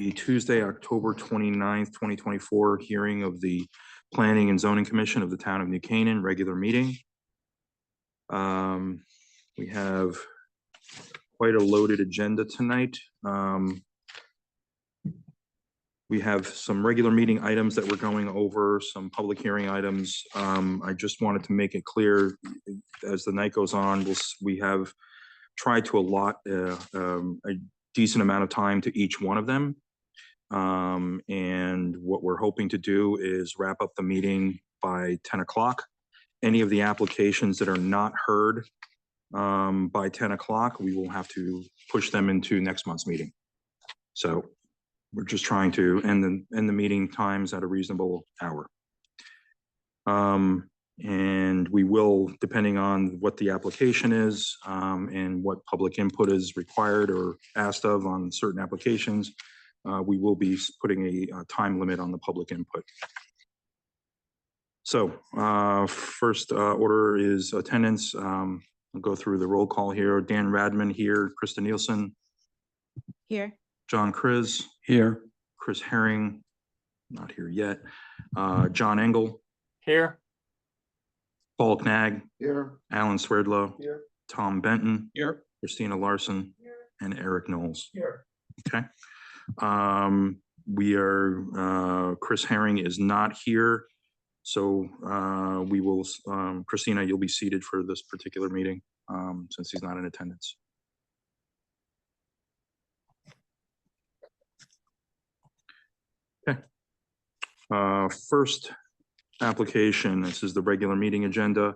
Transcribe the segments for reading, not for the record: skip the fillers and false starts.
the Tuesday, October 29th, 2024 hearing of the Planning and Zoning Commission of the Town of New Canaan, regular meeting. We have quite a loaded agenda tonight. We have some regular meeting items that we're going over, some public hearing items. I just wanted to make it clear as the night goes on, we have tried to allot a decent amount of time to each one of them. And what we're hoping to do is wrap up the meeting by 10 o'clock. Any of the applications that are not heard by 10 o'clock, we will have to push them into next month's meeting. So we're just trying to end the meeting times at a reasonable hour. And we will, depending on what the application is and what public input is required or asked of on certain applications, we will be putting a time limit on the public input. So first order is attendance. I'll go through the roll call here. Dan Radman here, Krista Nielsen. Here. John Kriz. Here. Chris Herring, not here yet. John Engel. Here. Paul Knag. Here. Alan Swerdlow. Here. Tom Benton. Here. Christina Larson. Here. And Eric Knowles. Here. Okay. We are, Chris Herring is not here. So we will, Christina, you'll be seated for this particular meeting since he's not in attendance. Okay. First application, this is the regular meeting agenda,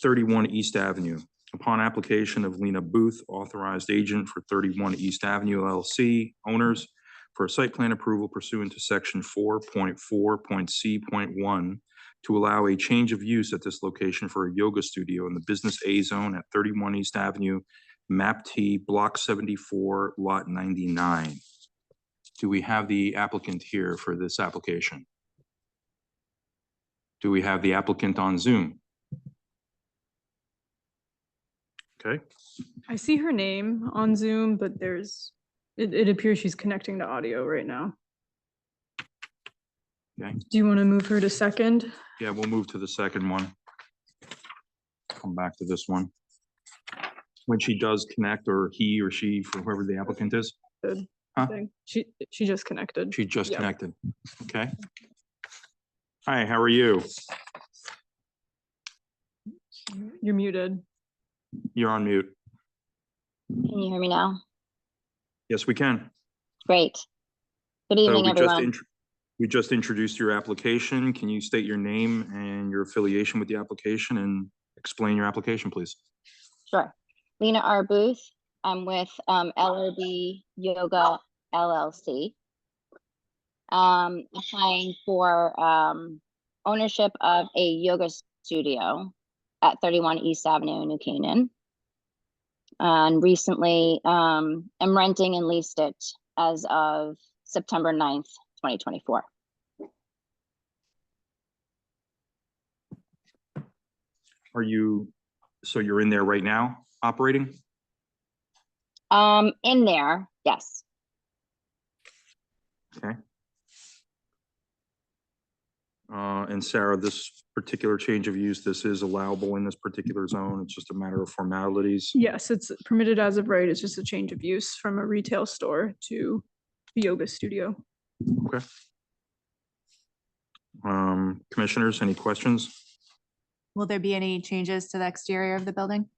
31 East Avenue. Upon application of Lena Booth, authorized agent for 31 East Avenue LLC, owners, for a site plan approval pursuant to section 4.4.C.1 to allow a change of use at this location for a yoga studio in the Business A zone at 31 East Avenue, Map T, Block 74, Lot 99. Do we have the applicant here for this application? Do we have the applicant on Zoom? Okay. I see her name on Zoom, but it appears she's connecting to audio right now. Okay. Do you want to move her to second? Yeah, we'll move to the second one. Come back to this one. When she does connect, or he or she, for whoever the applicant is. Good. Huh? She just connected. She just Yep. connected. Okay. Hi, how are you? You're muted. You're on mute. Can you hear me now? Yes, we can. Great. Good evening, everyone. We just introduced your application. Can you state your name and your affiliation with the application and explain your application, please? Sure. Lena R. Booth. I'm with LRB Yoga LLC. Applying for ownership of a yoga studio at 31 East Avenue in New Canaan. And recently am renting and leased it as of September 9th, 2024. So you're in there right now operating? In there, yes. Okay. And Sarah, this particular change of use, this is allowable in this particular zone. It's just a matter of formalities. Yes, it's permitted as of right. It's just a change of use from a retail store to a yoga studio. Okay. Commissioners, any questions? Will there be any changes to the exterior of the building?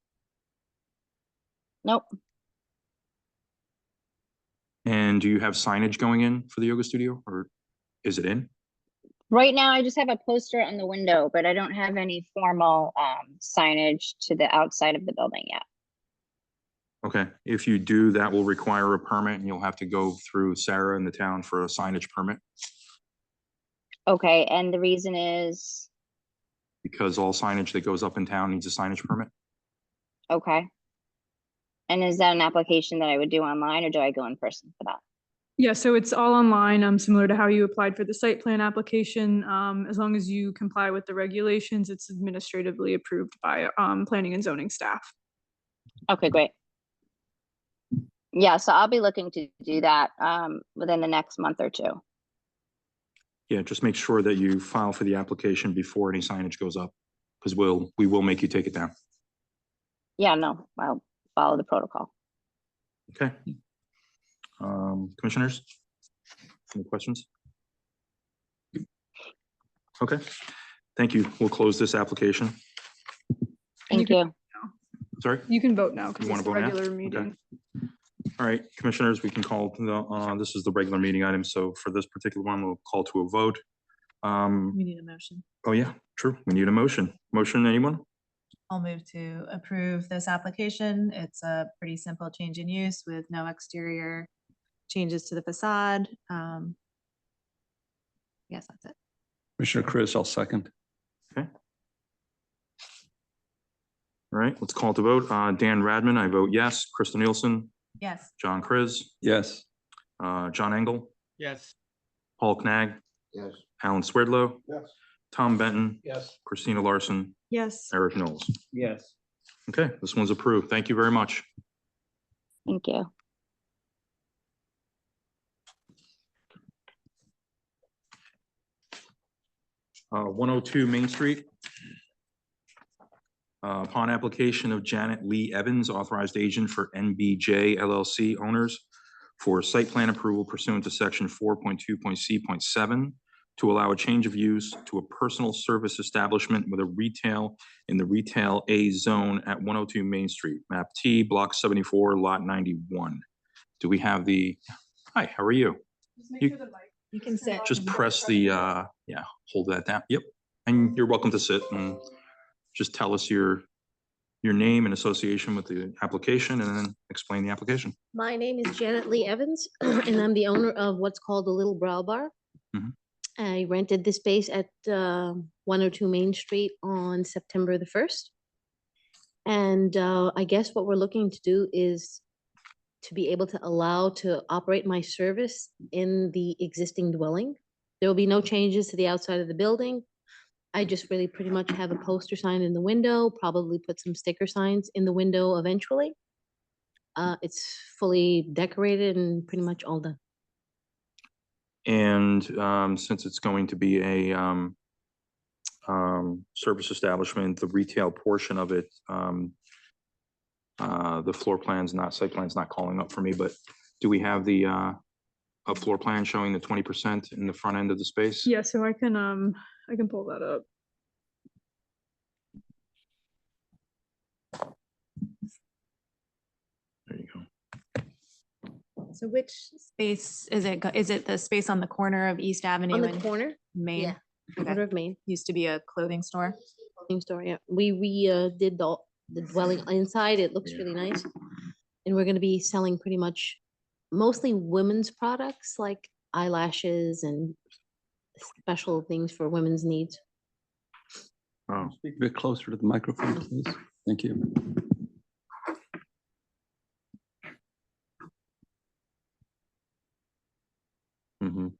Nope. And do you have signage going in for the yoga studio, or is it in? Right now, I just have a poster on the window, but I don't have any formal signage to the outside of the building yet. Okay, if you do, that will require a permit and you'll have to go through Sarah in the town for a signage permit. Okay, and the reason is? Because all signage that goes up in town needs a signage permit. Okay. And is that an application that I would do online, or do I go in person for that? Yeah, so it's all online, similar to how you applied for the site plan application. As long as you comply with the regulations, it's administratively approved by planning and zoning staff. Okay, great. Yeah, so I'll be looking to do that within the next month or two. Yeah, just make sure that you file for the application before any signage goes up, because we will make you take it down. Yeah, no, I'll follow the protocol. Okay. Commissioners? Any questions? Okay, thank you. We'll close this application. And you Thank you. Sorry? You can vote now because You it's wanna a vote now? regular Okay. meeting. All right, commissioners, we can call, this is the regular meeting item, so for this particular one, we'll call to a vote. We need a motion. Oh yeah, true. We need a motion. Motion, anyone? I'll move to approve this application. It's a pretty simple change in use with no exterior changes to the facade. Yes, that's it. Commissioner Chris, I'll second. Okay. All right, let's call to vote. Dan Radman, I vote yes. Krista Nielsen, Yes. John Kriz, Yes. John Engel, Yes. Paul Knag, Yes. Alan Swerdlow, Yes. Tom Benton, Yes. Christina Larson, Yes. Eric Knowles. Yes. Okay, this one's approved. Thank you very much. Thank you. Uh, 102 Main Street. Upon application of Janet Lee Evans, authorized agent for NBJ LLC owners for site plan approval pursuant to section 4.2.c.7 to allow a change of use to a personal service establishment with a retail in the Retail A zone at 102 Main Street, map T, block 74, lot 91. Do we have the, hi, how are you? You- You can sit. Just press the, yeah, hold that down. Yep. And you're welcome to sit and just tell us your name and association with the application and then explain the application. My name is Janet Lee Evans, and I'm the owner of what's called the Little Brow Bar. Mhm. I rented the space at 102 Main Street on September the 1st. And I guess what we're looking to do is to be able to allow to operate my service in the existing dwelling. There will be no changes to the outside of the building. I just really pretty much have a poster sign in the window, probably put some sticker signs in the window eventually. It's fully decorated and pretty much all done. And since it's going to be a service establishment, the retail portion of it, the floor plan's not, site plan's not calling up for me, but do we have the a floor plan showing the 20% in the front end of the space? Yeah, so I can pull that up. There you go. So which space is it? Is it the space on the corner of East Avenue On the and corner, Main? yeah, Okay. corner of Main, Used to be a clothing store. clothing store, yeah. We did the dwelling inside, it looks really nice. And we're gonna be selling pretty much mostly women's products like eyelashes and special things for women's needs. Oh, Speak a bit closer to the microphone, please. Thank you. mhm.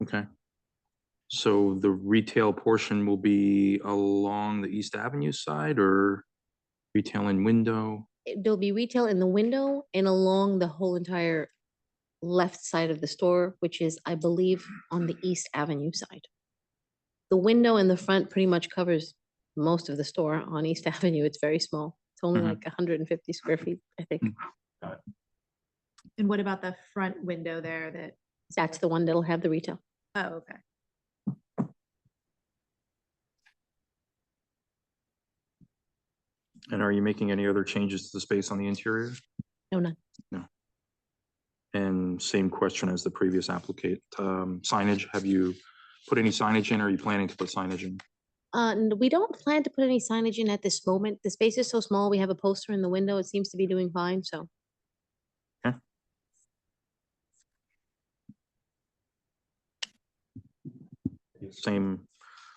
Okay. So the retail portion will be along the East Avenue side or retail in window? There'll be retail in the window and along the whole entire left side of the store, which is, I believe, on the East Avenue side. The window in the front pretty much covers most of the store on East Avenue. It's very small. It's only Mhm. like 150 square feet, I think. And what about the front window there that? That's the one that'll have the retail. Oh, okay. And are you making any other changes to the space on the interior? No, none. And same question as the previous applicant, signage, have you put any signage in? Or are you planning to put signage in? We don't plan to put any signage in at this moment. The space is so small. We have a poster in the window. It seems to be doing fine, so.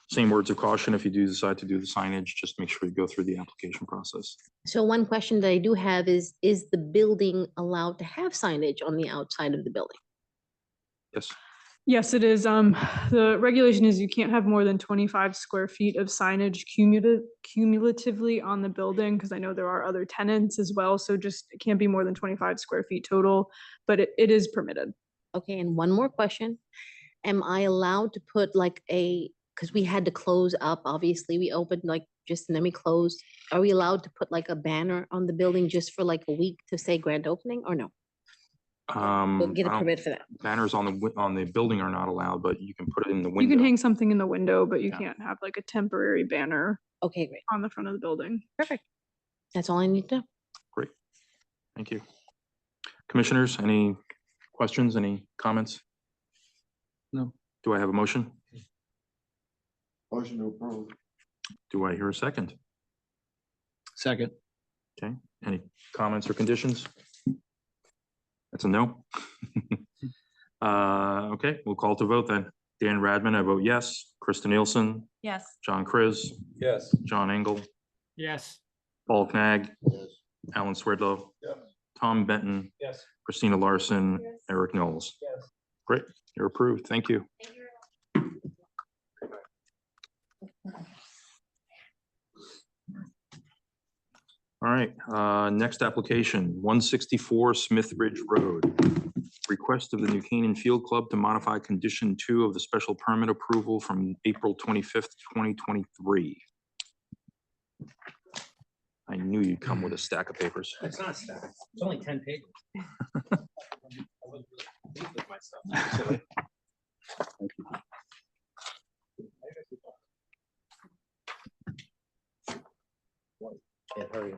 Same words of caution, if you do decide to do the signage, just make sure you go through the application process. So one question that I do have is the building allowed to have signage on the outside of the building? Yes, Yes, it is. The regulation is you can't have more than 25 square feet of signage cumulatively on the building, because I know there are other tenants as well, so just it can't be more than 25 square feet total, but it is permitted. Okay, and one more question. Am I allowed to put like because we had to close up, obviously, we opened like just and then we closed. Are we allowed to put like a banner on the building just for like a week to say grand opening or no? We'll get a I don't- permit for that. Banners on the building are not allowed, but you can put it in the window. You can hang something in the window, but you Yeah. can't have like a temporary banner Okay, great. on the front of the building. Perfect. That's all I need to know. Great. Thank you. Commissioners, any questions, any comments? No. Do I have a motion? Motion to approve. Do I hear a second? Second. Okay, any comments or conditions? That's a no. Okay, we'll call to vote then. Dan Radman, I vote yes. Krista Nielsen, Yes. John Chris, Yes. John Engel, Yes. Paul Knag, Alan Swerdlow, Yes. Tom Benton, Yes. Christina Larson, Eric Knowles. Yes. Great, you're approved. Thank you. All right, next application, 164 Smith Ridge Road. Request of the New Canaan Field Club to modify condition 2 of the special permit approval from April 25th, 2023. I knew you'd come with a stack of papers. It's not stacked. It's only 10 pages. I wasn't really pleased with myself. Can't hurry.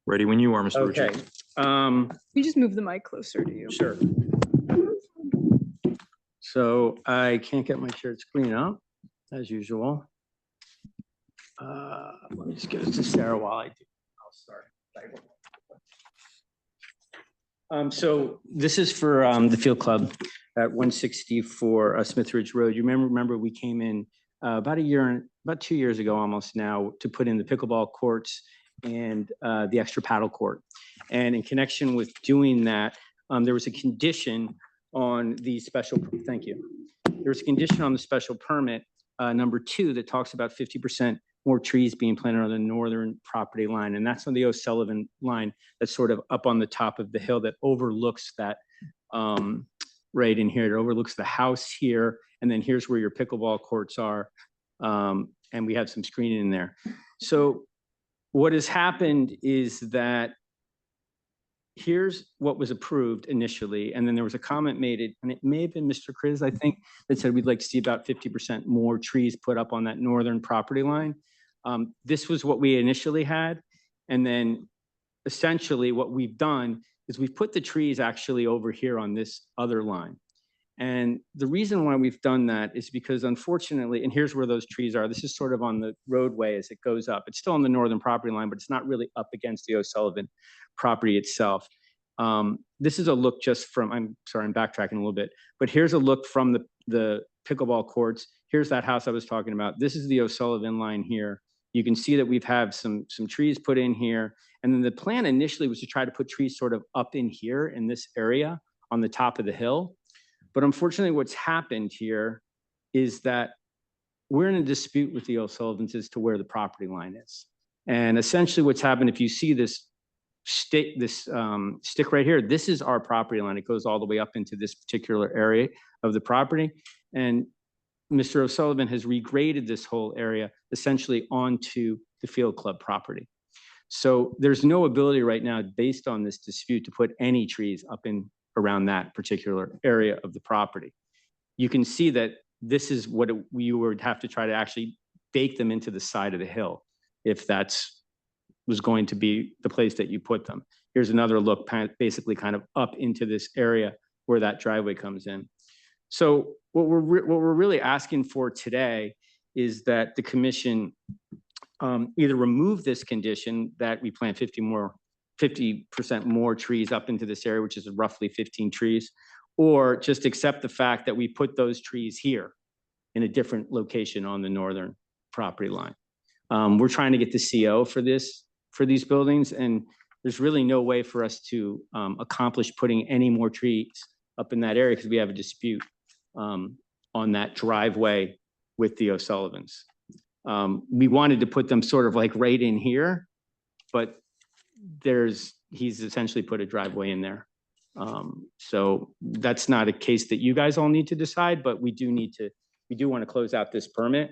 Ready when you are, Mr. Okay, Rucci. You just move the mic closer to you. sure. So I can't get my shared screen up, as usual. Let me just give it to Sarah while I do. I'll start. So this is for the field club at 164 Smith Ridge Road. You remember we came in about 2 years ago almost now to put in the pickleball courts and the extra paddle court. And in connection with doing that, there was a condition on the special, thank you. There was a condition on the special permit, number 2, that talks about 50% more trees being planted on the northern property line. And that's on the O'Sullivan line that's sort of up on the top of the hill that overlooks that right in here. It overlooks the house here. And then here's where your pickleball courts are. And we have some screening in there. So what has happened is that here's what was approved initially, and then there was a comment made, and it may have been Mr. Chris, I think, that said we'd like to see about 50% more trees put up on that northern property line. This was what we initially had, and then essentially what we've done is we've put the trees actually over here on this other line. And the reason why we've done that is because unfortunately, and here's where those trees are, this is sort of on the roadway as it goes up. It's still on the northern property line, but it's not really up against the O'Sullivan property itself. This is a look just from, I'm sorry, I'm backtracking a little bit, but here's a look from the pickleball courts. Here's that house I was talking about. This is the O'Sullivan line here. You can see that we've had some trees put in here. And then the plan initially was to try to put trees sort of up in here in this area on the top of the hill. But unfortunately, what's happened here is that we're in a dispute with the O'Sullivans as to where the property line is. And essentially what's happened, if you see this stick right here, this is our property line. It goes all the way up into this particular area of the property. And Mr. O'Sullivan has regraded this whole area essentially onto the field club property. So there's no ability right now, based on this dispute, to put any trees up in around that particular area of the property. You can see that this is what we would have to try to actually bake them into the side of the hill if that's was going to be the place that you put them. Here's another look, basically kind of up into this area where that driveway comes in. So what we're really asking for today is that the commission either remove this condition that we plant 50 more 50% more trees up into this area, which is roughly 15 trees, or just accept the fact that we put those trees here in a different location on the northern property line. We're trying to get the CO for these buildings, and there's really no way for us to accomplish putting any more trees up in that area because we have a dispute on that driveway with the O'Sullivans. We wanted to put them sort of like right in here, but he's essentially put a driveway in there. So that's not a case that you guys all need to decide, but we do want to close out this permit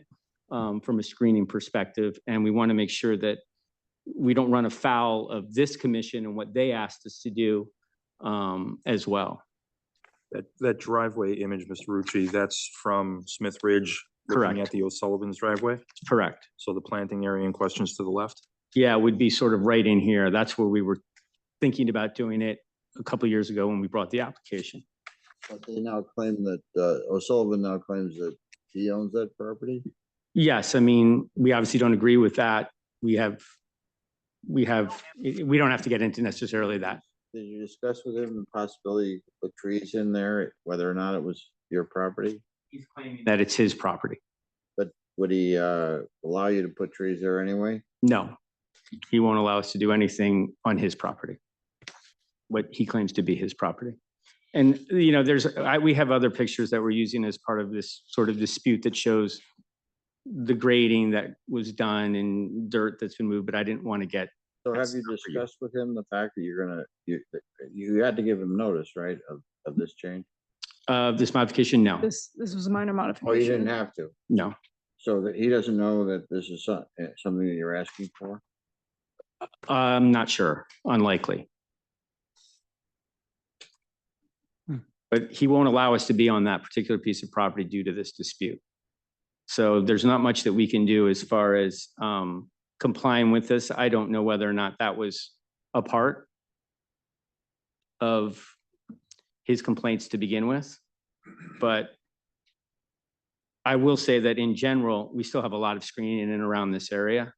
from a screening perspective, and we want to make sure that we don't run afoul of this commission and what they asked us to do as well. That driveway image, Mr. Rucci, that's from Smith Ridge. Correct. Looking at the O'Sullivan's driveway. Correct. So the planting area in question is to the left. Yeah, it would be sort of right in here. That's where we were thinking about doing it a couple of years ago when we brought the application. But they now claim that, O'Sullivan now claims that he owns that property? Yes, I mean, we obviously don't agree with that. We don't have to get into necessarily that. Did you discuss with him the possibility to put trees in there, whether or not it was your property? He's claiming that it's his property. But would he, allow you to put trees there anyway? No, he won't allow us to do anything on his property, what he claims to be his property. And, you know, we have other pictures that we're using as part of this sort of dispute that shows the grading that was done and dirt that's been moved, but I didn't want to get. So have you discussed with him the fact that you had to give him notice, right, of this change? This modification, no, This was a minor modification. Oh, you didn't have to? no. So that he doesn't know that this is something that you're asking for? I'm not sure, unlikely. But he won't allow us to be on that particular piece of property due to this dispute. So there's not much that we can do as far as complying with this. I don't know whether or not that was a part of his complaints to begin with. But I will say that in general, we still have a lot of screening in and around this area.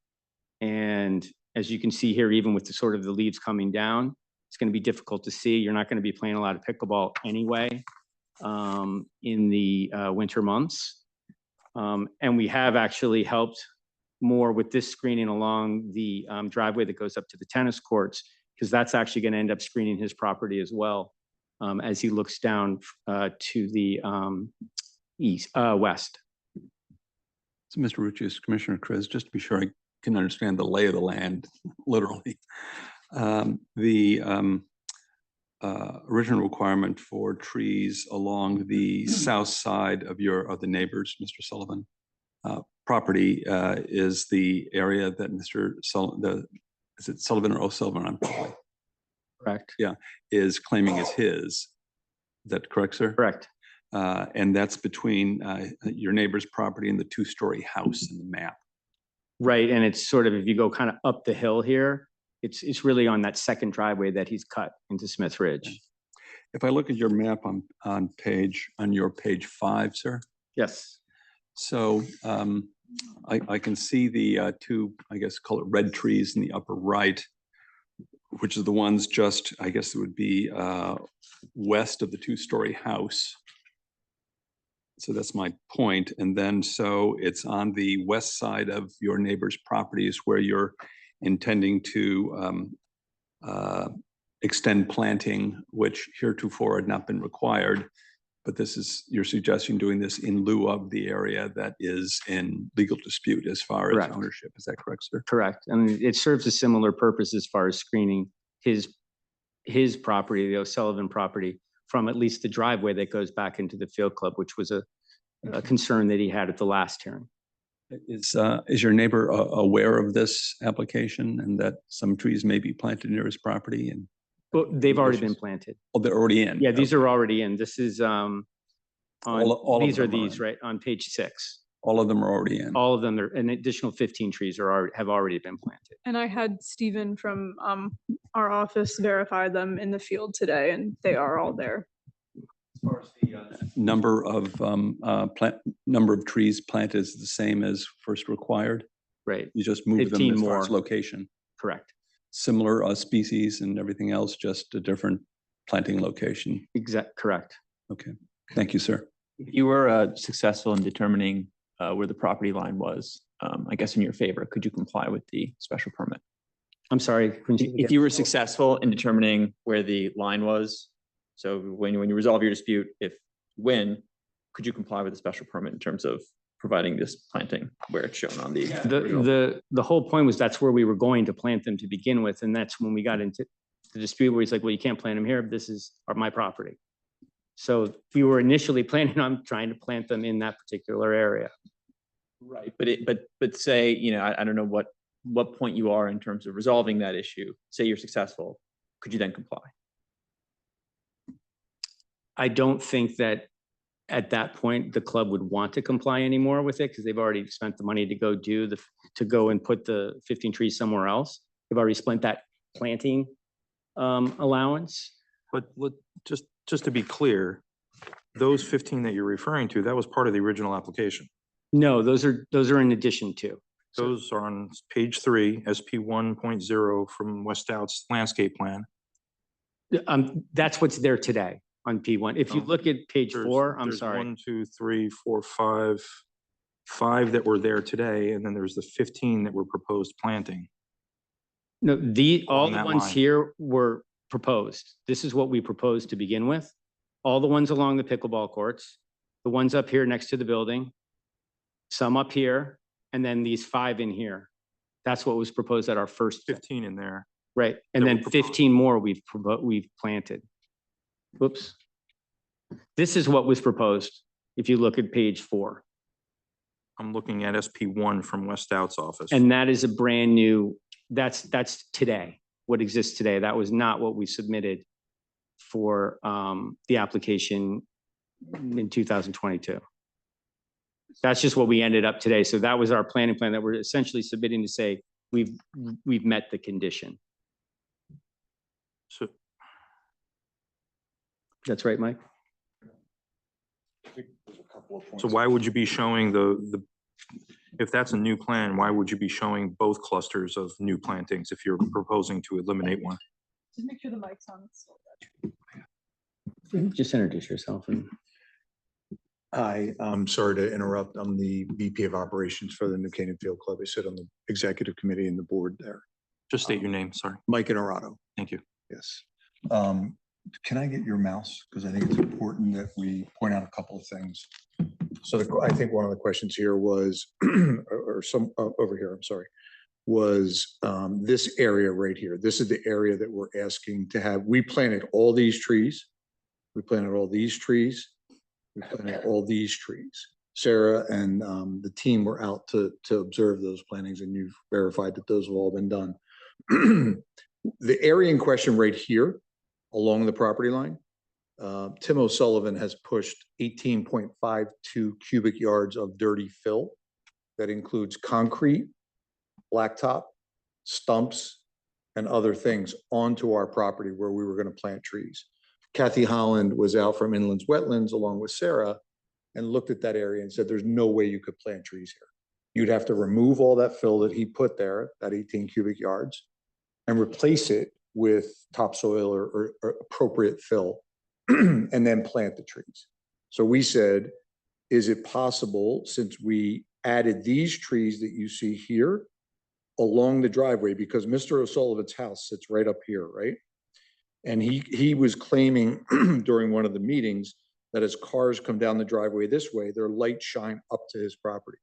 And as you can see here, even with the sort of the leaves coming down, it's going to be difficult to see. You're not going to be playing a lot of pickleball anyway in the winter months. And we have actually helped more with this screening along the driveway that goes up to the tennis courts, because that's actually going to end up screening his property as well as he looks down to the west. So, Mr. Rucci, as Commissioner Chris, just to be sure I can understand the lay of the land, literally. The original requirement for trees along the south side of the neighbors, Mr. Sullivan, property is the area that Mr. Sullivan, is it Sullivan or O'Sullivan? I'm probably Correct. Yeah, is claiming is his. Is that correct, sir? Correct. And that's between your neighbor's property and the two-story house in the map. Right, and it's sort of, if you go kind of up the hill here, it's really on that second driveway that he's cut into Smith Ridge. If I look at your map on your page 5, sir. Yes. So I can see the two, I guess, call it red trees in the upper right, which are the ones just, I guess it would be west of the two-story house. So that's my point. And then so it's on the west side of your neighbor's property is where you're intending to extend planting, which heretofore had not been required. But this is, you're suggesting doing this in lieu of the area that is in legal dispute as far Correct. as ownership. Is that correct, sir? Correct. And it serves a similar purpose as far as screening his property, the O'Sullivan property, from at least the driveway that goes back into the field club, which was a concern that he had at the last hearing. Is your neighbor aware of this application and that some trees may be planted near his property? And Well, they've already been planted. oh, they're already in. Yeah, these are already in. This is All of these are them are these in. right on page 6. All of them are already in. All of them, are an additional 15 trees have already been planted. And I had Stephen from our office verify them in the field today, and they are all there. As far as the number of trees planted is the same as first required. Right, You just moved them 15 as far as more. location. correct. similar species and everything else, just a different planting location. Correct. Okay, thank you, sir. If you were successful in determining where the property line was, I guess in your favor, could you comply with the special permit? I'm sorry. If you were successful in determining where the line was, so when you resolve your dispute, could you comply with the special permit in terms of providing this planting where it's shown on the? The whole point was that's where we were going to plant them to begin with, and that's when we got into the dispute where he's like, well, you can't plant them here. This is my property. So we were initially planning on trying to plant them in that particular area. Right, but say, you know, I don't know what point you are in terms of resolving that issue. Say you're successful, could you then comply? I don't think that at that point, the club would want to comply anymore with it because they've already spent the money to go and put the 15 trees somewhere else. They've already spent that planting allowance. But just to be clear, those 15 that you're referring to, that was part of the original application. No, those are in addition to. Those are on page 3, SP 1.0 from West Stouts landscape plan. That's what's there today on P1. If you look at page 4, I'm There's sorry. 1, 2, 3, 4, 5 that were there today, and then there's the 15 that were proposed planting. No, all Along the that ones line. here were proposed. This is what we proposed to begin with. All the ones along the pickleball courts, the ones up here next to the building, some up here, and then these 5 in here. That's what was proposed at our first. 15 in there. Right, and that then were proposed. 15 more we've planted. Whoops. This is what was proposed, if you look at page 4. I'm looking at SP 1 from West Stouts office. And that is a brand new, that's today, what exists today. That was not what we submitted for the application in 2022. That's just what we ended up today. So that was our planning plan that we're essentially submitting to say we've met the condition. So That's right, Mike? So why would you be showing if that's a new plan, why would you be showing both clusters of new plantings if you're proposing to eliminate one? Just make sure the mic's on. Just introduce yourself. Hi, I'm sorry to interrupt. I'm the VP of Operations for the New Canaan Field Club. I sit on the executive committee and the board there. Just state your name, sorry. Mike Inarato. Thank you. Yes. Can I get your mouse? Because I think it's important that we point out a couple of things. So I think one of the questions here was, or some over here, I'm sorry, was this area right here. This is the area that we're asking to have. We planted all these trees. We planted all these trees. We planted all these trees. Sarah and the team were out to observe those plantings, and you've verified that those have all been done. The area in question right here along the property line, Tim O'Sullivan has pushed 18.52 cubic yards of dirty fill. That includes concrete, blacktop, stumps, and other things onto our property where we were going to plant trees. Kathy Holland was out from Inlands Wetlands along with Sarah and looked at that area and said, there's no way you could plant trees here. You'd have to remove all that fill that he put there, that 18 cubic yards, and replace it with topsoil or appropriate fill, and then plant the trees. So we said, is it possible, since we added these trees that you see here along the driveway, because Mr. O'Sullivan's house sits right up here, right? And he was claiming during one of the meetings that as cars come down the driveway this way, their lights shine up to his property.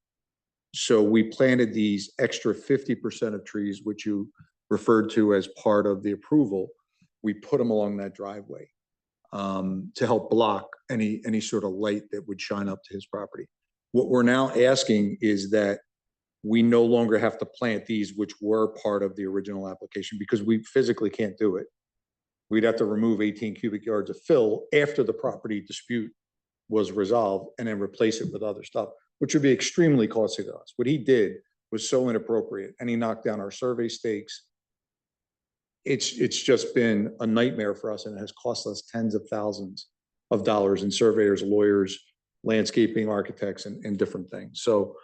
So we planted these extra 50% of trees, which you referred to as part of the approval. We put them along that driveway to help block any sort of light that would shine up to his property. What we're now asking is that we no longer have to plant these, which were part of the original application, because we physically can't do it. We'd have to remove 18 cubic yards of fill after the property dispute was resolved and then replace it with other stuff, which would be extremely costly to us. What he did was so inappropriate, and he knocked down our survey stakes. It's just been a nightmare for us, and it has cost us tens of thousands of dollars in surveyors, lawyers, landscaping architects, and different things. So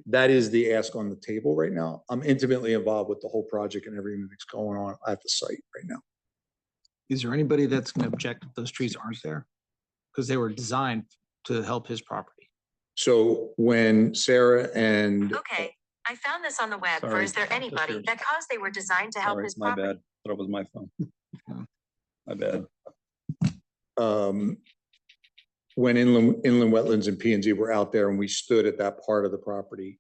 that is the ask on the table right now. I'm intimately involved with the whole project and everything that's going on at the site right now. Is there anybody that's gonna object if those trees aren't there? Because they were designed to help his property. So when Sarah and Okay, I found this on the web, or Sorry, is there just anybody here. that caused they were designed to help Sorry, his my property? bad. Thought it was my phone. My bad. when inland wetlands and P and Z were out there and we stood at that part of the property,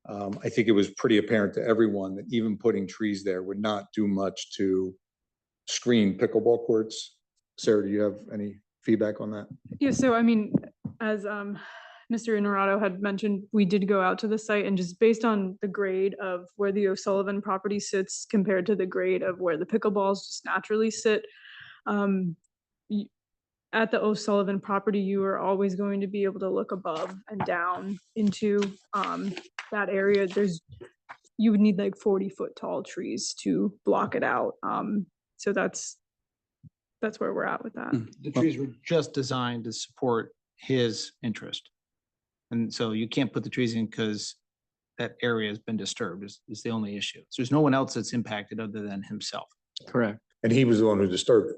I think it was pretty apparent to everyone that even putting trees there would not do much to screen pickleball courts. Sarah, do you have any feedback on that? Yeah, so I mean, as Mr. Inarato had mentioned, we did go out to the site and just based on the grade of where the O'Sullivan property sits compared to the grade of where the pickleballs just naturally sit. At the O'Sullivan property, you are always going to be able to look above and down into that area. You would need like 40-foot tall trees to block it out. So that's where we're at with that. The trees were just designed to support his interest. And so you can't put the trees in because that area has been disturbed is the only issue. So there's no one else that's impacted other than himself. Correct. And he was the one who disturbed it.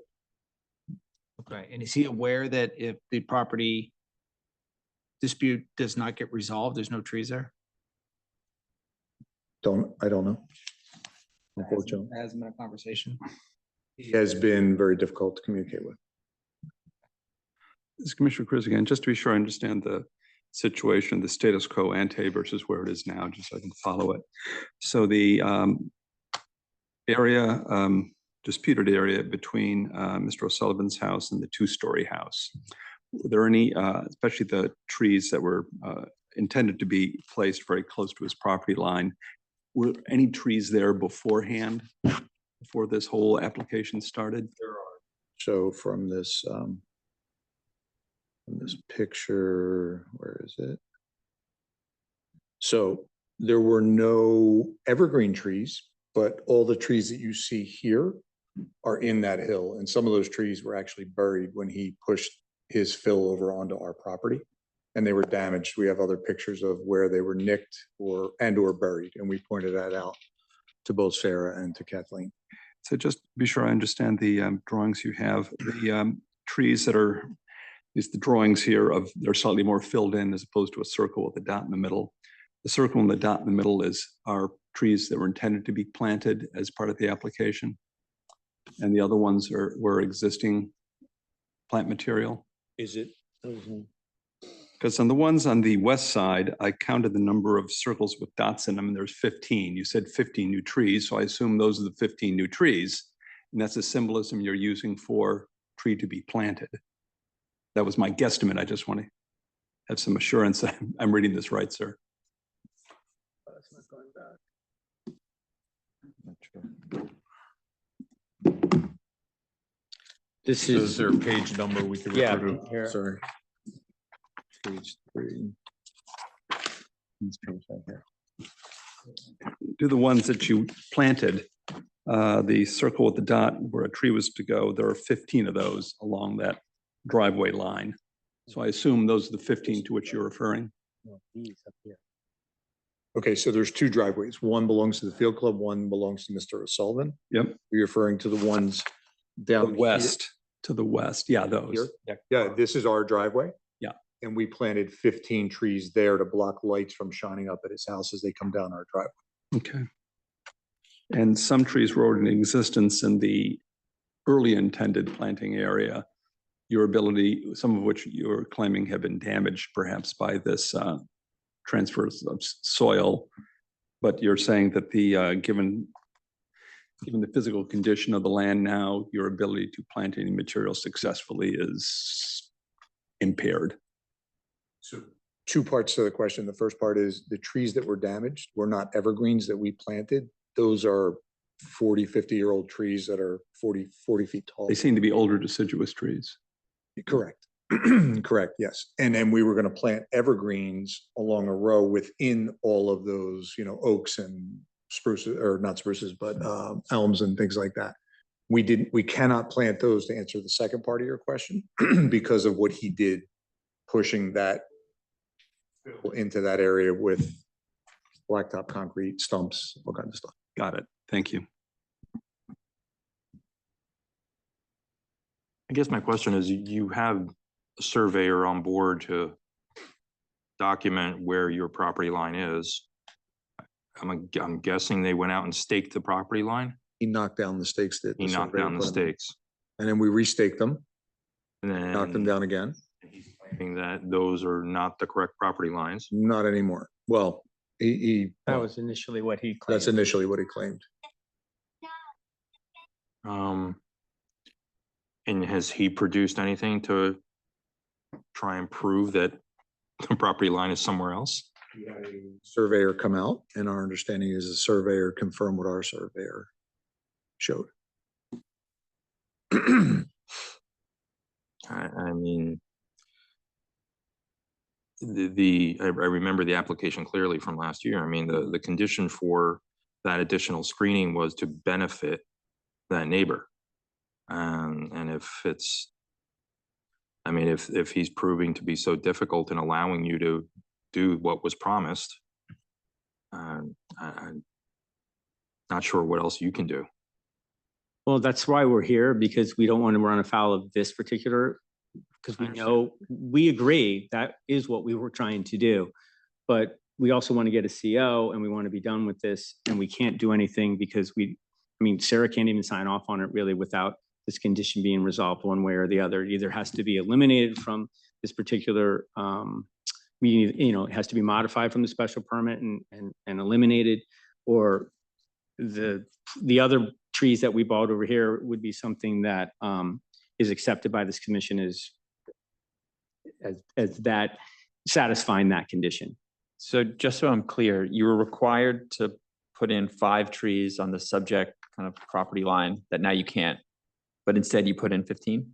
Okay, and is he aware that if the property dispute does not get resolved, there's no trees there? I don't know. Unfortunately, Hasn't been a conversation. he has been very difficult to communicate with. This is Commissioner Chris again, just to be sure I understand the situation, the status quo ante versus where it is now, just so I can follow it. So the area, disputed area between Mr. O'Sullivan's house and the two-story house. Were there any, especially the trees that were intended to be placed very close to his property line, were any trees there beforehand, before this whole application started? There are. So from this picture, where is it? So there were no evergreen trees, but all the trees that you see here are in that hill. And some of those trees were actually buried when he pushed his fill over onto our property and they were damaged. We have other pictures of where they were nicked or buried. And we pointed that out to both Sarah and to Kathleen. So just to be sure I understand the drawings you have, the trees that are, is the drawings here of, they're slightly more filled in as opposed to a circle with a dot in the middle. The circle and the dot in the middle are trees that were intended to be planted as part of the application. And the other ones were existing plant material. Is it? Because on the ones on the west side, I counted the number of circles with dots in them, and there's 15. You said 15 new trees, so I assume those are the 15 new trees. And that's a symbolism you're using for tree to be planted. That was my guesstimate. I just want to have some assurance that I'm reading this right, sir. That's not going back. This So is is, there a page number we could yeah, refer to? here. Sorry. Page 3. This page right here. Do the ones that you planted, the circle with the dot where a tree was to go, there are 15 of those along that driveway line. So I assume those are the 15 to which you're referring. Okay, so there's two driveways. One belongs to the field club, one belongs to Mr. O'Sullivan. Yep. You're referring to the ones The down west, to the west. Yeah, here? those. Yeah, this is our driveway. Yeah. And we planted 15 trees there to block lights from shining up at his house as they come down our driveway. Okay. And some trees were already in existence in the early intended planting area. Your ability, some of which you're claiming have been damaged perhaps by this transfer of soil. But you're saying that the given the physical condition of the land now, your ability to plant any material successfully is impaired. So two parts to the question. The first part is the trees that were damaged were not evergreens that we planted. Those are 40, 50-year-old trees that are 40 feet tall. They seem to be older deciduous trees. Correct. Correct, yes. And then we were going to plant evergreens along a row within all of those, oaks and spruces, or not spruces, but elms and things like that. We cannot plant those, to answer the second part of your question, because of what he did pushing that into that area with blacktop concrete, stumps, all kinds of stuff. Got it. Thank you. I guess my question is, you have a surveyor on board to document where your property line is. I'm guessing they went out and staked the property line? He knocked down the stakes that. He the knocked surveyor down the put in. stakes. And then we restaked them, And knocked them then down again. he's claiming that those are not the correct property lines. Not anymore. Well, That was initially what he claimed. that's initially what he claimed. And has he produced anything to try and prove that the property line is somewhere else? Surveyor come out, and our understanding is the surveyor confirmed what our surveyor showed. I mean, I remember the application clearly from last year. I mean, the condition for that additional screening was to benefit that neighbor. And if it's, I mean, if he's proving to be so difficult in allowing you to do what was promised, I'm not sure what else you can do. Well, that's why we're here, because we don't want to run afoul of this particular, because we know, we agree that is what we were trying to do. But we also want to get a CO and we want to be done with this, and we can't do anything because I mean, Sarah can't even sign off on it really without this condition being resolved one way or the other. It either has to be eliminated from this particular, it has to be modified from the special permit and eliminated, or the other trees that we bought over here would be something that is accepted by this commission as that satisfying that condition. So just so I'm clear, you were required to put in 5 trees on the subject kind of property line that now you can't, but instead you put in 15?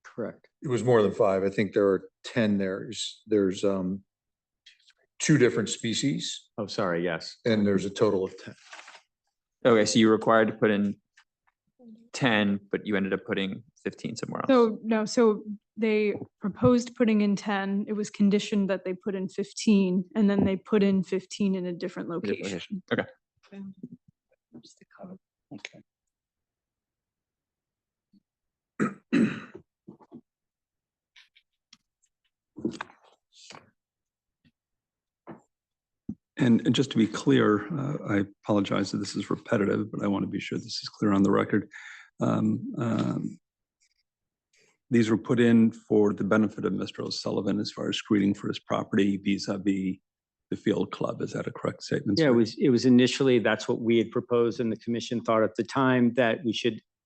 Correct. It was more than 5. I think there are 10 there. There's 2 different species, Oh, sorry, yes. and there's a total of 10. Okay, so you were required to put in 10, but you ended up putting 15 somewhere else. So, no, so they proposed putting in 10. It was conditioned that they put in 15, and then they put in 15 in a different location. Okay. Okay. And just to be clear, I apologize that this is repetitive, but I want to be sure this is clear on the record. These were put in for the benefit of Mr. O'Sullivan as far as screening for his property vis-a-vis the field club. Is that a correct statement? Yeah, sir? it was initially, that's what we had proposed, and the commission thought at the time that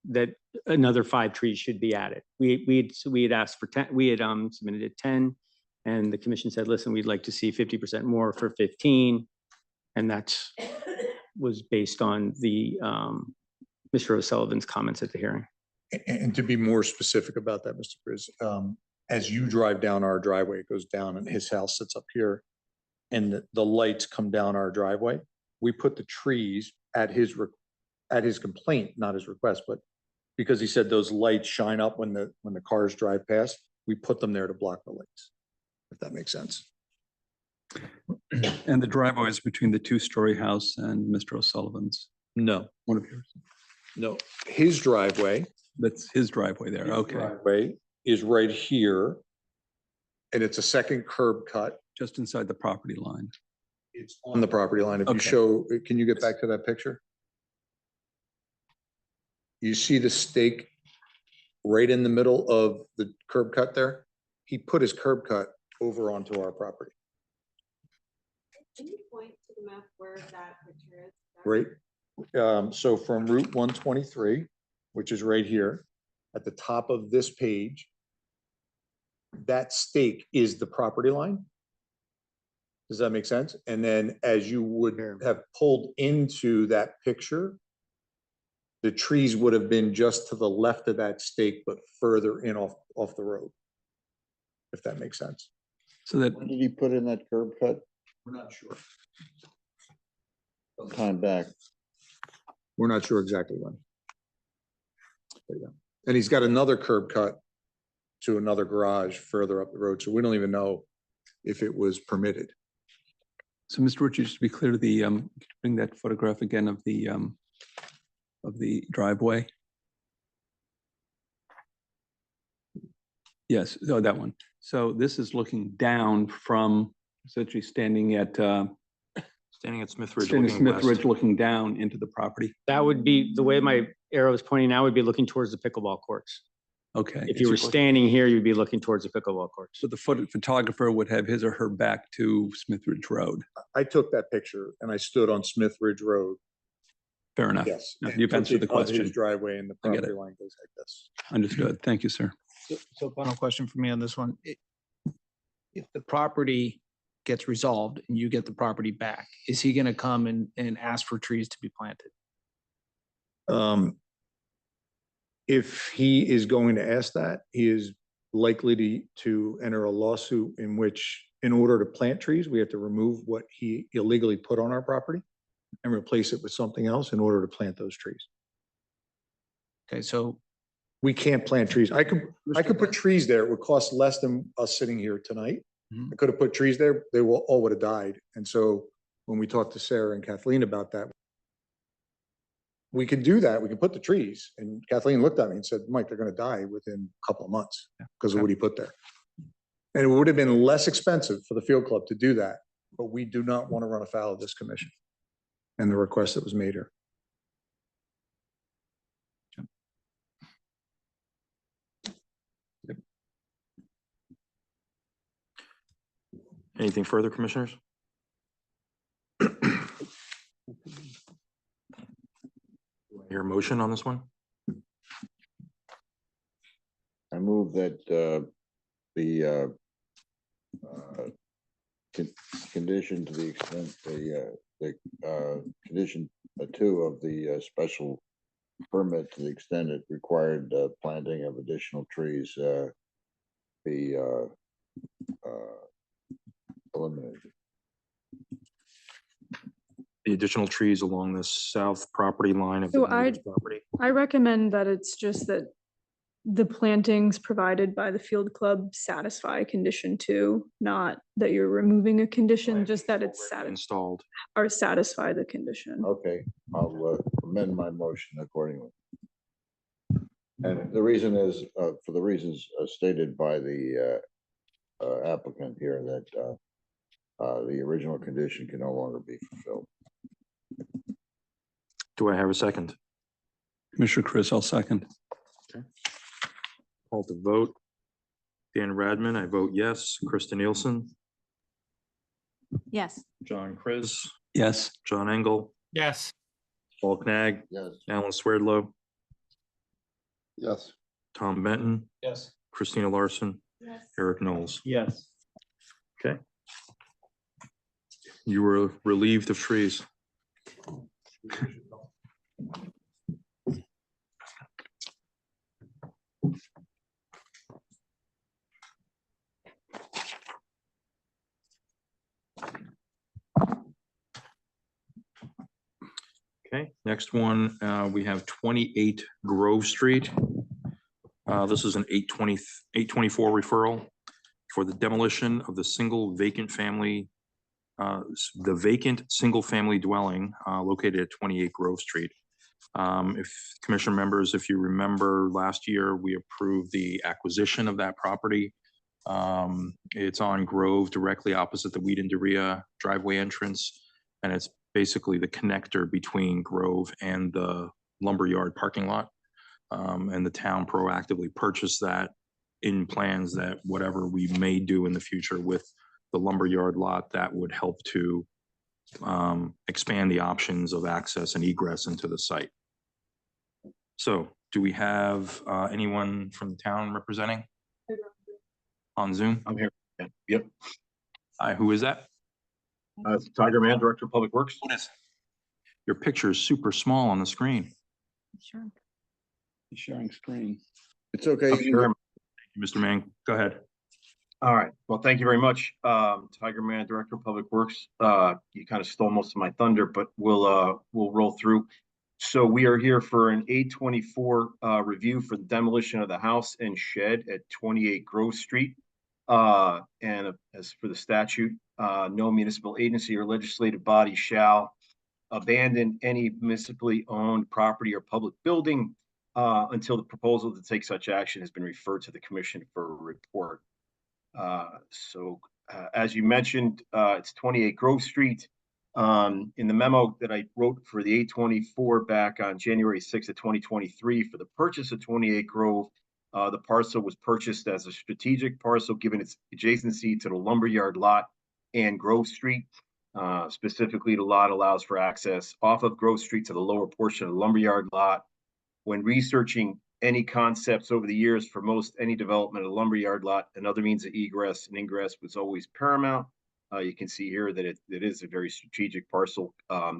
that another 5 trees should be added. We had asked for 10, we had submitted at 10, and the commission said, listen, we'd like to see 50% more for 15. And that's was based on the Mr. O'Sullivan's comments at the hearing. And to be more specific about that, Mr. Briz, as you drive down our driveway, it goes down and his house sits up here, and the lights come down our driveway. We put the trees at his complaint, not his request, but because he said those lights shine up when the cars drive past, we put them there to block the lights, if that makes sense. And the driveway is between the 2-story house and Mr. O'Sullivan's, No, one of yours. no, his driveway. That's his driveway there. His Okay. driveway is right here. And it's a second curb cut. Just inside the property line. It's on the property line. If you Okay. show, can you get back to that picture? You see the stake right in the middle of the curb cut there? He put his curb cut over onto our property, Can you point to the map where that picture is? right? So from Route 123, which is right here, at the top of this page, that stake is the property line. Does that make sense? And then as you would have pulled into that picture, the trees would have been just to the left of that stake, but further in off the road. If that makes sense. So that, When did he put in that curb cut? We're not sure. Some time back. We're not sure exactly when. But yeah. And he's got another curb cut to another garage further up the road, so we don't even know if it was permitted. So Mr. Richards, just to be clear, bring that photograph again of the driveway. Yes, oh, that one. So this is looking down from essentially standing at Smith Ridge. Standing looking Smith west. Ridge, looking down into the property. That would be, the way my arrow is pointing now would be looking towards the pickleball courts. Okay. If you were standing here, you'd be looking towards the pickleball courts. So the photographer would have his or her back to Smith Ridge Road. I took that picture and I stood on Smith Ridge Road. Fair enough. Yes. No, and You've took answered the it of his question. Driveway and the I get property it. line goes like this. Understood. Thank you, sir. So final question for me on this one. If the property gets resolved and you get the property back, is he gonna come and ask for trees to be planted? If he is going to ask that, he is likely to enter a lawsuit in which, in order to plant trees, we have to remove what he illegally put on our property and replace it with something else in order to plant those trees. Okay, so We can't plant trees. I could put trees there. It would cost less than us sitting here tonight. Mhm. I could have put trees there. They all would have died. And so when we talked to Sarah and Kathleen about that, we could do that. We can put the trees. And Kathleen looked at me and said, Mike, they're gonna die within a couple of months because of what he put there. And it would have been less expensive for the field club to do that, but we do not want to run afoul of this commission and the request that was made here. Anything further, commissioners? Your motion on this one? I move that the condition to the extent the condition 2 of the special permit to the extent it required planting of additional trees be eliminated. The additional trees along the south property line of the So neighbor's property? I recommend that it's just that the plantings provided by the field club satisfy condition 2, not that you're removing a condition, just that it's Installed. or satisfy the condition. Okay, I'll amend my motion accordingly. And the reason is, for the reasons stated by the applicant here, that the original condition can no longer be fulfilled. Do I have a second? Commissioner Chris, I'll second. Call to vote. Dan Radman, I vote yes. Krista Nielsen, Yes. John Chris, Yes. John Engel, yes. Paul Knag, Yes. Alan Swerdlow, Yes. Tom Benton, Yes. Christina Larson, Yes. Eric Knowles. Yes. Okay. You were relieved of trees. Okay, next one, we have 28 Grove Street. This is an 824 referral for the demolition of the vacant single-family dwelling located at 28 Grove Street. If commission members, if you remember last year, we approved the acquisition of that property. It's on Grove, directly opposite the Weed and Doria driveway entrance. And it's basically the connector between Grove and the lumberyard parking lot. And the town proactively purchased that in plans that whatever we may do in the future with the lumberyard lot, that would help to expand the options of access and egress into the site. So do we have anyone from the town representing on Zoom? I'm here. Yep. Hi, who is that? Tiger Man, Director of Public Works. Your picture is super small on the screen. Sure. Sharing screen. It's okay. I'm sure. Mr. Mann, go ahead. All right. Well, thank you very much. Tiger Man, Director of Public Works. You kind of stole most of my thunder, but we'll roll through. So we are here for an 824 review for the demolition of the house and shed at 28 Grove Street. And as for the statute, no municipal agency or legislative body shall abandon any municipally owned property or public building until the proposal to take such action has been referred to the commission for a report. As you mentioned, it's 28 Grove Street. In the memo that I wrote for the 824 back on January 6th of 2023 for the purchase of 28 Grove, the parcel was purchased as a strategic parcel given its adjacency to the lumberyard lot and Grove Street. Specifically, the lot allows for access off of Grove Street to the lower portion of the lumberyard lot. When researching any concepts over the years for most any development of the lumberyard lot, another means of egress and ingress was always paramount. You can see here that it is a very strategic parcel,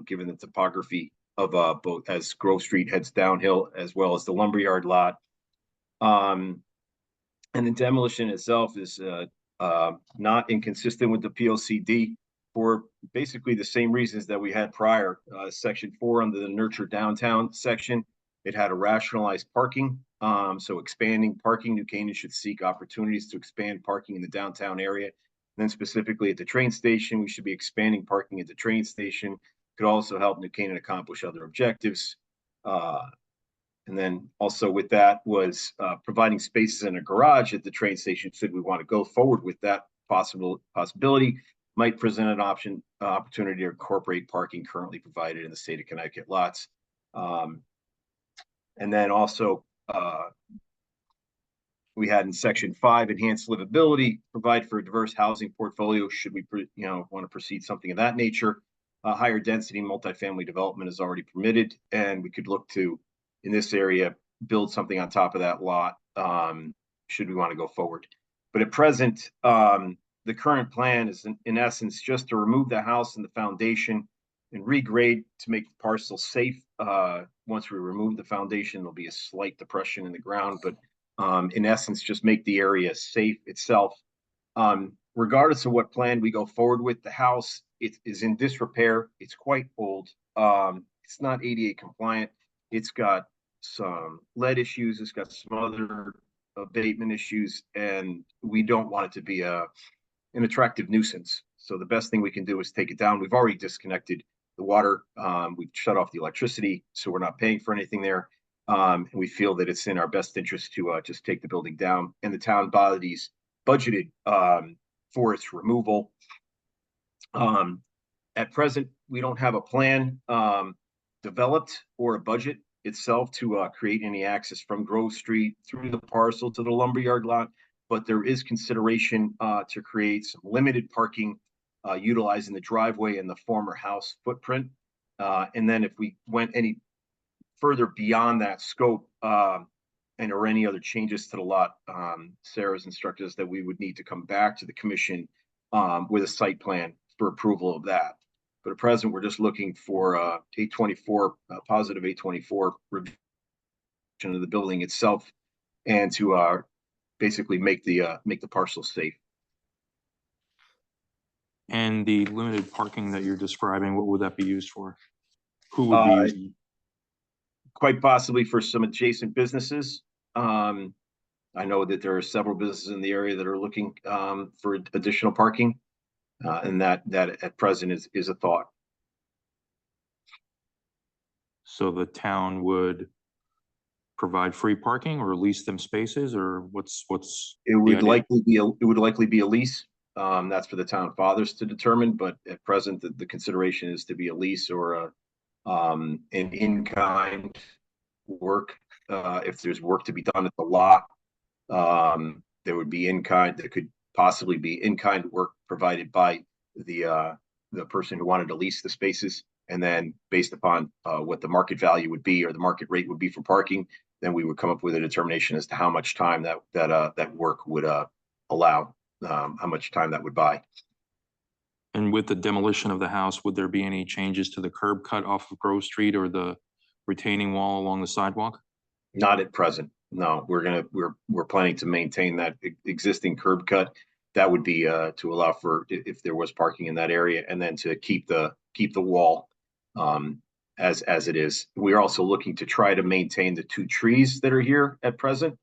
given the topography of both as Grove Street heads downhill as well as the lumberyard lot. And the demolition itself is not inconsistent with the PLCD for basically the same reasons that we had prior. Section 4 under the Nurture Downtown section, it had a rationalized parking. So expanding parking, New Canaan should seek opportunities to expand parking in the downtown area. And then specifically at the train station, we should be expanding parking at the train station. Could also help New Canaan accomplish other objectives. And then also with that was providing spaces in a garage at the train station. Should we want to go forward with that possibility, might present an opportunity to incorporate parking currently provided in the state of Connecticut lots. And then also we had in section 5, enhanced livability, provide for a diverse housing portfolio. Should we, want to proceed something of that nature? Higher density multifamily development is already permitted, and we could look to, in this area, build something on top of that lot, should we want to go forward. But at present, the current plan is in essence just to remove the house and the foundation and regrade to make the parcel safe. Once we remove the foundation, there'll be a slight depression in the ground, but in essence, just make the area safe itself. Regardless of what plan we go forward with, the house it is in disrepair. It's quite old. It's not ADA compliant. It's got some lead issues. It's got some other abatement issues, and we don't want it to be an attractive nuisance. So the best thing we can do is take it down. We've already disconnected the water. We've shut off the electricity, so we're not paying for anything there. And we feel that it's in our best interest to just take the building down. And the town bodies budgeted for its removal. At present, we don't have a plan developed or a budget itself to create any access from Grove Street through the parcel to the lumberyard lot, but there is consideration to create some limited parking utilizing the driveway and the former house footprint. And then if we went any further beyond that scope and or any other changes to the lot, Sarah's instructed us that we would need to come back to the commission with a site plan for approval of that. But at present, we're just looking for 824, positive 824 revision of the building itself, and to basically make the parcel safe. And the limited parking that you're describing, what would that be used for? Who would be using? Quite possibly for some adjacent businesses. I know that there are several businesses in the area that are looking for additional parking. And that at present is a thought. So the town would provide free parking or lease them spaces, or what's it would likely be a lease. That's for the town fathers to determine, but at present the consideration is to be a lease or an in-kind work. If there's work to be done at the lot, there would be in-kind. There could possibly be in-kind work provided by the person who wanted to lease the spaces, and then based upon what the market value would be or the market rate would be for parking, then we would come up with a determination as to how much time that work would allow, how much time that would buy. And with the demolition of the house, would there be any changes to the curb cut off of Grove Street or the retaining wall along the sidewalk? Not at present. No, we're planning to maintain that existing curb cut. That would be to allow for if there was parking in that area, and then to keep the wall as it is. We're also looking to try to maintain the 2 trees that are here at present.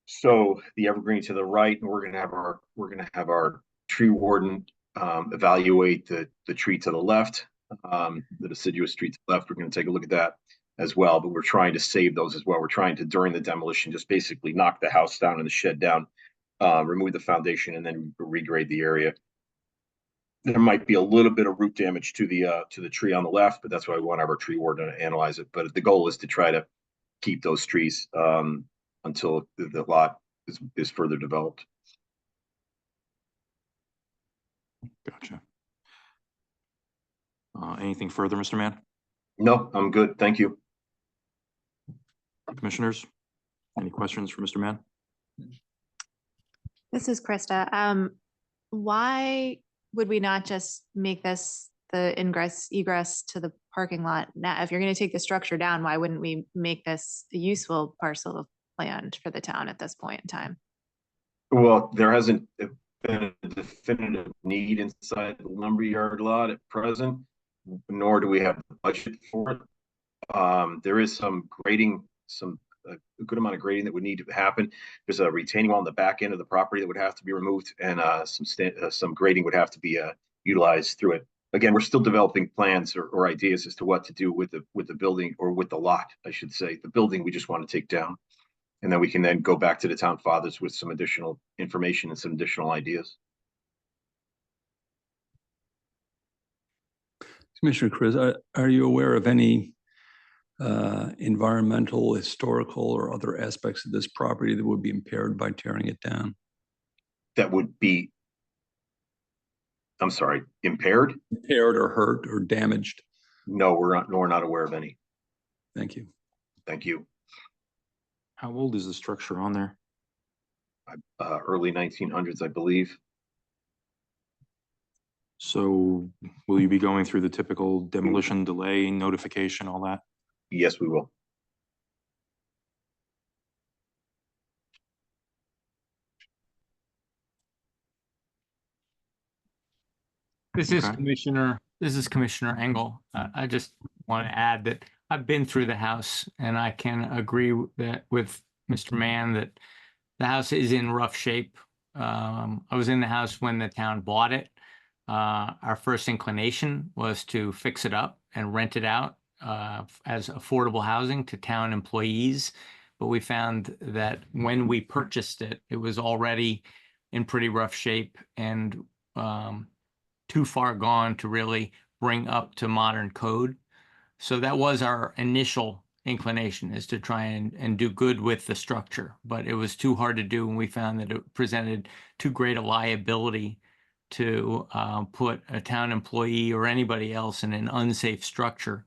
So the evergreen to the right, and we're gonna have our tree warden evaluate the tree to the left, the deciduous tree to the left. We're gonna take a look at that as well, but we're trying to save those as well. We're trying to, during the demolition, just basically knock the house down and the shed down, remove the foundation, and then regrade the area. There might be a little bit of root damage to the tree on the left, but that's why we want our tree warden to analyze it. But the goal is to try to keep those trees until the lot is further developed. Gotcha. Anything further, Mr. Mann? No, I'm good. Thank you. Commissioners, any questions for Mr. Mann? This is Krista. Why would we not just make this the ingress egress to the parking lot? Now, if you're going to take the structure down, why wouldn't we make this a useful parcel of land for the town at this point in time? Well, there hasn't been a definitive need inside the lumberyard lot at present, nor do we have the budget for it. There is some grading, a good amount of grading that would need to happen. There's a retaining wall on the back end of the property that would have to be removed, and some grading would have to be utilized through it. Again, we're still developing plans or ideas as to what to do with the building, or with the lot, I should say. The building we just want to take down, and then we can then go back to the town fathers with some additional information and some additional ideas. Commissioner Chris, are you aware of any environmental, historical, or other aspects of this property that would be impaired by tearing it down? That would be, I'm sorry, impaired? Impaired or hurt or damaged? No, we're not aware of any. Thank you. Thank you. How old is the structure on there? Early 1900s, I believe. So will you be going through the typical demolition delay, notification, all that? Yes, we will. This is Okay. Commissioner Engel. I just want to add that I've been through the house, and I can agree with Mr. Mann that the house is in rough shape. I was in the house when the town bought it. Our first inclination was to fix it up and rent it out as affordable housing to town employees. But we found that when we purchased it, it was already in pretty rough shape and too far gone to really bring up to modern code. So that was our initial inclination, is to try and do good with the structure, but it was too hard to do, and we found that it presented too great a liability to put a town employee or anybody else in an unsafe structure.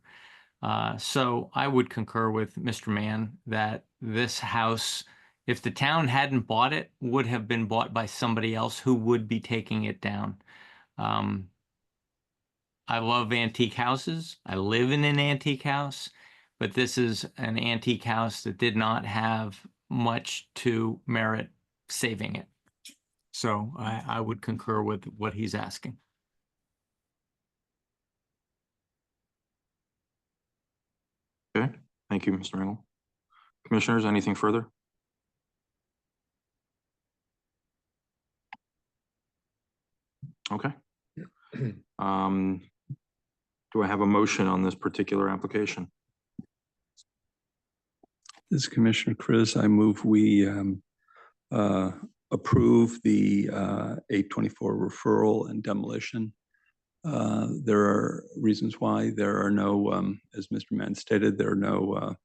So I would concur with Mr. Mann that this house, if the town hadn't bought it, would have been bought by somebody else who would be taking it down. I love antique houses. I live in an antique house, but this is an antique house that did not have much to merit saving it. So I would concur with what he's asking. Okay, thank you, Mr. Engel. Commissioners, anything further? Okay. Do I have a motion on this particular application? This is Commissioner Chris. I move we approve the 824 referral and demolition. There are reasons why. There are no, as Mr. Mann stated, there are no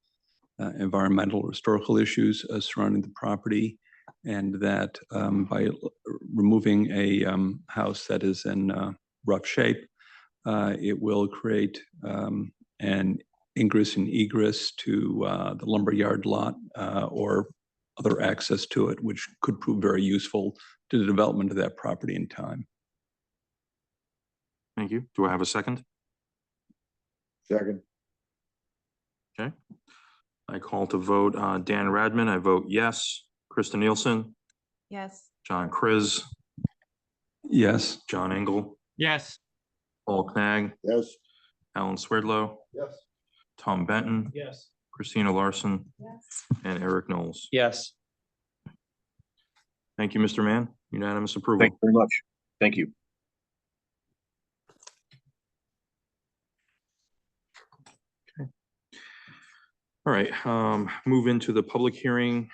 environmental or historical issues surrounding the property, and that by removing a house that is in rough shape, it will create an ingress and egress to the lumberyard lot or other access to it, which could prove very useful to the development of that property in time. Thank you. Do I have a second? Second. Okay. I call to vote Dan Radman. I vote yes. Krista Nielsen, Yes. John Chris, Yes. John Engel, Yes. Paul Knag, Yes. Alan Swerdlow, Yes. Tom Benton, Yes. Christina Larson, Yes. and Eric Knowles. Yes. Thank you, Mr. Mann. Unanimous approval. Thank you very much. Thank you. All right, move into the public hearing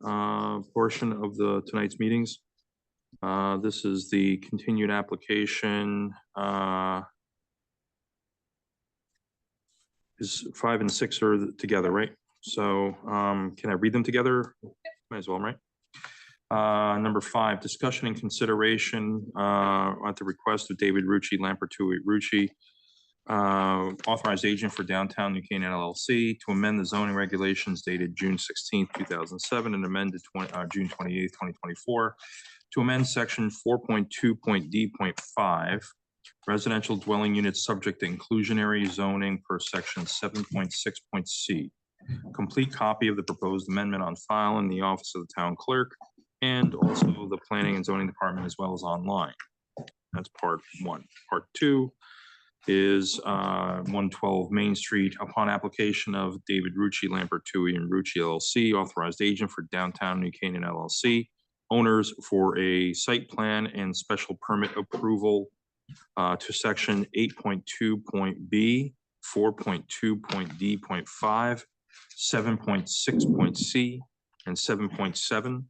portion of tonight's meetings. This is the continued application. Is 5 and 6 are together, right? So can I read them together? Might as well, right? Number 5, discussion and consideration at the request of David Rucci, Lampertui Rucci, authorized agent for Downtown New Canaan LLC, to amend the zoning regulations dated June 16th, 2007, and amended June 28th, 2024, to amend section 4.2.d.5, residential dwelling units subject to inclusionary zoning per section 7.6.c. Complete copy of the proposed amendment on file in the office of the town clerk and also the planning and zoning department, as well as online. That's part 1. Part 2 is 112 Main Street. Upon application of David Rucci, Lampertui and Rucci LLC, authorized agent for Downtown New Canaan LLC, owners for a site plan and special permit approval to section 8.2.b, 4.2.d.5, 7.6.c, and 7.7,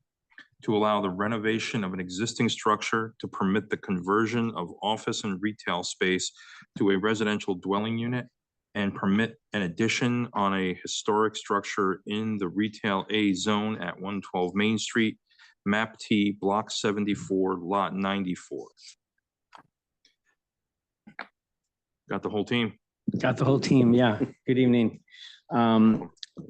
to allow the renovation of an existing structure to permit the conversion of office and retail space to a residential dwelling unit and permit an addition on a historic structure in the Retail A zone at 112 Main Street, map T, block 74, lot 94. Got the whole team? Got the whole team, yeah. Good evening.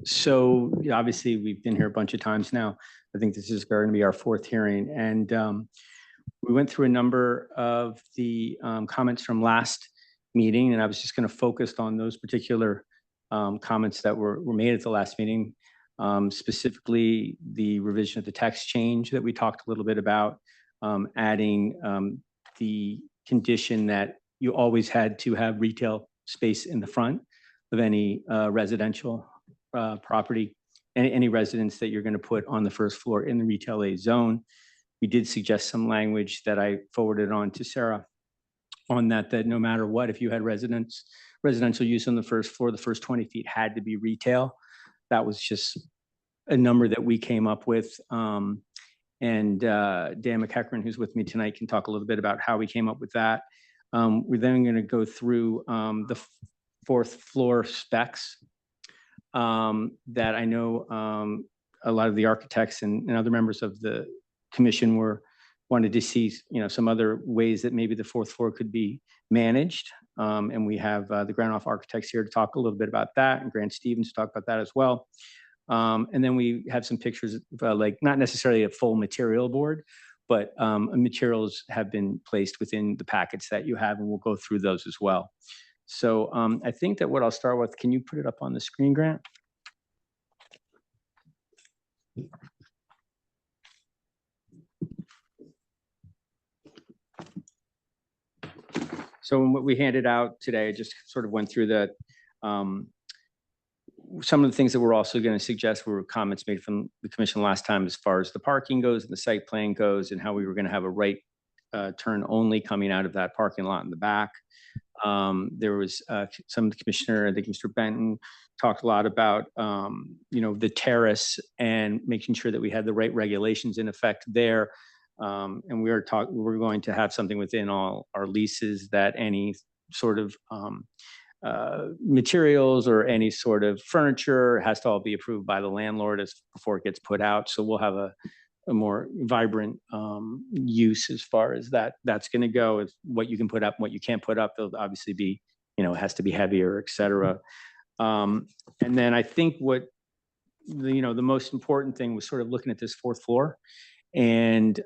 So yeah, obviously, we've been here a bunch of times now. I think this is going to be our 4th hearing. And we went through a number of the comments from last meeting, and I was just going to focus on those particular comments that were made at the last meeting, specifically the revision of the text change that we talked a little bit about, adding the condition that you always had to have retail space in the front of any residential property, any residence that you're going to put on the first floor in the Retail A zone. We did suggest some language that I forwarded on to Sarah on that no matter what, if you had residential use on the first floor, the first 20 feet had to be retail. That was just a number that we came up with. And Dan McEachran, who's with me tonight, can talk a little bit about how we came up with that. We're then going to go through the 4th floor specs that I know a lot of the architects and other members of the commission wanted to see, some other ways that maybe the 4th floor could be managed. And we have the Granoff Architects here to talk a little bit about that, and Grant Stevens to talk about that as well. And then we have some pictures of like not necessarily a full material board, but materials have been placed within the packets that you have, and we'll go through those as well. So I think that what I'll start with, can you put it up on the screen, Grant? So what we handed out today, just sort of went through that. Some of the things that we're also going to suggest were comments made from the commission last time as far as the parking goes and the site plan goes, and how we were going to have a right turn only coming out of that parking lot in the back. There was some of the commissioner, I think Mr. Benton, talked a lot about, the terrace and making sure that we had the right regulations in effect there. And we're going to have something within all our leases that any sort of materials or any sort of furniture has to all be approved by the landlord before it gets put out. So we'll have a more vibrant use as far as that's going to go, is what you can put up, what you can't put up. There'll obviously be, it has to be heavier, et cetera. And then I think what the most important thing was sort of looking at this 4th floor and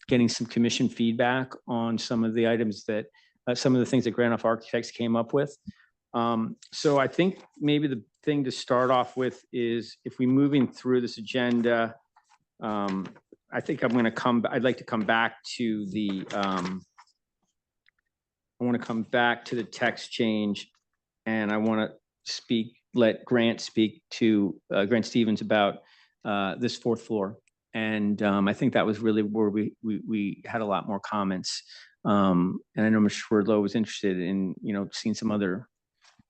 getting some commission feedback on some of the items that some of the things that Granoff Architects came up with. So I think maybe the thing to start off with is, if we moving through this agenda, I think I'd like to come back to the, I want to come back to the text change, and I want to let Grant speak to Grant Stevens about this 4th floor And I think that was really where we had a lot more comments. And I know Mr. Schwerdlow was interested in, seeing some other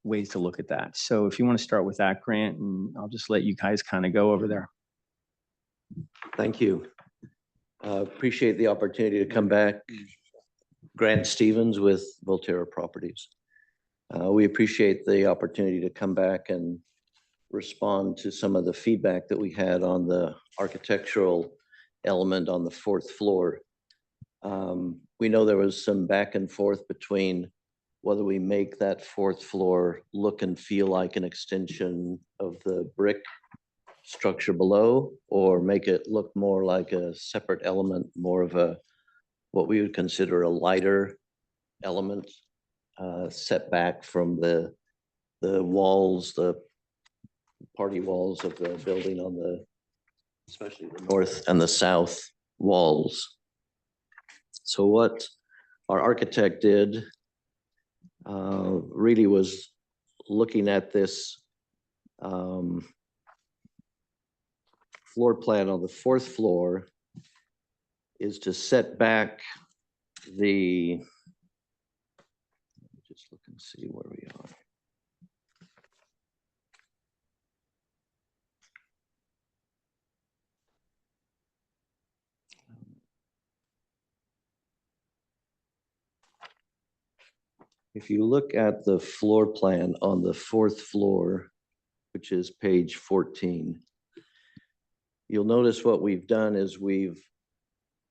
ways to look at that. So if you want to start with that, Grant, and I'll just let you guys kind of go over there. Thank you. Appreciate the opportunity to come back. Grant Stevens with Volterra Properties. We appreciate the opportunity to come back and respond to some of the feedback that we had on the architectural element on the 4th floor. We know there was some back and forth between whether we make that 4th floor look and feel like an extension of the brick structure below, or make it look more like a separate element, more of a, what we would consider a lighter element, set back from the walls, the party walls of the building on the, especially the north and the south walls. So what our architect did really was looking at this floor plan on the 4th floor is to set back the, just look and see where we are. If you look at the floor plan on the 4th floor, which is page 14, you'll notice what we've done is we've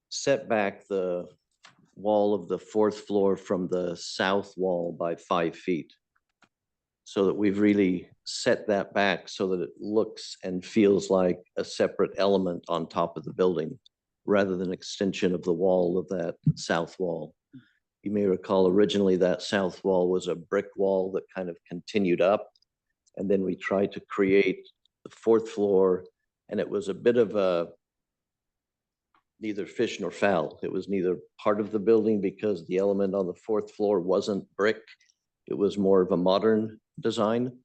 set back the wall of the 4th floor from the south wall by 5 feet. So that we've really set that back so that it looks and feels like a separate element on top of the building, rather than extension of the wall of that south wall. You may recall originally that south wall was a brick wall that kind of continued up. And then we tried to create the 4th floor, and it was a bit of a neither fish nor fowl. It was neither part of the building because the element on the 4th floor wasn't brick. It was more of a modern design.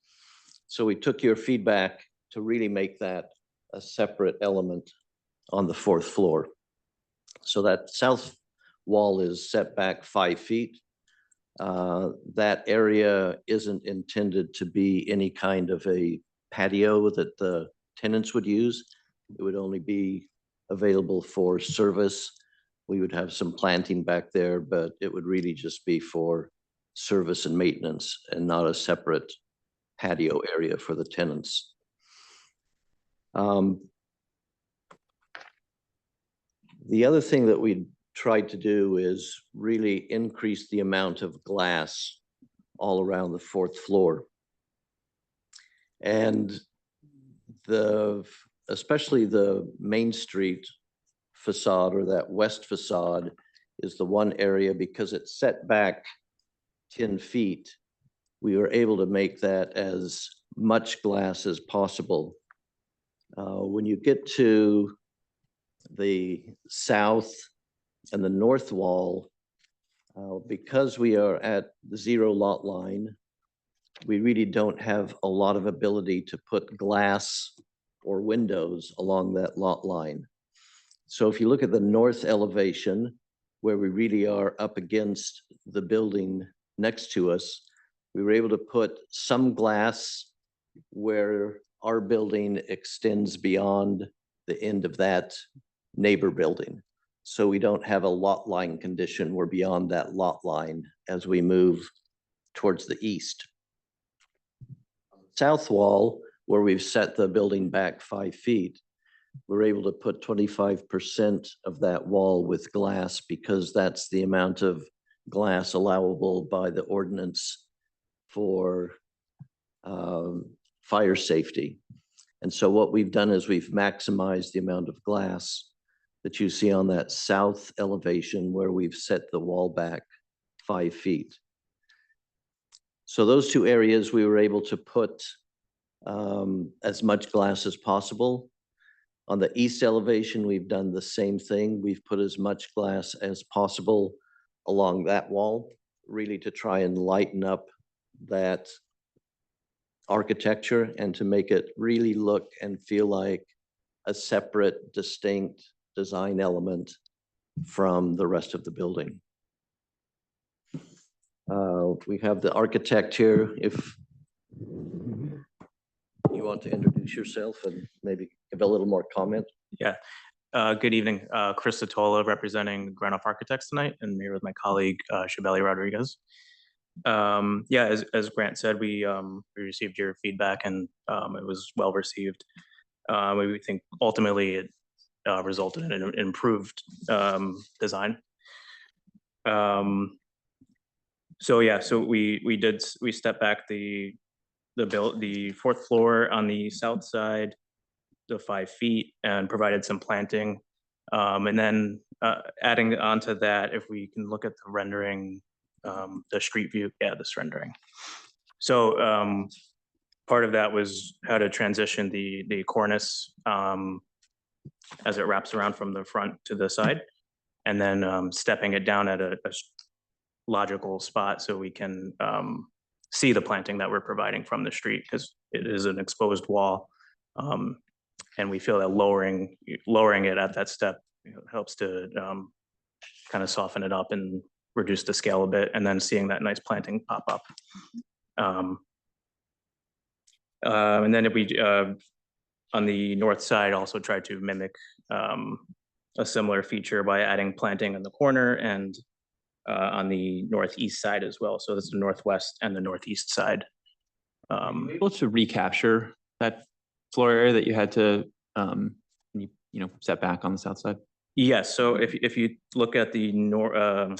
So we took your feedback to really make that a separate element on the 4th floor. So that south wall is set back 5 feet. That area isn't intended to be any kind of a patio that the tenants would use. It would only be available for service. We would have some planting back there, but it would really just be for service and maintenance and not a separate patio area for the tenants. The other thing that we tried to do is really increase the amount of glass all around the 4th floor. And especially the Main Street facade, or that west facade, is the one area, because it's set back 10 feet, we were able to make that as much glass as possible. When you get to the south and the north wall, because we are at the 0 lot line, we really don't have a lot of ability to put glass or windows along that lot line. So if you look at the north elevation, where we really are up against the building next to us, we were able to put some glass where our building extends beyond the end of that neighbor building. So we don't have a lot line condition. We're beyond that lot line as we move towards the east. South wall, where we've set the building back 5 feet, we're able to put 25% of that wall with glass, because that's the amount of glass allowable by the ordinance for fire safety. And so what we've done is we've maximized the amount of glass that you see on that south elevation, where we've set the wall back 5 feet. So those two areas, we were able to put as much glass as possible. On the east elevation, we've done the same thing. We've put as much glass as possible along that wall, really to try and lighten up that architecture and to make it really look and feel like a separate, distinct design element from the rest of the building. We have the architect here. If you want to introduce yourself and maybe give a little more comment. Yeah. Good evening. Chris Satola representing Granoff Architects tonight, and here with my colleague, Shabeli Rodriguez. Yeah, as Grant said, we received your feedback and it was well received. We think ultimately it resulted in an improved design. So yeah, so we stepped back the fourth floor on the south side, the 5 feet, and provided some planting. And then adding onto that, if we can look at the rendering, the street view, yeah, this rendering. So part of that was how to transition the cornice as it wraps around from the front to the side, and then stepping it down at a logical spot so we can see the planting that we're providing from the street, because it is an exposed wall. And we feel that lowering it at that step helps to kind of soften it up and reduce the scale a bit, and then seeing that nice planting pop up. And then if we, on the north side, also tried to mimic a similar feature by adding planting in the corner and on the northeast side as well. So this is the northwest and the northeast side. Able to recapture that floor area that you had to, set back on the south side? Yes, so if you look at the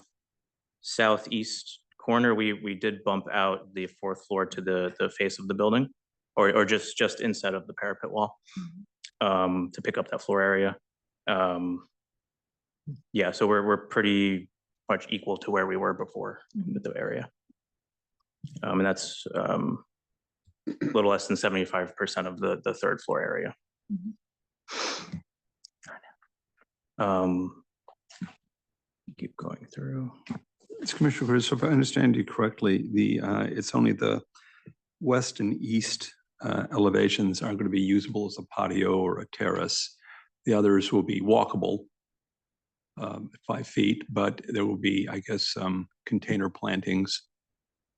southeast corner, we did bump out the fourth floor to the face of the building, or just inside of the parapet wall, to pick up that floor area. Yeah, so we're pretty much equal to where we were before with the area. And that's a little less than 75% of the third floor area. Keep going through. It's Commissioner Chris, if I understand you correctly, it's only the west and east elevations are going to be usable as a patio or a terrace. The others will be walkable, 5 feet, but there will be, I guess, some container plantings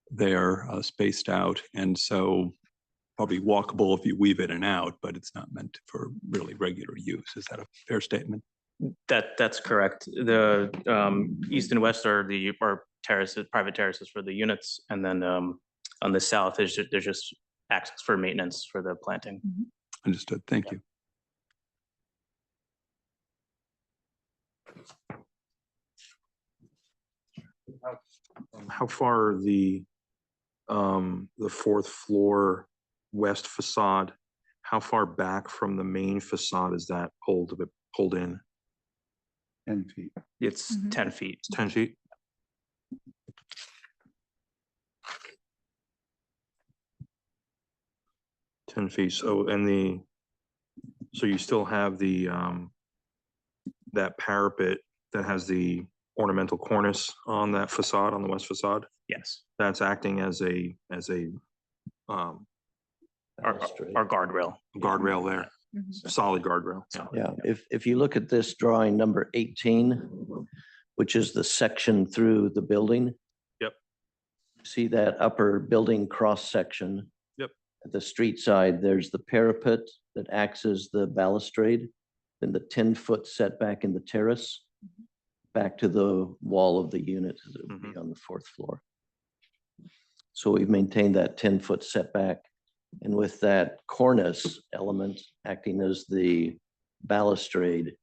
there spaced out. And so probably walkable if you weave in and out, but it's not meant for really regular use. Is that a fair statement? That's correct. The east and west are terraces, private terraces for the units, and then on the south there's just access for maintenance for the planting. Understood. Thank you. How far are the fourth floor west facade, how far back from the main facade is that pulled in? 10 feet. It's 10 feet. It's 10 feet? So, so you still have the, that parapet that has the ornamental cornice on that facade, on the west facade? Yes. That's acting as a our guardrail. Guardrail there, solid guardrail. Yeah, if you look at this drawing number 18, which is the section through the building. Yep. See that upper building cross section? Yep. At the street side, there's the parapet that acts as the balustrade, then the 10-foot setback in the terrace, back to the wall of the unit as it would be on the fourth floor. So we've maintained that 10-foot setback. And with that cornice element acting as the balustrade,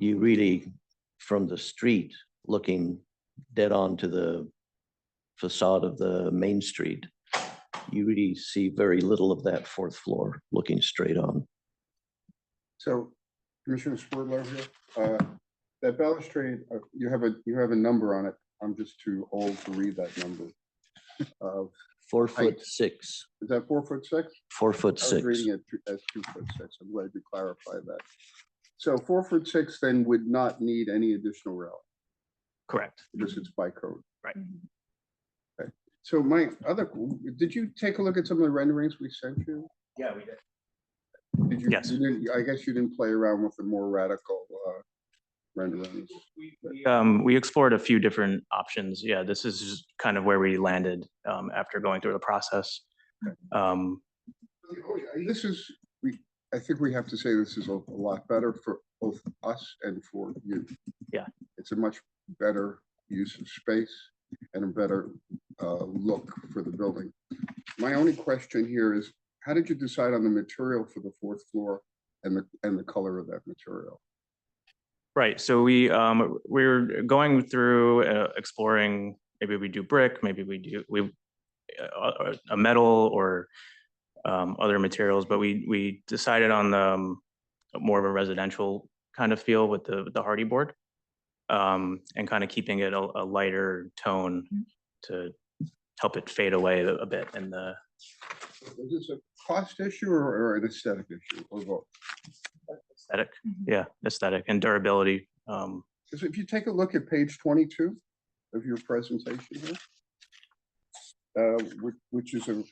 you really, from the street, looking dead on to the facade of the main street, you really see very little of that fourth floor looking straight on. So, Commissioner Spurlow here, that balustrade, you have a number on it. I'm just too old to read that number. 4'6". Is that 4'6"? 4'6". I was reading it as 2'6". I'm glad you clarified that. So 4'6" then would not need any additional railing. Correct. Because it's by code. Right. Okay. So my did you take a look at some of the renderings we sent you? Yeah, we did. Did you? Yes. I guess you didn't play around with the more radical renderings. We explored a few different options. Yeah, this is just kind of where we landed after going through the process. This is, I think we have to say this is a lot better for both us and for you. Yeah. It's a much better use of space and a better look for the building. My only question here is, how did you decide on the material for the fourth floor and the color of that material? Right. So we're going through exploring. Maybe we do brick. Maybe we do a metal or other materials. But we decided on the more of a residential kind of feel with the hardy board, and kind of keeping it a lighter tone to help it fade away a bit. And Is this a cost issue or an aesthetic issue or both? aesthetic, yeah, aesthetic and durability. Because if you take a look at page 22 of your presentation here, which is a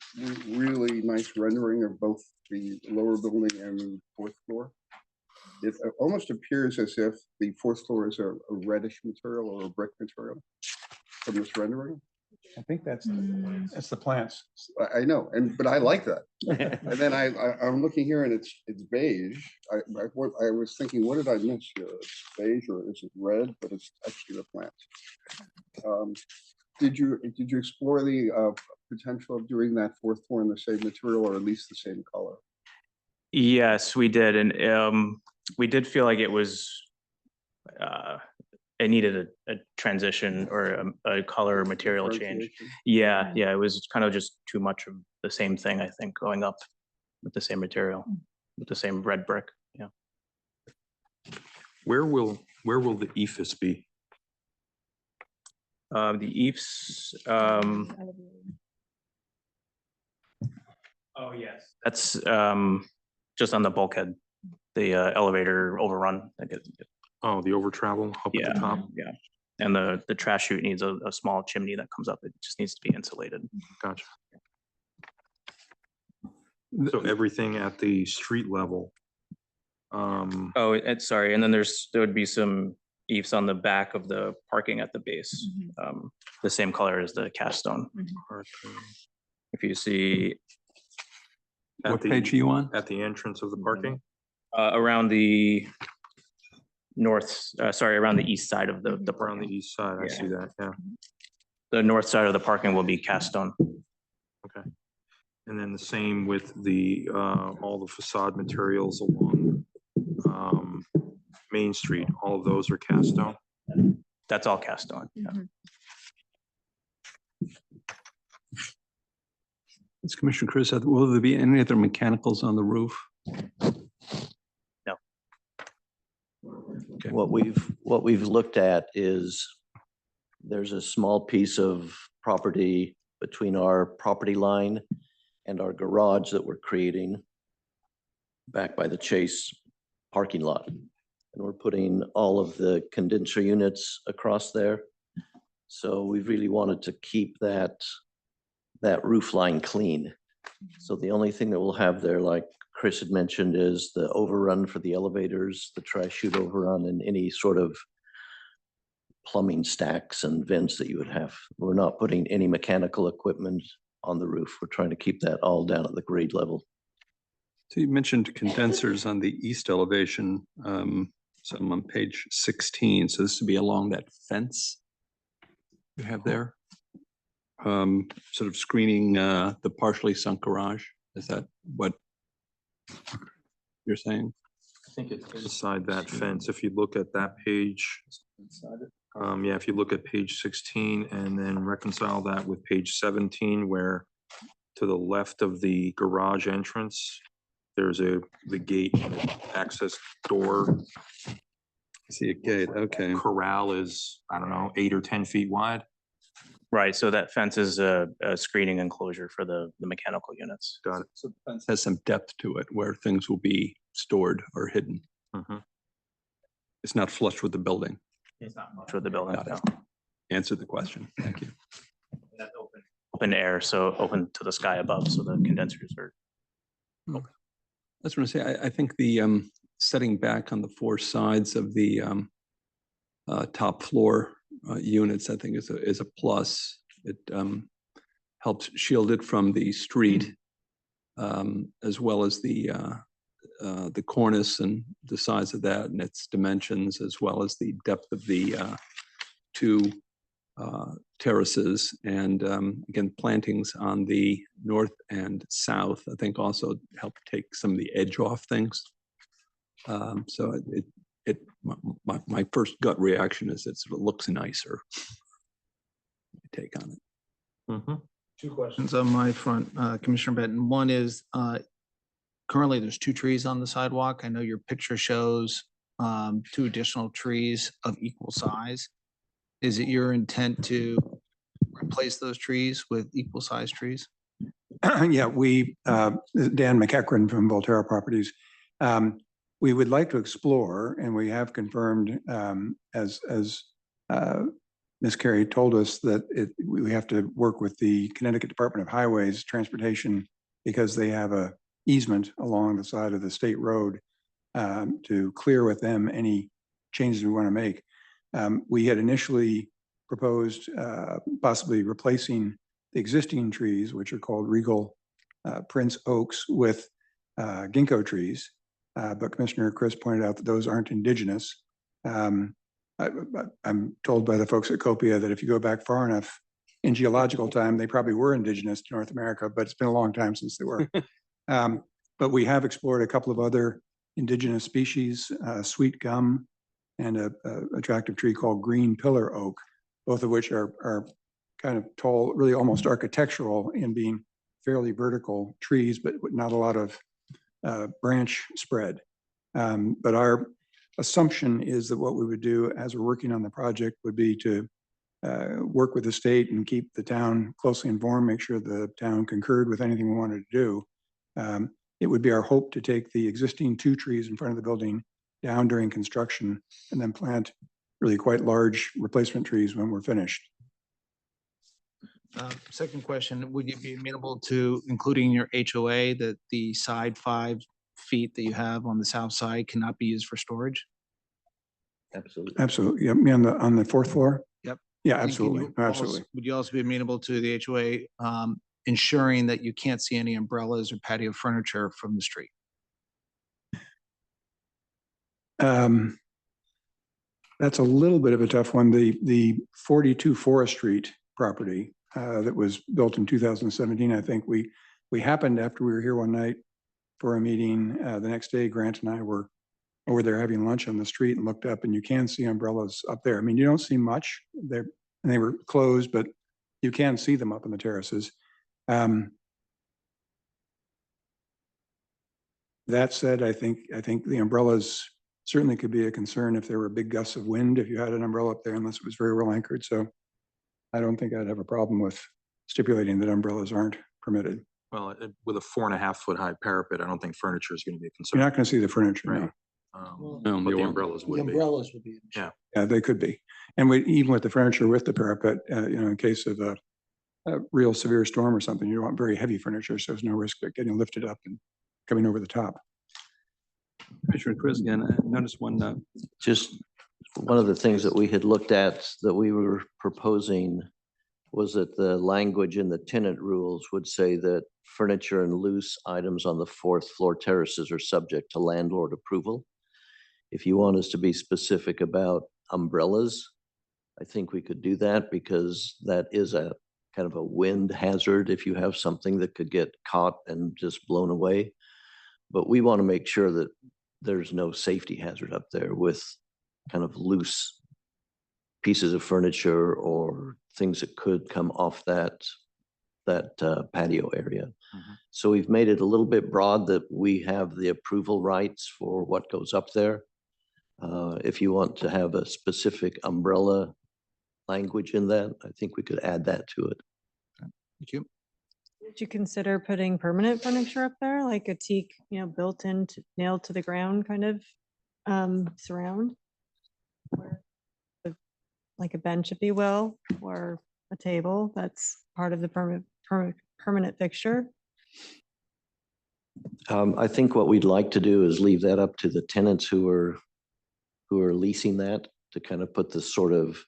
really nice rendering of both the lower building and the fourth floor, it almost appears as if the fourth floor is a reddish material or a brick material from this rendering. I think that's the plants. I know, but I like that. And then I'm looking here and it's beige. I was thinking, what did I miss here? It's beige or is it red? But it's actually the plants. Did you explore the potential of doing that fourth floor in the same material or at least the same color? Yes, we did, and we did feel like it was. It needed a transition or a color material change. Yeah, yeah, it was kind of just too much of the same thing, I think, going up with the same material, with the same red brick, yeah. Where will the ephes be? The eaves, oh, yes. That's just on the bulkhead, the elevator overrun. Oh, the over travel up at the top? Yeah, and the trash chute needs a small chimney that comes up. It just needs to be insulated. Gotcha. So everything at the street level. Oh, it's sorry. And then there would be some eaves on the back of the parking at the base, the same color as the cast stone. If you see. What page are you on? At the entrance of the parking? Around the around the east side of the around the east side. I see that. Yeah. The north side of the parking will be cast stone. Okay. And then the same with the all the facade materials along Main Street. All of those are cast stone. That's all cast stone. Yeah. It's Commissioner Chris, will there be any other mechanicals on the roof? No. Okay. What we've looked at is there's a small piece of property between our property line and our garage that we're creating back by the Chase parking lot. And we're putting all of the condenser units across there. So we really wanted to keep that roof line clean. So the only thing that we'll have there, like Chris had mentioned, is the overrun for the elevators, the trash chute overrun, and any sort of plumbing stacks and vents that you would have. We're not putting any mechanical equipment on the roof. We're trying to keep that all down at the grade level. So you mentioned condensers on the east elevation. So I'm on page 16. So this would be along that fence you have there. Sort of screening the partially sunk garage. Is that what you're saying? I think it's beside that fence. If you look at that page, yeah, if you look at page 16 and then reconcile that with page 17, where to the left of the garage entrance, there's the gate access door. I see a gate. Okay. Corral is, I don't know, 8 or 10 feet wide. Right, so that fence is a screening enclosure for the mechanical units. Got it. So the fence has some depth to it where things will be stored or hidden. It's not flush with the building. It's not much with the building. Got it. Answer the question. Thank you. That's open air, so open to the sky above, so the condensers are open. was going to say, I think the setting back on the four sides of the top floor units, I think is a plus. It helps shield it from the street, as well as the cornice and the size of that and its dimensions, as well as the depth of the two terraces. And again, plantings on the north and south, I think also help take some of the edge off things. So my first gut reaction is it sort of looks nicer. Take on it. Two questions on my front, Commissioner Benton. One is, currently there's two trees on the sidewalk. I know your picture shows two additional trees of equal size. Is it your intent to replace those trees with equal size trees? Yeah, Dan McEachran from Volterra Properties. We would like to explore, and we have confirmed, as Ms. Carey told us, that we have to work with the Connecticut Department of Highways Transportation because they have a easement along the side of the state road to clear with them any changes we want to make. We had initially proposed possibly replacing the existing trees, which are called Regal Prince Oaks, with ginkgo trees. But Commissioner Chris pointed out that those aren't indigenous. I'm told by the folks at Copia that if you go back far enough in geological time, they probably were indigenous to North America, but it's been a long time since they were. But we have explored a couple of other indigenous species, sweet gum, and a attractive tree called green pillar oak, both of which are kind of tall, really almost architectural in being fairly vertical trees, but not a lot of branch spread. But our assumption is that what we would do as we're working on the project would be to work with the state and keep the town closely informed, make sure the town concurred with anything we wanted to do. It would be our hope to take the existing two trees in front of the building down during construction and then plant really quite large replacement trees when we're finished. Second question, would you be amenable to including your HOA that the side 5 feet that you have on the south side cannot be used for storage? Absolutely. Absolutely. Yeah, me on the fourth floor. Yep. Yeah, And can absolutely. you also- Absolutely. Would you also be amenable to the HOA ensuring that you can't see any umbrellas or patio furniture from the street? That's a little bit of a tough one. The 42 Forest Street property that was built in 2017, I think we happened after we were here one night for a meeting. The next day, Grant and I were over there having lunch on the street and looked up, and you can see umbrellas up there. I mean, you don't see much there, and they were closed, but you can see them up in the terraces. That said, I think the umbrellas certainly could be a concern if there were big gusts of wind, if you had an umbrella up there, unless it was very well anchored. So I don't think I'd have a problem with stipulating that umbrellas aren't permitted. Well, with a 4.5 foot high parapet, I don't think furniture is going to be a concern. You're not going to see the furniture, no. But the umbrellas would be. Umbrellas would be. Yeah. Yeah, they could be. And even with the furniture with the parapet, in case of a real severe storm or something, you don't want very heavy furniture, so there's no risk of getting lifted up and coming over the top. Commissioner Chris, again, I noticed one. Just one of the things that we had looked at that we were proposing was that the language in the tenant rules would say that furniture and loose items on the 4th floor terraces are subject to landlord approval. If you want us to be specific about umbrellas, I think we could do that because that is a kind of a wind hazard if you have something that could get caught and just blown away. But we want to make sure that there's no safety hazard up there with kind of loose pieces of furniture or things that could come off that patio area. Mm-hmm. So we've made it a little bit broad that we have the approval rights for what goes up there. If you want to have a specific umbrella language in that, I think we could add that to it. Thank you. Would you consider putting permanent furniture up there, like a teak, built in, nailed to the ground kind of surround? Like a bench, if you will, or a table that's part of the permanent fixture? I think what we'd like to do is leave that up to the tenants who are leasing that to kind of put the sort of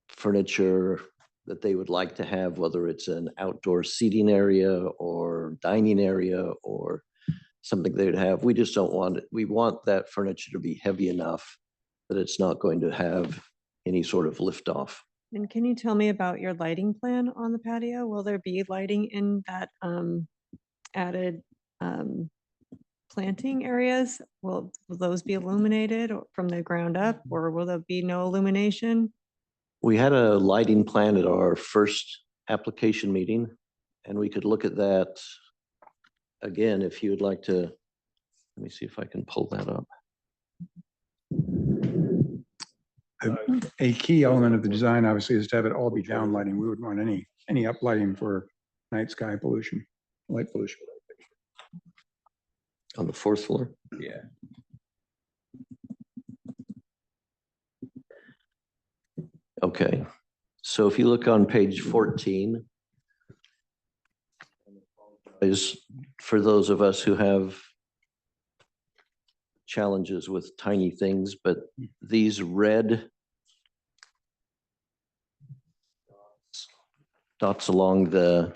furniture that they would like to have, whether it's an outdoor seating area or dining area or something they'd have. We just don't want it. We want that furniture to be heavy enough that it's not going to have any sort of lift off. And can you tell me about your lighting plan on the patio? Will there be lighting in that added planting areas? Will those be illuminated from the ground up, or will there be no illumination? We had a lighting plan at our first application meeting, and we could look at that again if you would like to. Let me see if I can pull that up. A key element of the design, obviously, is to have it all be down lighting. We wouldn't want any up lighting for night sky pollution, light pollution. On the fourth floor? Yeah. Okay, so if you look on page 14, is for those of us who have challenges with tiny things, but these red dots along the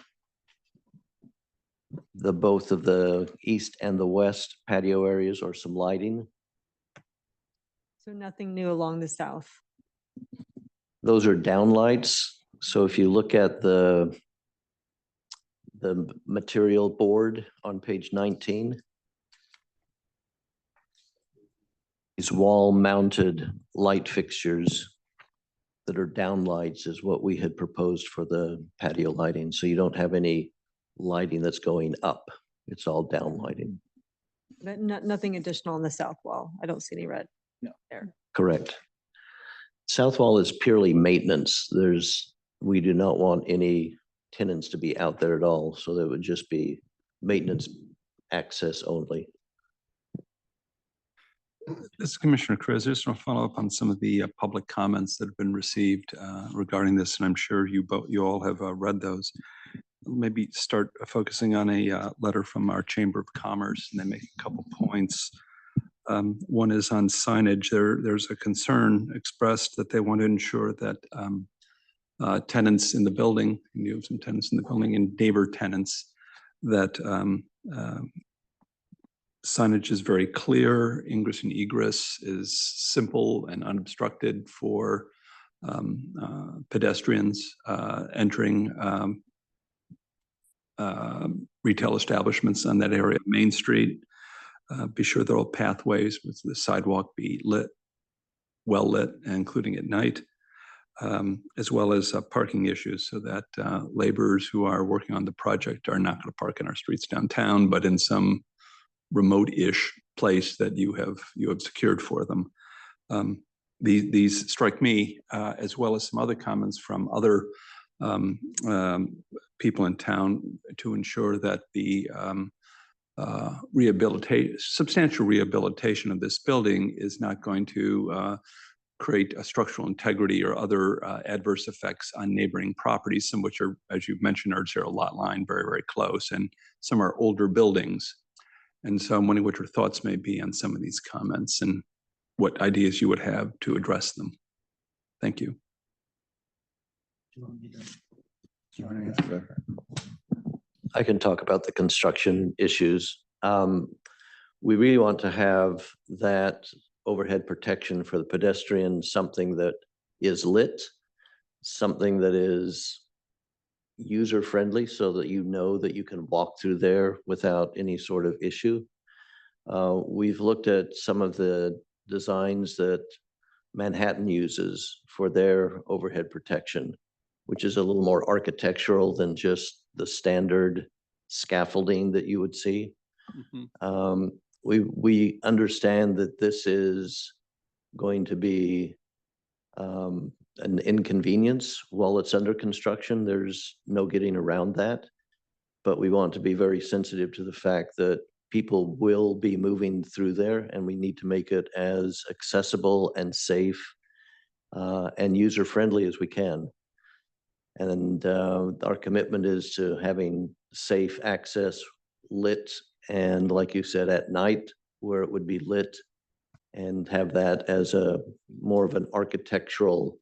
both of the east and the west patio areas or some lighting. So nothing new along the south. Those are downlights. So if you look at the material board on page 19, these wall-mounted light fixtures that are downlights is what we had proposed for the patio lighting. So you don't have any lighting that's going up. It's all down lighting. But nothing additional on the south wall. I don't see any red. No. There. Correct. South wall is purely maintenance. We do not want any tenants to be out there at all. So that would just be maintenance access only. This is Commissioner Chris. I just want to follow up on some of the public comments that have been received regarding this, and I'm sure you all have read those. Maybe start focusing on a letter from our Chamber of Commerce, and they make a couple points. One is on signage. There's a concern expressed that they want to ensure that tenants in the building, you have some tenants in the building and neighbor tenants, that signage is very clear, ingress and egress is simple and unobstructed for pedestrians entering retail establishments on that area of Main Street. Be sure that all pathways with the sidewalk be lit, well lit, including at night, as well as parking issues so that laborers who are working on the project are not going to park in our streets downtown, but in some remote-ish place that you have secured for them. These strike me, as well as some other comments from other people in town, to ensure that the substantial rehabilitation of this building is not going to create a structural integrity or other adverse effects on neighboring properties, some which are, as you've mentioned, are zero lot line, very, very close, and some are older buildings. And so I'm wondering what your thoughts may be on some of these comments and what ideas you would have to address them. Thank you. I can talk about the construction issues. We really want to have that overhead protection for the pedestrian, something that is lit, something that is user-friendly so that you know that you can walk through there without any sort of issue. We've looked at some of the designs that Manhattan uses for their overhead protection, which is a little more architectural than just the standard scaffolding that you would see. Mm-hmm. We understand that this is going to be an inconvenience while it's under construction. There's no getting around that. But we want to be very sensitive to the fact that people will be moving through there, and we need to make it as accessible and safe and user-friendly as we can. And our commitment is to having safe access lit and like you said, at night where it would be lit and have that as a more of an architectural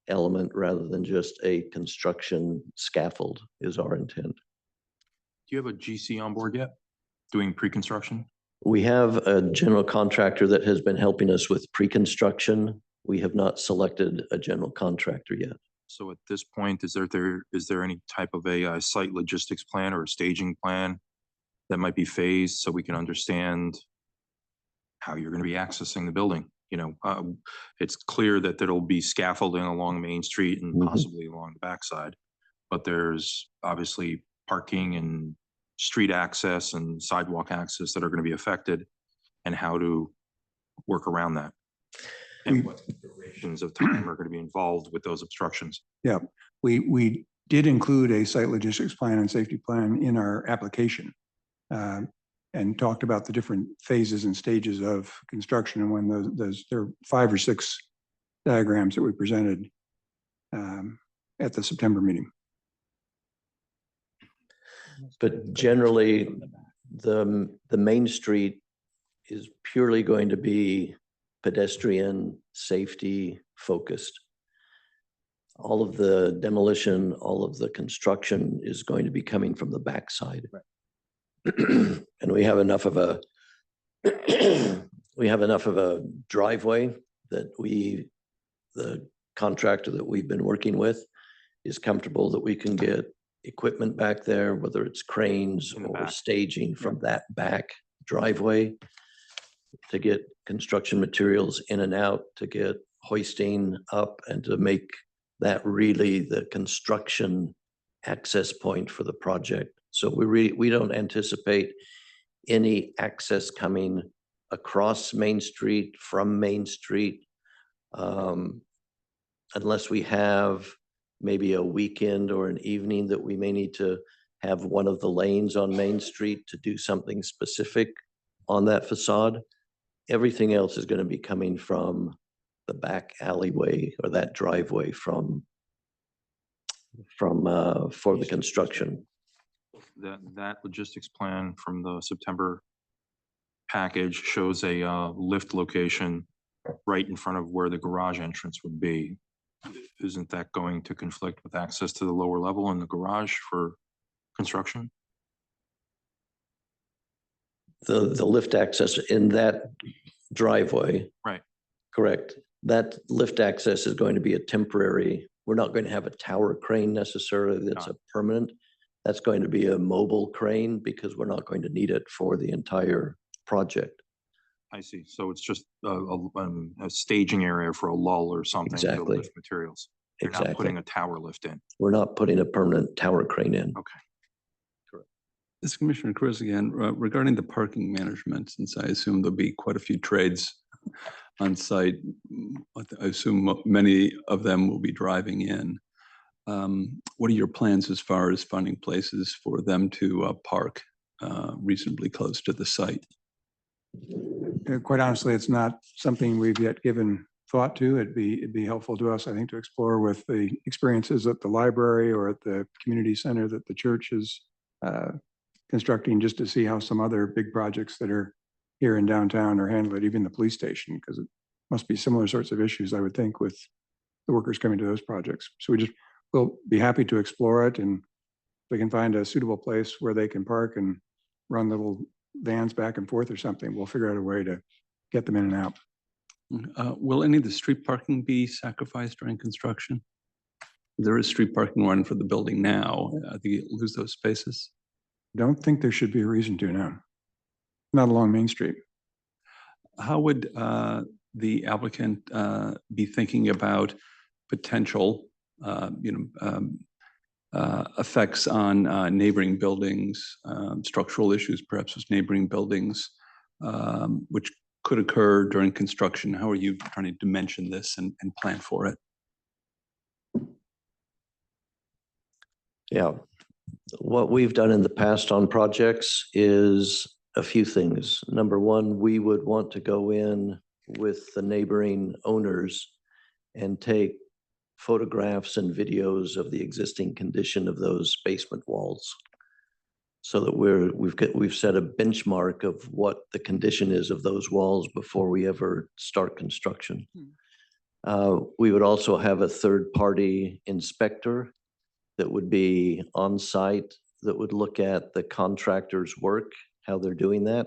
element rather than just a construction scaffold is our intent. Do you have a GC on board yet? Doing pre-construction? We have a general contractor that has been helping us with pre-construction. We have not selected a general contractor yet. So at this point, is there any type of a site logistics plan or a staging plan that might be phased so we can understand how you're going to be accessing the building? You know, it's clear that there'll be scaffolding along Main Street and possibly along the backside, but there's obviously parking and street access and sidewalk access that are going to be affected, and how to work around that. And what durations of time are going to be involved with those obstructions. Yeah, we did include a site logistics plan and safety plan in our application, and talked about the different phases and stages of construction. And when there are 5 or 6 diagrams that we presented at the September meeting. But generally, the Main Street is purely going to be pedestrian safety focused. All of the demolition, all of the construction is going to be coming from the backside. Right. And we have enough of a driveway that the contractor that we've been working with is comfortable that we can get equipment back there, whether it's cranes or staging from that back driveway to get construction materials in and out, to get hoisting up, and to make that really the construction access point for the project. So we don't anticipate any access coming across Main Street from Main Street unless we have maybe a weekend or an evening that we may need to have one of the lanes on Main Street to do something specific on that facade. Everything else is going to be coming from the back alleyway or that driveway for the construction. That logistics plan from the September package shows a lift location right in front of where the garage entrance would be. Isn't that going to conflict with access to the lower level in the garage for construction? The lift access in that driveway. Right. Correct. That lift access is going to be a temporary. We're not going to have a tower crane necessarily that's a permanent. That's going to be a mobile crane because we're not going to need it for the entire project. I see. So it's just a staging area for a lull or something. Exactly. To lift materials. You're Exactly. not putting a tower lift in. We're not putting a permanent tower crane in. Okay. This is Commissioner Cruz again, regarding the parking management, since I assume there'll be quite a few trades on site. I assume many of them will be driving in. What are your plans as far as finding places for them to park reasonably close to the site? Quite honestly, it's not something we've yet given thought to. It'd be helpful to us, I think, to explore with the experiences at the library or at the community center that the church is constructing, just to see how some other big projects that are here in downtown are handled, even the police station, because it must be similar sorts of issues, I would think, with the workers coming to those projects. So we'll be happy to explore it, and if we can find a suitable place where they can park and run little vans back and forth or something, we'll figure out a way to get them in and out. Will any of the street parking be sacrificed during construction? There is street parking run for the building now. I think you lose those spaces. Don't think there should be a reason to now. Not along Main Street. How would the applicant be thinking about potential effects on neighboring buildings, structural issues perhaps with neighboring buildings, which could occur during construction? How are you trying to dimension this and plan for it? Yeah. What we've done in the past on projects is a few things. Number one, we would want to go in with the neighboring owners and take photographs and videos of the existing condition of those basement walls. so that we've set a benchmark of what the condition is of those walls before we ever start construction. We would also have a third-party inspector that would be on site, that would look at the contractor's work, how they're doing that.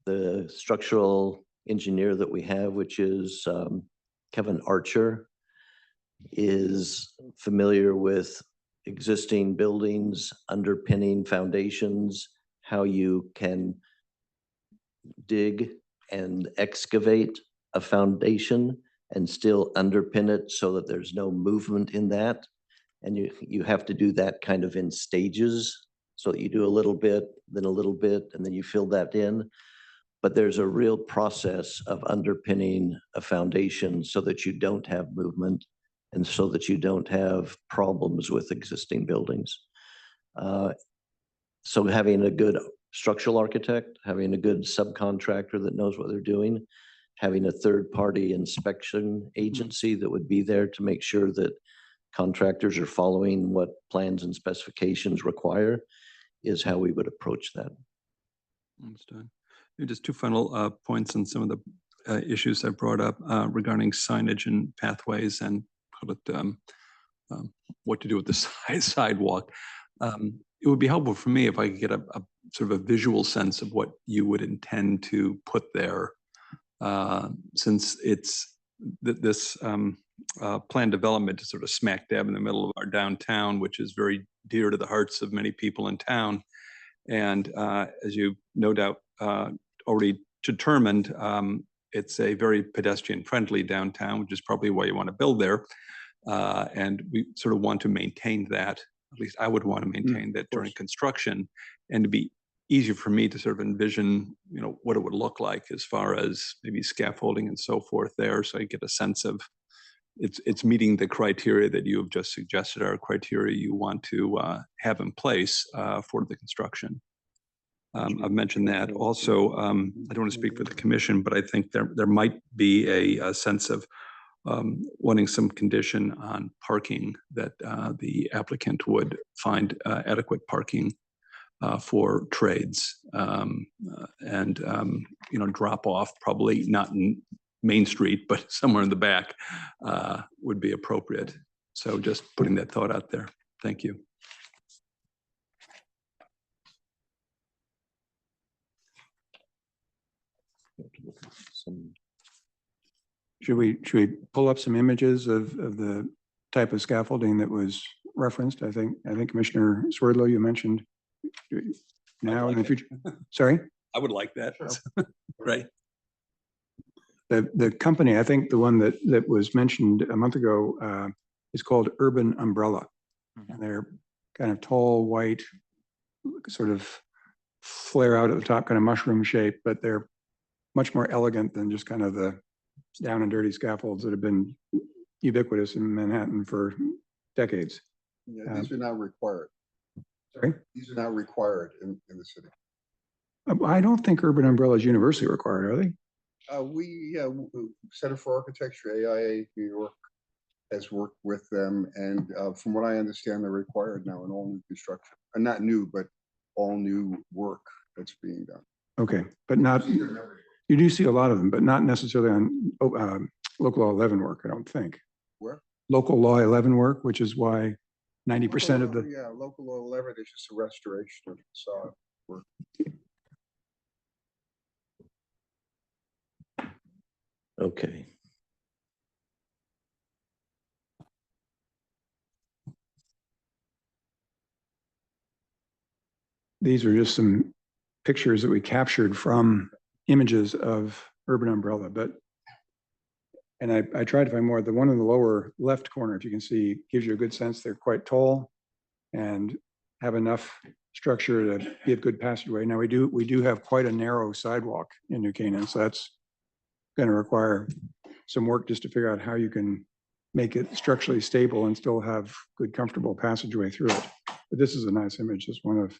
The structural engineer that we have, which is Kevin Archer, is familiar with existing buildings, underpinning foundations, how you can dig and excavate a foundation and still underpin it so that there's no movement in that. And you have to do that kind of in stages. So that you do a little bit, then a little bit, and then you fill that in. But there's a real process of underpinning a foundation so that you don't have movement and so that you don't have problems with existing buildings. So having a good structural architect, having a good subcontractor that knows what they're doing, having a third-party inspection agency that would be there to make sure that contractors are following what plans and specifications require is how we would approach that. Understood. Maybe just two final points on some of the issues I brought up regarding signage and pathways and what to do with the sidewalk. It would be helpful for me if I could get a sort of a visual sense of what you would intend to put there, since it's this planned development is sort of smack dab in the middle of our downtown, which is very dear to the hearts of many people in town. And as you no doubt already determined, it's a very pedestrian-friendly downtown, which is probably why you want to build there. And we sort of want to maintain that. At least I would want to maintain that during construction, and to be easier for me to sort of envision, what it would look like as far as maybe scaffolding and so forth there. So I get a sense of it's meeting the criteria that you have just suggested are criteria you want to have in place for the construction. I've mentioned that. Also, I don't want to speak for the commission, but I think there might be a sense of wanting some condition on parking, that the applicant would find adequate parking for trades, and drop off, probably not in Main Street, but somewhere in the back would be appropriate. So just putting that thought out there. Thank you. Should we pull up some images of the type of scaffolding that was referenced? I think Commissioner Swerdlow, you mentioned now in the future. Sorry? I would like that. Right. The company, I think the one that was mentioned a month ago is called Urban Umbrella. And they're kind of tall, white, sort of flare out at the top, kind of mushroom shape, but they're much more elegant than just kind of the down and dirty scaffolds that have been ubiquitous in Manhattan for decades. Yeah, these are now required. Sorry? These are now required in the city. I don't think Urban Umbrella is universally required, are they? Center for Architecture, AIA, New York, has worked with them, and from what I understand, they're required now in all new construction. Not new, but all new work that's being done. Okay, but not, you do see a lot of them, but not necessarily on local law 11 work, I don't think. Where? Local law 11 work, which is why 90% of the. Yeah, local law 11 is just a restoration of facade work. Okay. These are just some pictures that we captured from images of Urban Umbrella, and I tried to find more. The one in the lower left corner, if you can see, gives you a good sense. They're quite tall and have enough structure to give good passageway. Now we do have quite a narrow sidewalk in New Canaan, so that's going to require some work just to figure out how you can make it structurally stable and still have good, comfortable passageway through it. But this is a nice image. It's one of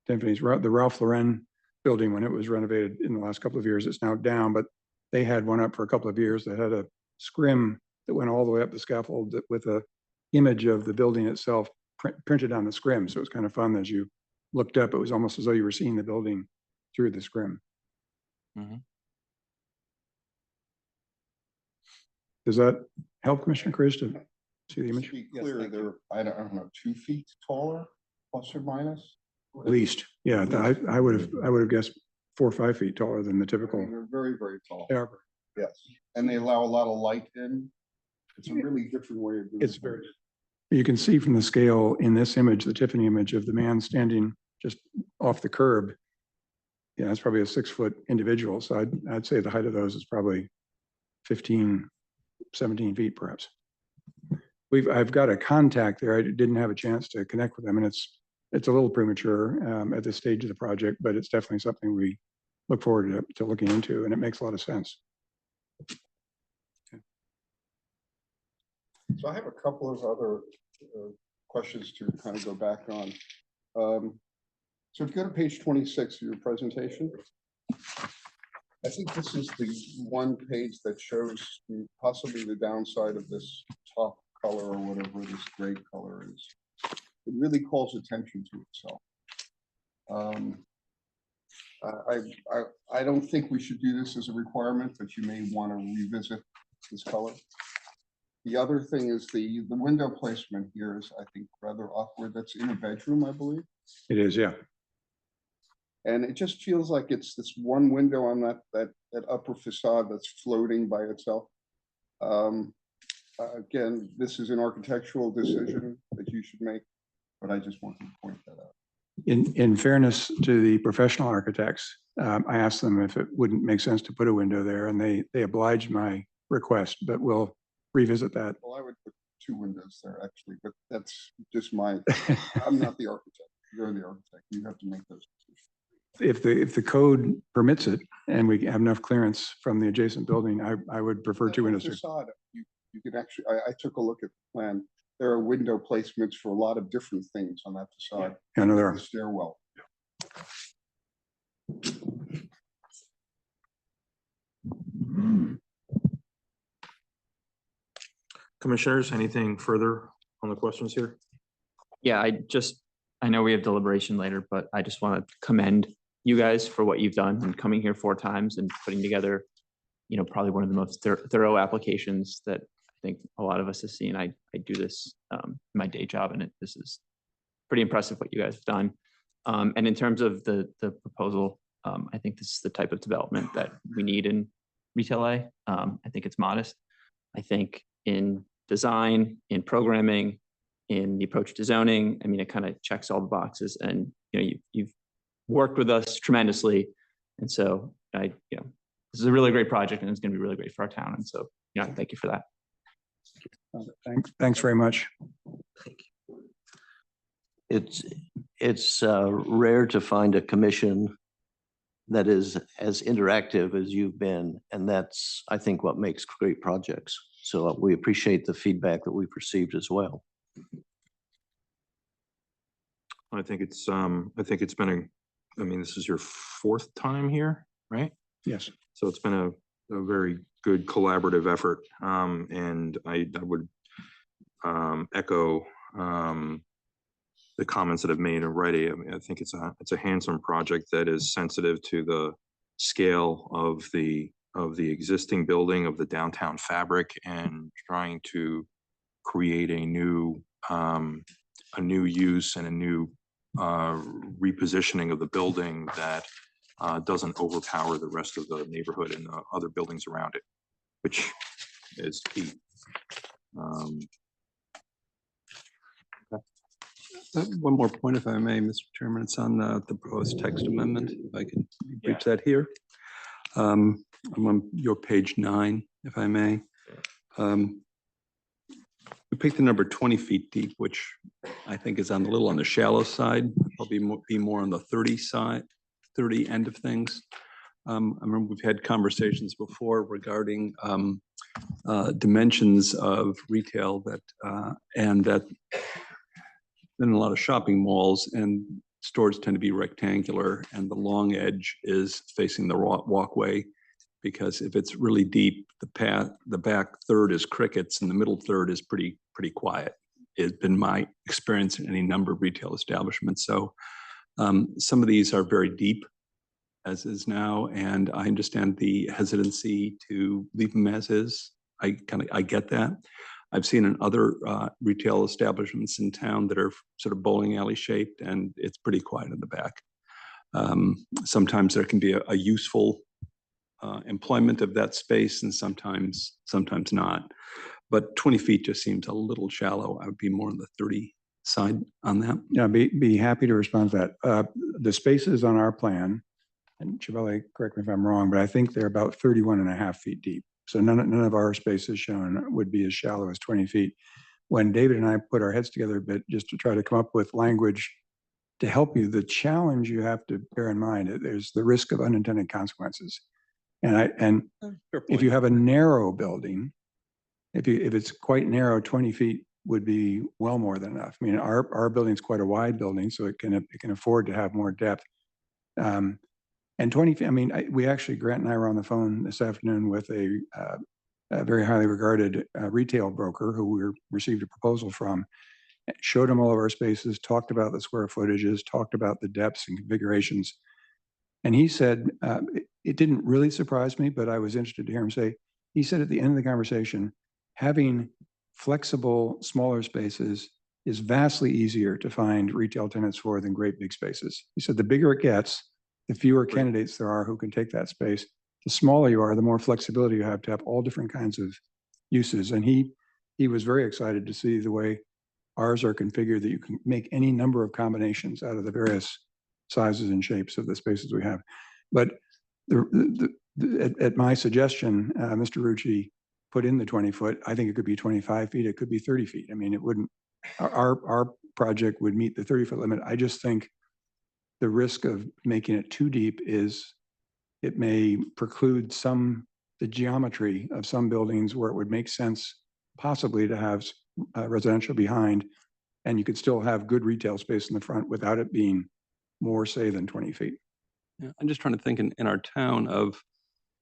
Tiffany's, the Ralph Lauren building, when it was renovated in the last couple of years. It's now down, but they had one up for a couple of years that had a scrim that went all the way up the scaffold with a image of the building itself printed on the scrim. So it's kind of fun as you looked up, it was almost as though you were seeing the building through the scrim. Mhm. Does that help, Commissioner Chris, to see the image? To be clear, they're, I don't know, 2 feet taller, plus or minus? At least, yeah, I would have guessed 4 or 5 feet taller than the I typical. mean, they're very, very tall. They are. Yes, and they allow a lot of light in. It's a really different way of doing. It's very, you can see from the scale in this image, the Tiffany image of the man standing just off the curb. Yeah, it's probably a 6-foot individual. So I'd say the height of those is probably 15, 17 feet perhaps. I've got a contact there. I didn't have a chance to connect with them, and it's a little premature at this stage of the project, but it's definitely something we look forward to looking into, and it makes a lot of sense. So I have a couple of other questions to kind of go back on. So if you go to page 26 of your presentation, I think this is the one page that shows possibly the downside of this top color or whatever this gray color is. It really calls attention to itself. I don't think we should do this as a requirement, but you may want to revisit this color. The other thing is the window placement here is, I think, rather awkward. That's in a bedroom, I believe. It is, yeah. And it just feels like it's this one window on that upper facade that's floating by itself. Again, this is an architectural decision that you should make, but I just wanted to point that out. In fairness to the professional architects, I asked them if it wouldn't make sense to put a window there, and they obliged my request, but we'll revisit that. Well, I would put 2 windows there actually, but that's just my, I'm not the architect. You're the architect. You have to make those decisions. If the code permits it and we have enough clearance from the adjacent building, I would prefer 2 windows. Facade, you can actually, I took a look at the plan. There are window placements for a lot of different things on that facade. Yeah, I know there are. The stairwell. Commissioners, anything further on the questions here? Yeah, I know we have deliberation later, but I just want to commend you guys for what you've done and coming here 4 times and putting together, probably one of the most thorough applications that I think a lot of us have seen. I do this in my day job, and this is pretty impressive what you guys have done. And in terms of the proposal, I think this is the type of development that we need in retail A. I think it's modest. I think in design, in programming, in the approach to zoning, I mean, it kind of checks all the boxes, and you've worked with us tremendously. And so this is a really great project, and it's going to be really great for our town. And so, thank you for that. Thanks very much. It's rare to find a commission that is as interactive as you've been, and that's, I think, what makes great projects. So we appreciate the feedback that we've received as well. I think it's been this is your 4th time here, right? Yes. So it's been a very good collaborative effort. And I would echo the comments that I've made already. I mean, I think it's a handsome project that is sensitive to the scale of the existing building, of the downtown fabric, and trying to create a new use and a new repositioning of the building that doesn't overpower the rest of the neighborhood and the other buildings around it, which is key. One more point, if I may, Mr. Chairman. It's on the proposed text amendment. If I can reach that here. I'm on your page 9, if I may. We picked the number 20 feet deep, which I think is a little on the shallow side. Probably be more on the 30 end of things. I remember we've had conversations before regarding dimensions of retail and that in a lot of shopping malls, and stores tend to be rectangular, and the long edge is facing the walkway, because if it's really deep, the back third is crickets and the middle third is pretty quiet. It's been my experience in any number of retail establishments. So Some of these are very deep, as is now, and I understand the hesitancy to leave them as is. I get that. I've seen in other retail establishments in town that are sort of bowling alley shaped, and it's pretty quiet in the back. Sometimes there can be a useful employment of that space, and sometimes not. But 20 feet just seems a little shallow. I would be more on the 30 side on that. Yeah, be happy to respond to that. The spaces on our plan, and Chevelle, correct me if I'm wrong, but I think they're about 31.5 feet deep. So none of our spaces shown would be as shallow as 20 feet. When David and I put our heads together a bit just to try to come up with language to help you, the challenge you have to bear in mind, there's the risk of unintended consequences. And if you have a narrow building, if it's quite narrow, 20 feet would be well more than enough. I mean, our building's quite a wide building, so it can afford to have more depth. And 20 feet, I mean, we actually, Grant and I were on the phone this afternoon with a very highly regarded retail broker who we received a proposal from, showed him all of our spaces, talked about the square footages, talked about the depths and configurations. And he said, it didn't really surprise me, but I was interested to hear him say, he said at the end of the conversation, having flexible, smaller spaces is vastly easier to find retail tenants for than great big spaces. He said, the bigger it gets, the fewer candidates there are who can take that space. The smaller you are, the more flexibility you have to have all different kinds of uses. And he was very excited to see the way ours are configured, that you can make any number of combinations out of the various sizes and shapes of the spaces we have. But at my suggestion, Mr. Rucci put in the 20 foot. I think it could be 25 feet. It could be 30 feet. I mean, it wouldn't, our project would meet the 30-foot limit. I just think the risk of making it too deep is it may preclude the geometry of some buildings where it would make sense possibly to have residential behind, and you could still have good retail space in the front without it being more, say, than 20 feet. Yeah, I'm just trying to think in our town of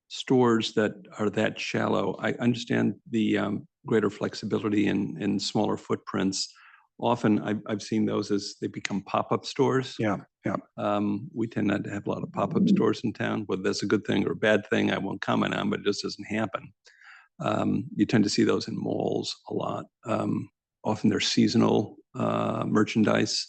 stores that are that shallow. I understand the greater flexibility in smaller footprints. Often I've seen those as they become pop-up stores. Yeah, yeah. We tend not to have a lot of pop-up stores in town, whether that's a good thing or a bad thing, I won't comment on, but it just doesn't happen. You tend to see those in malls a lot. Often they're seasonal merchandise.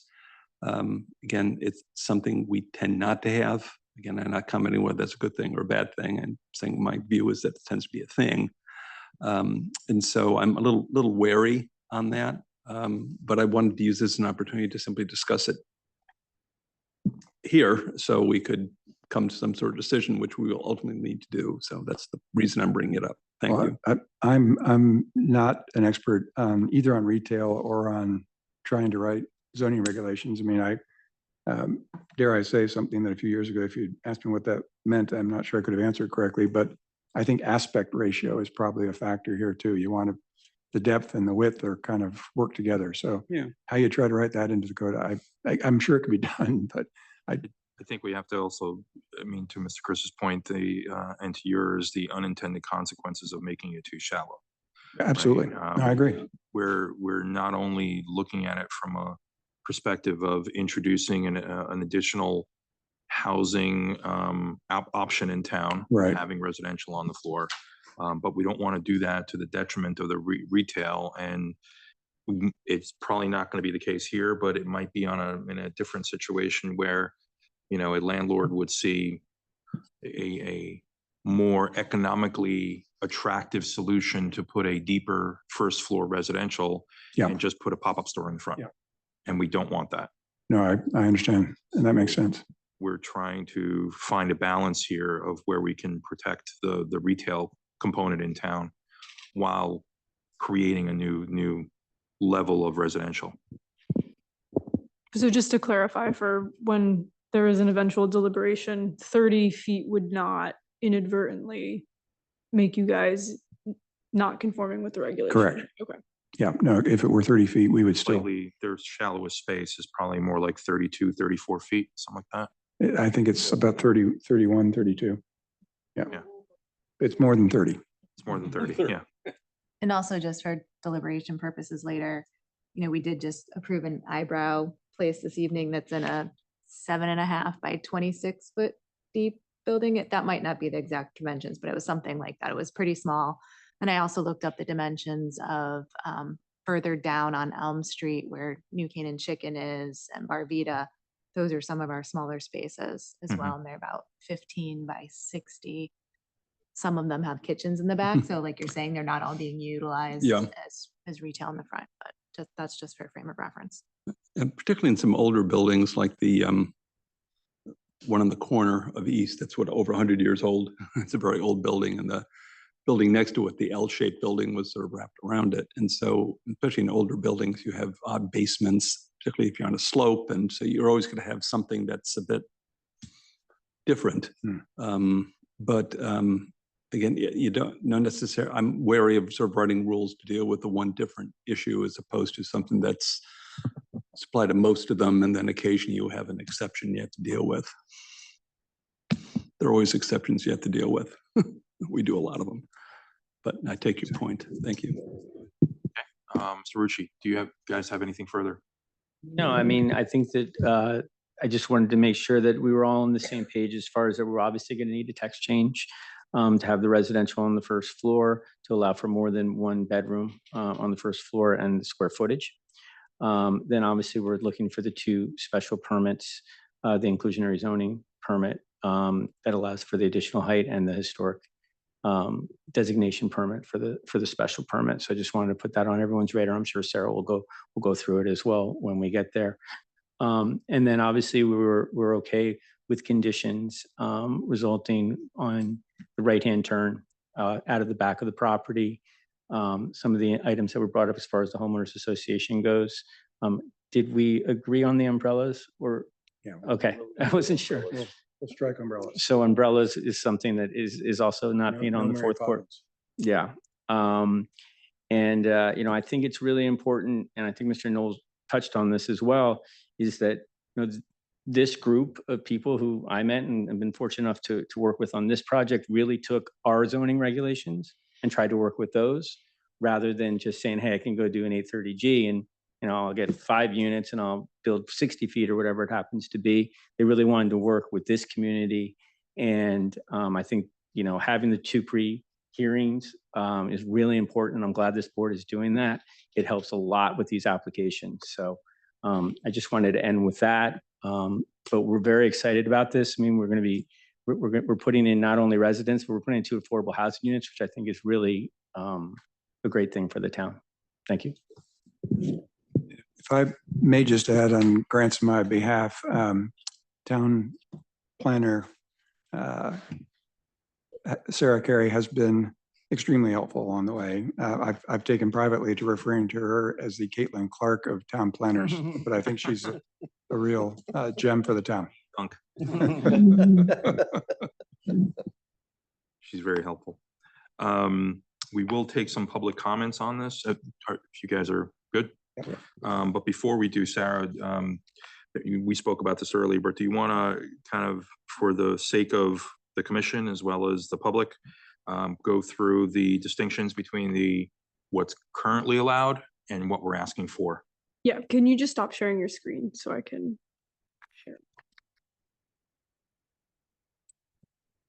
Again, it's something we tend not to have. Again, I'm not commenting whether that's a good thing or a bad thing. I'm saying my view is that it tends to be a thing. And so I'm a little wary on that. But I wanted to use this as an opportunity to simply discuss it here so we could come to some sort of decision, which we will ultimately need to do. So that's the reason I'm bringing it up. Thank you. I'm not an expert either on retail or on trying to write zoning regulations. I mean, dare I say something that a few years ago, if you'd asked me what that meant, I'm not sure I could have answered correctly, but I think aspect ratio is probably a factor here too. You want the depth and the width are kind of work together. So yeah, how you try to write that into the code, I'm sure it could be done, but I think we have to also, I mean, to Mr. Chris's point, and to yours, the unintended consequences of making it too shallow. Absolutely. Right? No, I agree. We're not only looking at it from a perspective of introducing an additional housing option in town, right, having residential on the floor, but we don't want to do that to the detriment of the retail. And it's probably not going to be the case here, but it might be in a different situation where, you know, a landlord would see a more economically attractive solution to put a deeper first floor residential and just put a pop-up store in the front. And we don't want that. No, I understand. And that makes sense. We're trying to find a balance here of where we can protect the retail component in town while creating a new level of residential. So just to clarify, for when there is an eventual deliberation, 30 feet would not inadvertently make you guys not conforming with the regulation? Correct. Okay. Yeah, no, if it were 30 feet, we would still. Their shallowest space is probably more like 32, 34 feet, something like that. I think it's about 30, 31, 32. Yeah. It's more than 30. It's more than 30, yeah. And also just for deliberation purposes later, you know, we did just approve an eyebrow place this evening that's in a 7.5 by 26 foot deep building. That might not be the exact dimensions, but it was something like that. It was pretty small. And I also looked up the dimensions of further down on Elm Street where New Canaan Chicken is and Barvita. Those are some of our smaller spaces as well, and they're about 15 by 60. Some of them have kitchens in the back, so like you're saying, they're not all being utilized Yeah. as retail in the front, but that's just for frame of reference. And particularly in some older buildings like the one on the corner of East, that's what, over 100 years old. It's a very old building, and the building next to it, the L-shaped building, was sort of wrapped around it. And so, especially in older buildings, you have odd basements, particularly if you're on a slope. And so you're always going to have something that's a bit different. Again, you don't necessarily, I'm wary of sort of writing rules to deal with the one different issue as opposed to something that's applied to most of them. And then occasionally you have an exception you have to deal with. There are always exceptions you have to deal with. We do a lot of them, but I take your point. Thank you. Mr. Rucci, do you guys have anything further? No, I mean, I think that I just wanted to make sure that we were all on the same page as far as that we're obviously going to need a text change to have the residential on the first floor to allow for more than one bedroom on the first floor and the square footage. Then obviously we're looking for the 2 special permits, the inclusionary zoning permit that allows for the additional height and the historic designation permit for the special permit. So I just wanted to put that on everyone's radar. I'm sure Sarah will go through it as well when we get there. And then obviously we're okay with conditions resulting on the right-hand turn out of the back of the property. Some of the items that were brought up as far as the homeowners association goes. Did we agree on the umbrellas or? Yeah. Okay, I wasn't sure. We'll strike umbrellas. So umbrellas is something that is also not being on the fourth court. Yeah. You know, I think it's really important, and I think Mr. Knowles touched on this as well, is that, you know, this group of people who I met and have been fortunate enough to work with on this project really took our zoning regulations and tried to work with those rather than just saying, hey, I can go do an 830G and, you know, I'll get 5 units and I'll build 60 feet or whatever it happens to be. They really wanted to work with this community. And I think, you know, having the 2 pre-hearings is really important. I'm glad this board is doing that. It helps a lot with these applications. So I just wanted to end with that. But we're very excited about this. I mean, we're going to be, we're putting in not only residents, but we're putting in 2 affordable housing units, which I think is really a great thing for the town. Thank you. If I may just add on Grant's my behalf, town planner Sarah Carey has been extremely helpful along the way. I've taken privately to referring to her as the Caitlin Clark of town planners, but I think she's a real gem for the town. She's very helpful. We will take some public comments on this if you guys are good. But before we do, Sarah, we spoke about this earlier, but do you want to kind of, for the sake of the commission as well as the public, go through the distinctions between what's currently allowed and what we're asking for? Yeah, can you just stop sharing your screen so I can share?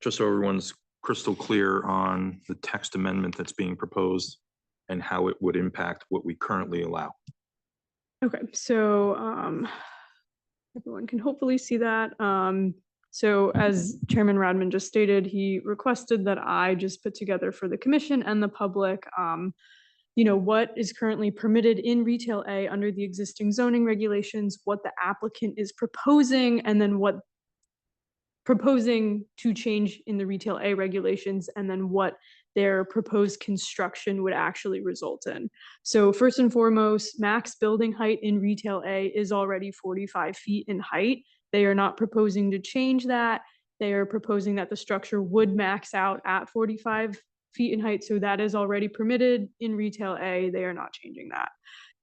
Just so everyone's crystal clear on the text amendment that's being proposed and how it would impact what we currently allow. Okay, so everyone can hopefully see that. So as Chairman Radman just stated, he requested that I just put together for the commission and the public, you know, what is currently permitted in retail A under the existing zoning regulations, what the applicant is proposing, and then what proposing to change in the retail A regulations, and then what their proposed construction would actually result in. So first and foremost, max building height in retail A is already 45 feet in height. They are not proposing to change that. They are proposing that the structure would max out at 45 feet in height. So that is already permitted in retail A. They are not changing that.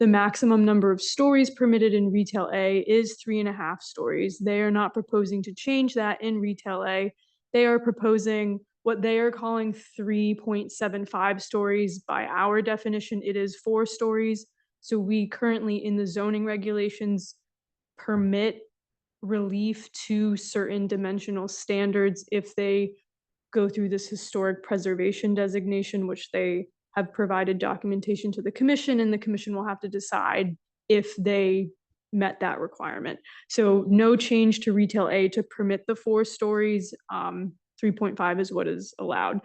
The maximum number of stories permitted in retail A is 3.5 stories. They are not proposing to change that in retail A. They are proposing what they are calling 3.75 stories. By our definition, it is 4 stories. So we currently in the zoning regulations permit relief to certain dimensional standards if they go through this historic preservation designation, which they have provided documentation to the commission, and the commission will have to decide if they met that requirement. So no change to retail A to permit the 4 stories. 3.5 is what is allowed.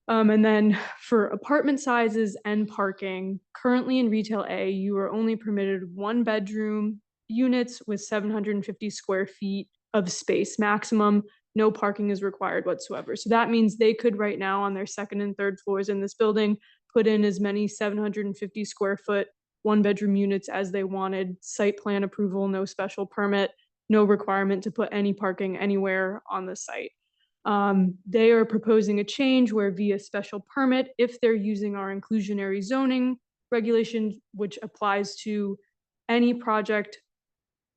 And then for apartment sizes and parking, currently in retail A, you are only permitted 1-bedroom units with 750 square feet of space maximum. No parking is required whatsoever. So that means they could right now on their 2nd and 3rd floors in this building, put in as many 750 square foot 1-bedroom units as they wanted, site plan approval, no special permit, no requirement to put any parking anywhere on the site. They are proposing a change where via special permit, if they're using our inclusionary zoning regulation, which applies to any project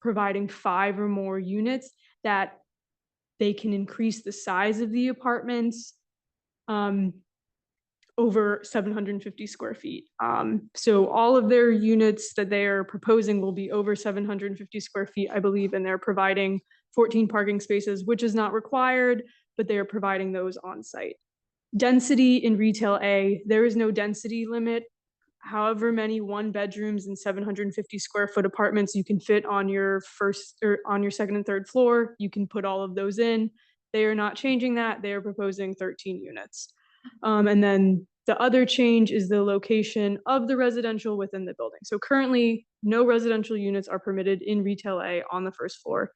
providing 5 or more units, that they can increase the size of the apartments over 750 square feet. So all of their units that they are proposing will be over 750 square feet, I believe, and they're providing 14 parking spaces, which is not required, but they are providing those on site. Density in retail A, there is no density limit. However many 1-bedrooms and 750 square foot apartments you can fit on your 2nd and 3rd floor, you can put all of those in. They are not changing that. They are proposing 13 units. And then the other change is the location of the residential within the building. So currently, no residential units are permitted in retail A on the 1st floor.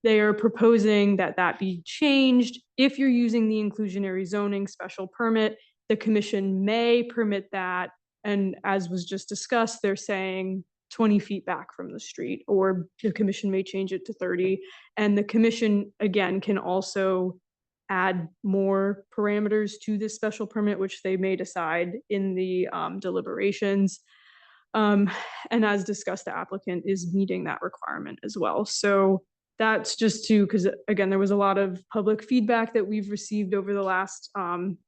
They are proposing that that be changed. If you're using the inclusionary zoning special permit, the commission may permit that. And as was just discussed, they're saying 20 feet back from the street, or the commission may change it to 30. And the commission, again, can also add more parameters to this special permit, which they may decide in the deliberations. And as discussed, the applicant is meeting that requirement as well. So that's just because again, there was a lot of public feedback that we've received over the last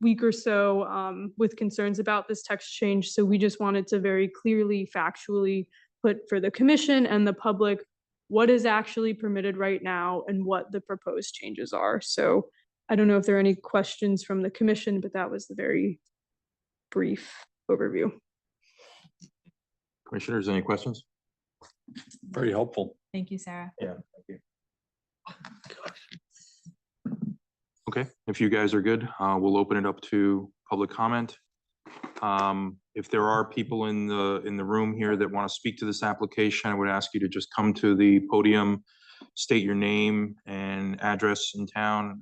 week or so with concerns about this text change. So we just wanted to very clearly, factually put for the commission and the public what is actually permitted right now and what the proposed changes are. So I don't know if there are any questions from the commission, but that was the very brief overview. Commissioners, any questions? Very helpful. Thank you, Sarah. Yeah, thank you. Okay, if you guys are good, we'll open it up to public comment. If there are people in the room here that want to speak to this application, I would ask you to just come to the podium, state your name and address in town,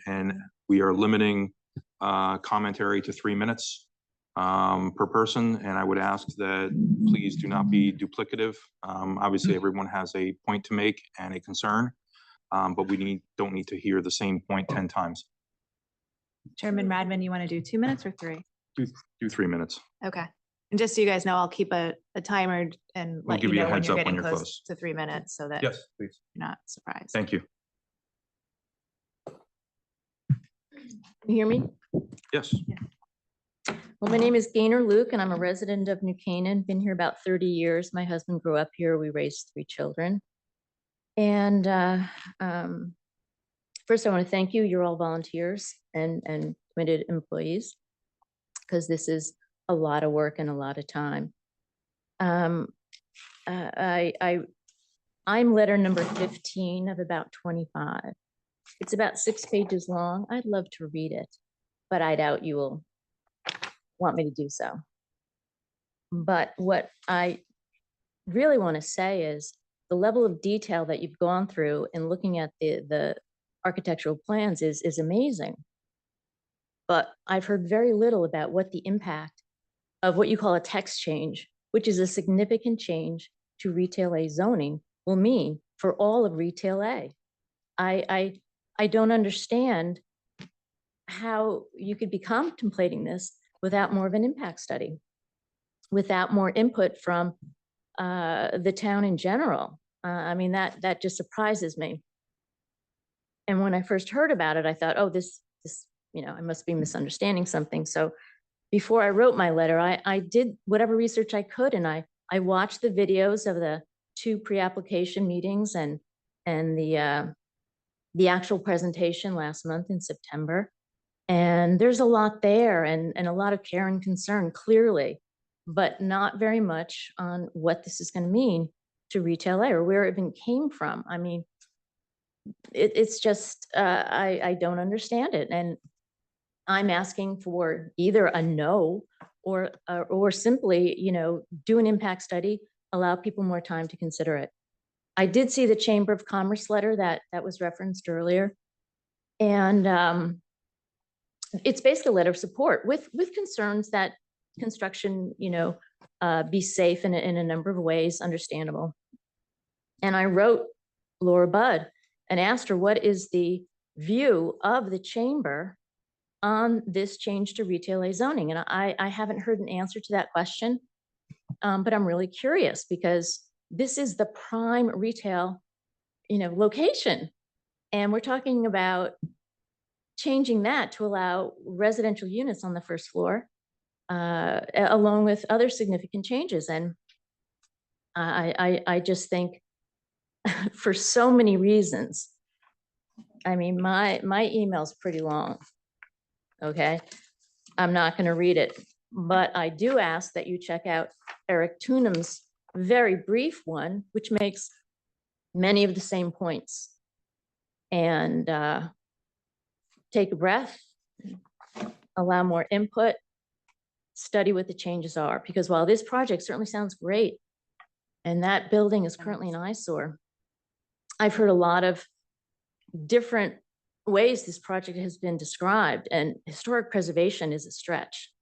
and we are limiting commentary to 3 minutes per person, and I would ask that please do not be duplicative. Obviously, everyone has a point to make and a concern, but we don't need to hear the same point 10 times. Chairman Radman, you want to do 2 minutes or 3? Do 3 minutes. Okay. And just so you guys know, I'll keep a timer and We'll let give you you a know when heads you're up when getting you're close close. to 3 minutes so that Yes, please. you're not surprised. Thank you. Can you hear me? Yes. Well, my name is Gaynor Luke and I'm a resident of New Canaan, been here about 30 years. My husband grew up here. We raised 3 children. And first I want to thank you. You're all volunteers and committed employees because this is a lot of work and a lot of time. I'm letter number 15 of about 25. It's about 6 pages long. I'd love to read it, but I doubt you will want me to do so. But what I really want to say is the level of detail that you've gone through in looking at the architectural plans is amazing. But I've heard very little about what the impact of what you call a text change, which is a significant change to retail A zoning, will mean for all of retail A. I don't understand how you could be contemplating this without more of an impact study, without more input from the town in general. I mean, that just surprises me. And when I first heard about it, I thought, oh, this, I must be misunderstanding something. So before I wrote my letter, I did whatever research I could, and I watched the videos of the 2 pre-application meetings and and the actual presentation last month in September. And there's a lot there and a lot of care and concern, clearly, but not very much on what this is going to mean to retail A or where it even came from. I mean, it's just, I don't understand it. And I'm asking for either a no or simply, you know, do an impact study, allow people more time to consider it. I did see the Chamber of Commerce letter that was referenced earlier. And it's basically a letter of support with concerns that construction, you know, be safe in a number of ways, understandable. And I wrote Laura Budd and asked her, what is the view of the chamber on this change to retail A zoning? And I haven't heard an answer to that question, but I'm really curious because this is the prime retail, you know, location. And we're talking about changing that to allow residential units on the first floor, along with other significant changes. And I just think for so many reasons, I mean, my email's pretty long, okay? I'm not gonna read it, but I do ask that you check out Eric Tunham's very brief one, which makes many of the same points. And take a breath, allow more input, study what the changes are. Because while this project certainly sounds great, and that building is currently an eyesore, I've heard a lot of different ways this project has been described, and historic preservation is a stretch.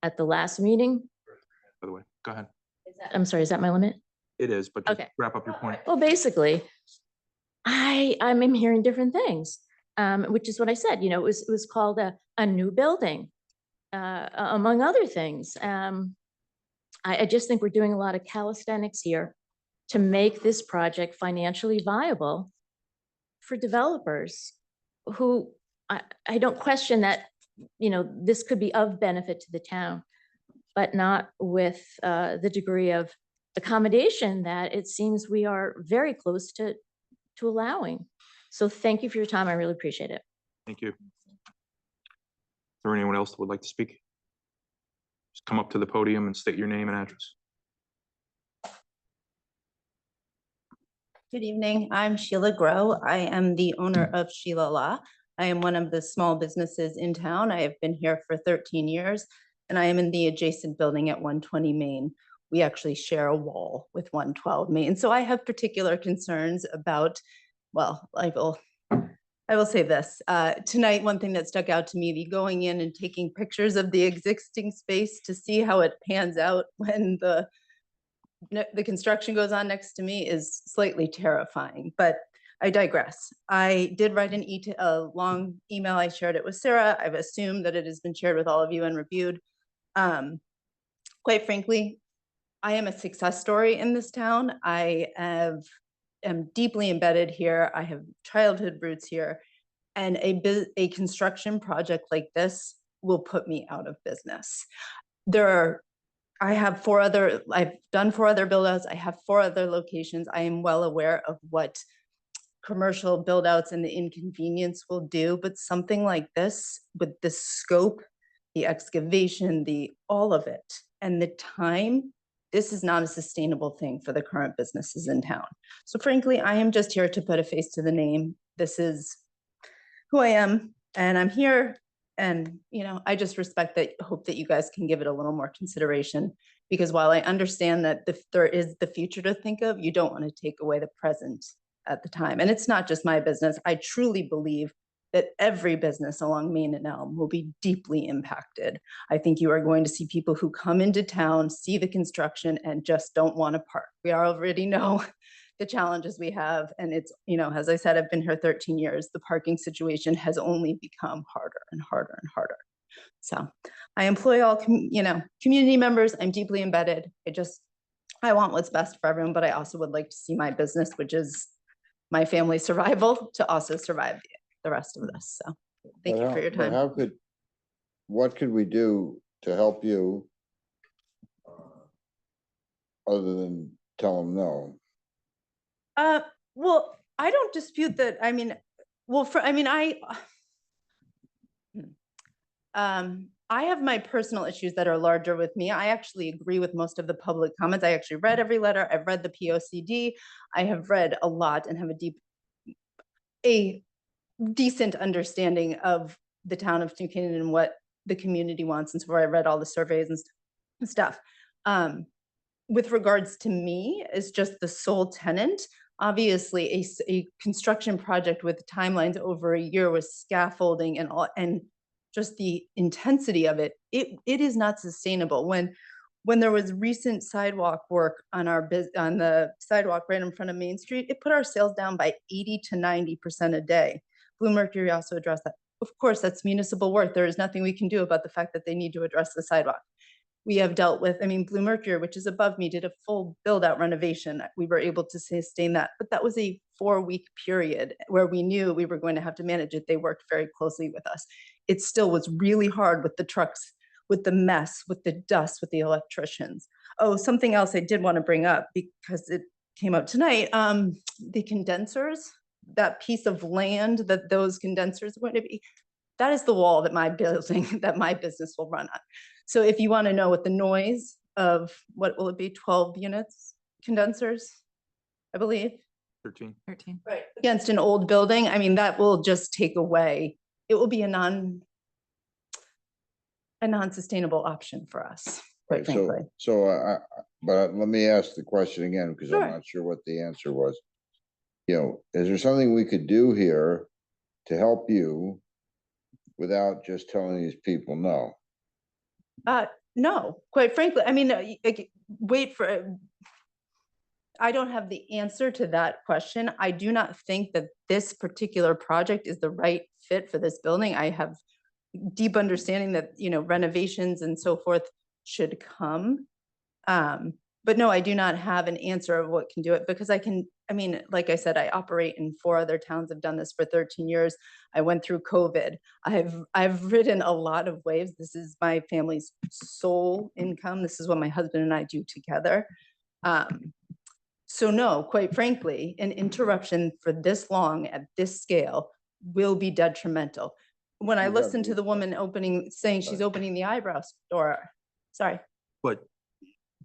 At the last meeting, By the way, go ahead. I'm sorry, is that my limit? It is, but just Okay. wrap up your point. Well, basically, I'm hearing different things, which is what I said. You know, it was called a new building, among other things. I just think we're doing a lot of calisthenics here to make this project financially viable for developers who I don't question that, you know, this could be of benefit to the town, but not with the degree of accommodation that it seems we are very close to allowing. So thank you for your time. I really appreciate it. Thank you. Is there anyone else that would like to speak? Just come up to the podium and state your name and address. Good evening. I'm Sheila Grow. I am the owner of Sheila Law. I am one of the small businesses in town. I have been here for 13 years, and I am in the adjacent building at 120 Main. We actually share a wall with 112 Main. So I have particular concerns about, well, I will say this. Tonight, one thing that stuck out to me, the going in and taking pictures of the existing space to see how it pans out when the construction goes on next to me is slightly terrifying, but I digress. I did write a long email. I shared it with Sarah. I've assumed that it has been shared with all of you and reviewed. Quite frankly, I am a success story in this town. I am deeply embedded here. I have childhood roots here, and a construction project like this will put me out of business. I've done 4 other build outs. I have 4 other locations. I am well aware of what commercial build outs and the inconvenience will do, but something like this with the scope, the excavation, all of it, and the time, this is not a sustainable thing for the current businesses in town. So frankly, I am just here to put a face to the name. This is who I am, and I'm here. And, you know, I just hope that you guys can give it a little more consideration, because while I understand that there is the future to think of, you don't want to take away the present at the time. And it's not just my business. I truly believe that every business along Main and Elm will be deeply impacted. I think you are going to see people who come into town, see the construction, and just don't want to park. We already know the challenges we have. And it's, you know, as I said, I've been here 13 years. The parking situation has only become harder and harder and harder. So I employ all, community members. I'm deeply embedded. I want what's best for everyone, but I also would like to see my business, which is my family's survival, to also survive the rest of this. So thank you for your time. What could we do to help you other than tell them no? Well, I don't dispute that. I mean, well, I have my personal issues that are larger with me. I actually agree with most of the public comments. I actually read every letter. I've read the POCD. I have read a lot and have a decent understanding of the town of New Canaan and what the community wants. And so I read all the surveys and stuff. With regards to me, as just the sole tenant, obviously a construction project with timelines over a year with scaffolding and all, and just the intensity of it, it is not sustainable. When there was recent sidewalk work on on the sidewalk right in front of Main Street, it put our sales down by 80 to 90% a day. Blue Mercury also addressed that. Of course, that's municipal work. There is nothing we can do about the fact that they need to address the sidewalk. We have dealt with, Blue Mercury, which is above me, did a full build out renovation. We were able to sustain that, but that was a 4-week period where we knew we were going to have to manage it. They worked very closely with us. It still was really hard with the trucks, with the mess, with the dust, with the electricians. Oh, something else I did want to bring up because it came up tonight, the condensers, that piece of land that those condensers are going to be, that is the wall that my building, that my business will run on. So if you want to know what the noise of, what will it be, 12 units, condensers, I believe? 13. Right. Against an old building, that will just take away, it will be a non-sustainable option for us, quite frankly. But let me ask the question again, because I'm not sure what the answer was. Is there something we could do here to help you without just telling these people no? No, quite frankly, I don't have the answer to that question. I do not think that this particular project is the right fit for this building. I have deep understanding that, renovations and so forth should come. But no, I do not have an answer of what can do it because like I said, I operate in 4 other towns. I've done this for 13 years. I went through COVID. I've ridden a lot of waves. This is my family's sole income. This is what my husband and I do together. So no, quite frankly, an interruption for this long at this scale will be detrimental. When I listened to the woman saying she's opening the eyebrow store, sorry.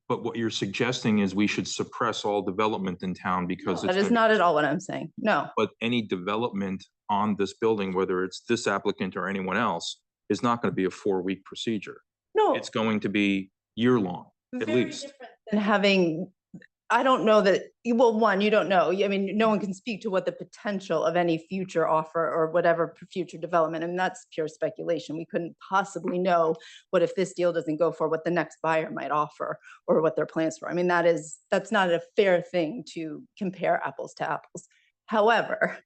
But what you're suggesting is we should suppress all development in town because That is not at all what I'm saying. No. But any development on this building, whether it's this applicant or anyone else, is not going to be a 4-week procedure. No. It's going to be year-long, at least. And having, I don't know that, well, one, you don't know. No one can speak to what the potential of any future offer or whatever future development, and that's pure speculation. We couldn't possibly know what if this deal doesn't go for what the next buyer might offer or what their plans for. That's not a fair thing to compare apples to apples. However,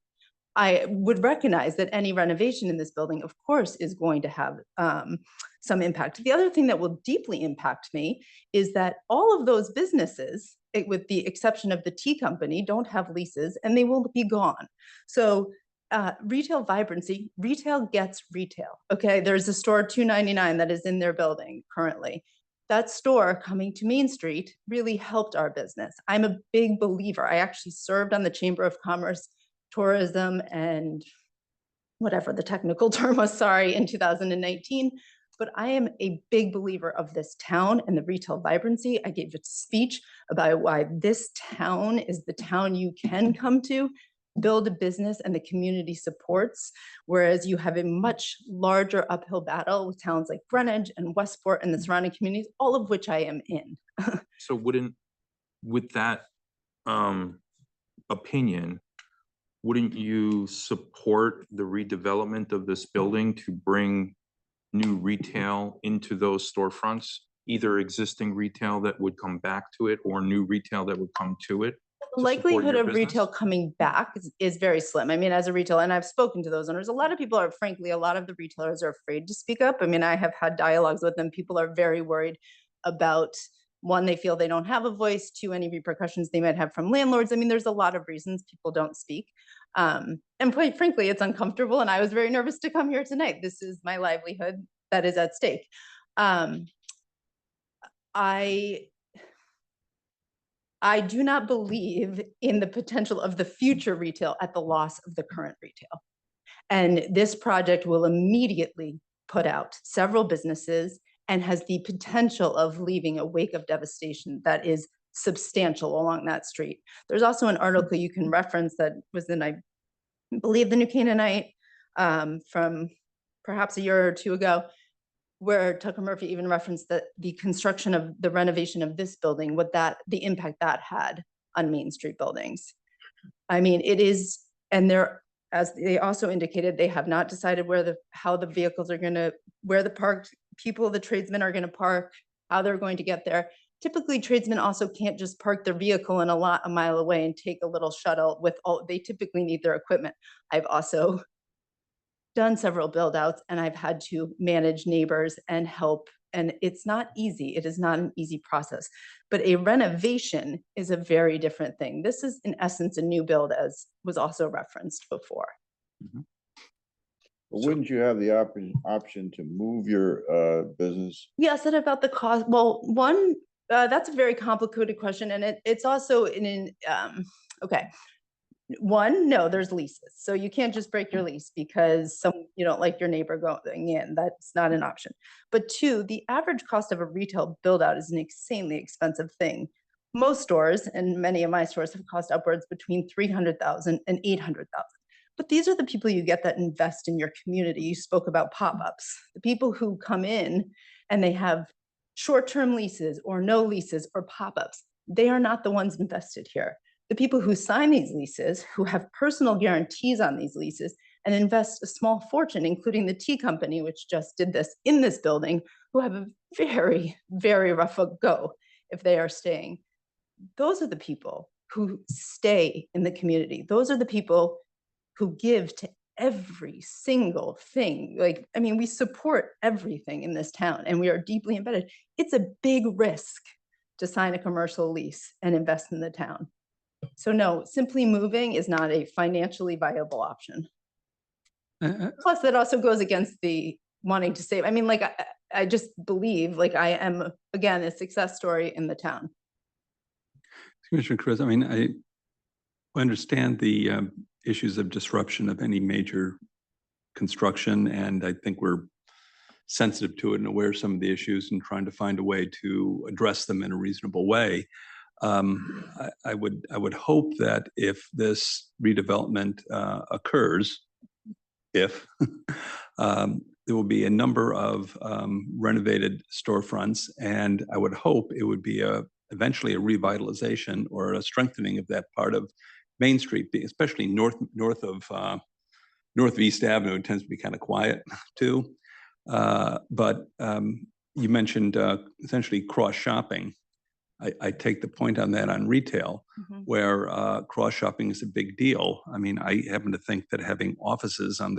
I would recognize that any renovation in this building, of course, is going to have some impact. The other thing that will deeply impact me is that all of those businesses, with the exception of the tea company, don't have leases and they will be gone. So retail vibrancy, retail gets retail. Okay, there's a store 299 that is in their building currently. That store coming to Main Street really helped our business. I'm a big believer. I actually served on the Chamber of Commerce, Tourism, and whatever the technical term was, in 2019. But I am a big believer of this town and the retail vibrancy. I gave a speech about why this town is the town you can come to, build a business, and the community supports, whereas you have a much larger uphill battle with towns like Greenwich and Westport and the surrounding communities, all of which I am in. So with that opinion, wouldn't you support the redevelopment of this building to bring new retail into those storefronts, either existing retail that would come back to it or new retail that would come to it? The likelihood of retail coming back is very slim. As a retailer, and I've spoken to those owners, a lot of people are, frankly, a lot of the retailers are afraid to speak up. I have had dialogues with them. People are very worried about, one, they feel they don't have a voice, 2, any repercussions they might have from landlords. There's a lot of reasons people don't speak. And quite frankly, it's uncomfortable. And I was very nervous to come here tonight. This is my livelihood that is at stake. I I do not believe in the potential of the future retail at the loss of the current retail. And this project will immediately put out several businesses and has the potential of leaving a wake of devastation that is substantial along that street. There's also an article you can reference that was in, I believe, the New Canaanite from perhaps a year or two ago, where Tucker Murphy even referenced that the construction of the renovation of this building, the impact that had on Main Street buildings. I mean, it is, and they're, as they also indicated, they have not decided how the vehicles are gonna, where the the tradesmen are gonna park, how they're going to get there. Typically, tradesmen also can't just park their vehicle in a lot a mile away and take a little shuttle with they typically need their equipment. I've also done several build outs and I've had to manage neighbors and help. And it's not easy. It is not an easy process, but a renovation is a very different thing. This is in essence a new build, as was also referenced before. But wouldn't you have the option to move your business? Yes, and about the cost. Well, one, that's a very complicated question. And it's also okay. One, no, there's leases. So you can't just break your lease because you don't like your neighbor going in. That's not an option. But two, the average cost of a retail build out is an insanely expensive thing. Most stores, and many of my stores, have cost upwards between $300,000 and $800,000. But these are the people you get that invest in your community. You spoke about pop-ups. The people who come in and they have short-term leases or no leases or pop-ups, they are not the ones invested here. The people who sign these leases, who have personal guarantees on these leases and invest a small fortune, including the tea company, which just did this in this building, who have a very, very rough go if they are staying. Those are the people who stay in the community. Those are the people who give to every single thing. Like, I mean, we support everything in this town and we are deeply embedded. It's a big risk to sign a commercial lease and invest in the town. So no, simply moving is not a financially viable option. Plus, that also goes against the wanting to save. I mean, like, I just believe, like, I am, again, a success story in the town. Commissioner Chris, I mean, I understand the issues of disruption of any major construction, and I think we're sensitive to it and aware of some of the issues and trying to find a way to address them in a reasonable way. I would hope that if this redevelopment occurs, there will be a number of renovated storefronts, and I would hope it would be eventually a revitalization or a strengthening of that part of Main Street, especially north of East Avenue. It tends to be kind of quiet too. But you mentioned essentially cross shopping. I take the point on that on retail, where cross shopping is a big deal. I mean, I happen to think that having offices on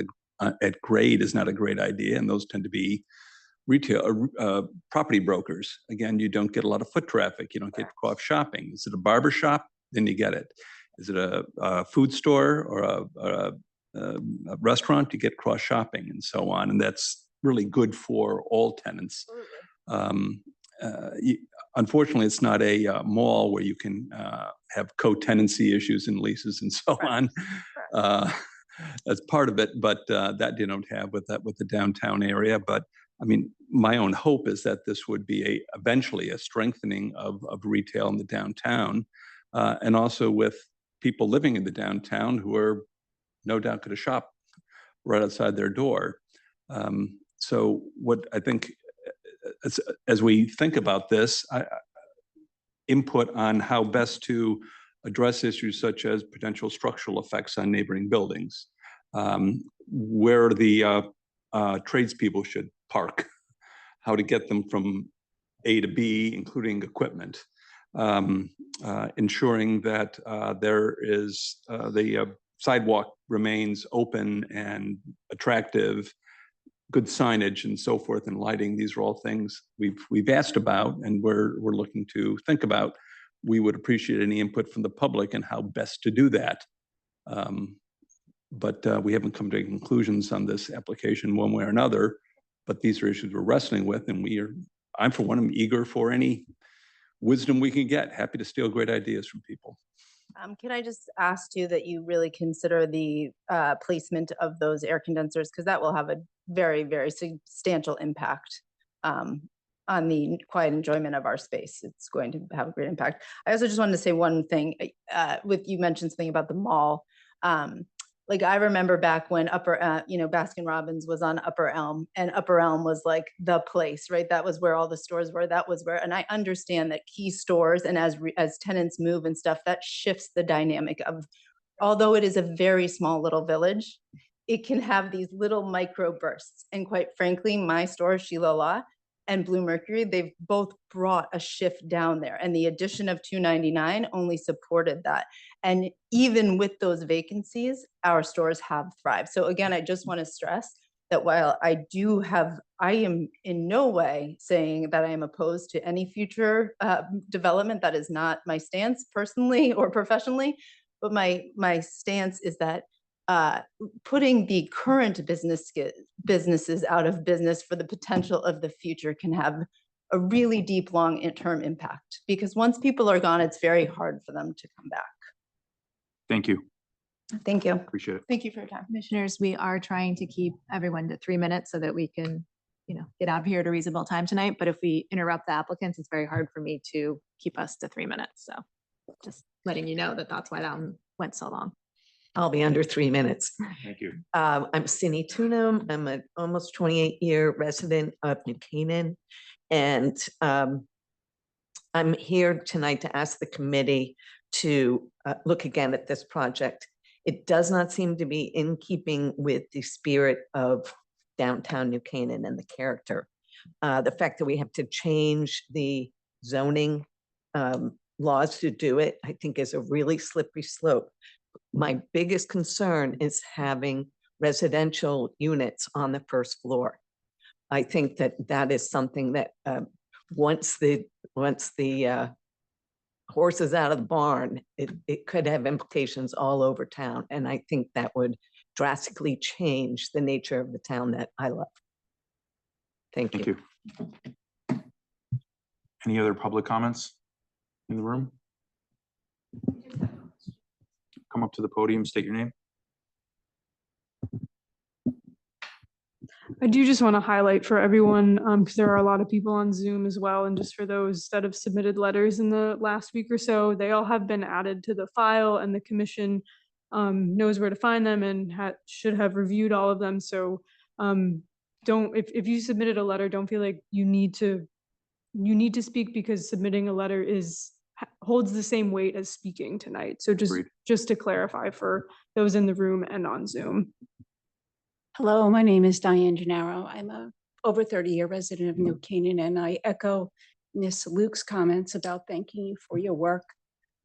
at grade is not a great idea, and those tend to be retail property brokers. Again, you don't get a lot of foot traffic. You don't get cross shopping. Is it a barber shop? Then you get it. Is it a food store or a restaurant? You get cross shopping and so on, and that's really good for all tenants. Unfortunately, it's not a mall where you can have co-tenancy issues and leases and so on. That's part of it, but that you don't have with the downtown area. But I mean, my own hope is that this would be eventually a strengthening of retail in the downtown, and also with people living in the downtown who are no doubt going to shop right outside their door. So what I think, as we think about this, input on how best to address issues such as potential structural effects on neighboring buildings, where the tradespeople should park, how to get them from A to B, including equipment, ensuring that the sidewalk remains open and attractive, good signage and so forth, and lighting. These are all things we've asked about and we're looking to think about. We would appreciate any input from the public and how best to do that. But we haven't come to conclusions on this application one way or another, but these are issues we're wrestling with, and I'm for one, I'm eager for any wisdom we can get. Happy to steal great ideas from people. Can I just ask you that you really consider the placement of those air condensers, because that will have a very, very substantial impact on the quiet enjoyment of our space. It's going to have a great impact. I also just wanted to say one thing, with you mentioned something about the mall. Like I remember back when Baskin Robbins was on Upper Elm, and Upper Elm was like the place, right? That was where all the stores were. That was where, and I understand that key stores and as tenants move and stuff, that shifts the dynamic of, although it is a very small little village, it can have these little micro bursts. And quite frankly, my store, Sheila Law and Blue Mercury, they've both brought a shift down there. And the addition of 299 only supported that. And even with those vacancies, our stores have thrived. So again, I just want to stress that while I am in no way saying that I am opposed to any future development. That is not my stance personally or professionally, but my stance is that putting the current businesses out of business for the potential of the future can have a really deep, long-term impact. Because once people are gone, it's very hard for them to come back. Thank you. Thank you. Appreciate it. Thank you for your time. Commissioners, we are trying to keep everyone to 3 minutes so that we can, get out of here at a reasonable time tonight. But if we interrupt the applicants, it's very hard for me to keep us to 3 minutes. So just letting you know that that's why that one went so long. I'll be under 3 minutes. Thank you. I'm Cindy Tunham. I'm an almost 28-year resident of New Canaan. And I'm here tonight to ask the committee to look again at this project. It does not seem to be in keeping with the spirit of downtown New Canaan and the character. The fact that we have to change the zoning laws to do it, I think is a really slippery slope. My biggest concern is having residential units on the first floor. I think that is something that once the horse is out of the barn, it could have implications all over town. And I think that would drastically change the nature of the town that I love. Thank you. Thank you. Any other public comments in the room? Come up to the podium, state your name. I do just want to highlight for everyone, because there are a lot of people on Zoom as well, and just for those that have submitted letters in the last week or so, they all have been added to the file, and the commission knows where to find them and should have reviewed all of them. So if you submitted a letter, don't feel like you need to speak, because submitting a letter holds the same weight as speaking tonight. So just to clarify for those in the room and on Zoom. Hello, my name is Diane Gennaro. I'm a over 30-year resident of New Canaan, and I echo Ms. Luke's comments about thanking you for your work.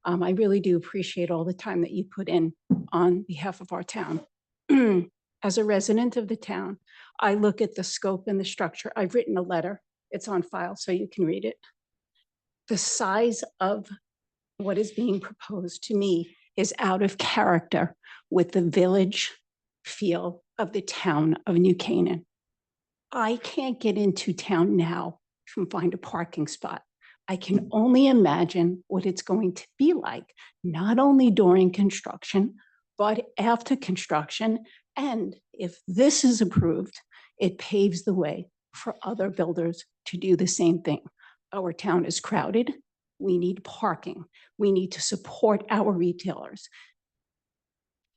I really do appreciate all the time that you put in on behalf of our town. As a resident of the town, I look at the scope and the structure. I've written a letter. It's on file, so you can read it. The size of what is being proposed to me is out of character with the village feel of the town of New Canaan. I can't get into town now and find a parking spot. I can only imagine what it's going to be like, not only during construction, but after construction. And if this is approved, it paves the way for other builders to do the same thing. Our town is crowded. We need parking. We need to support our retailers.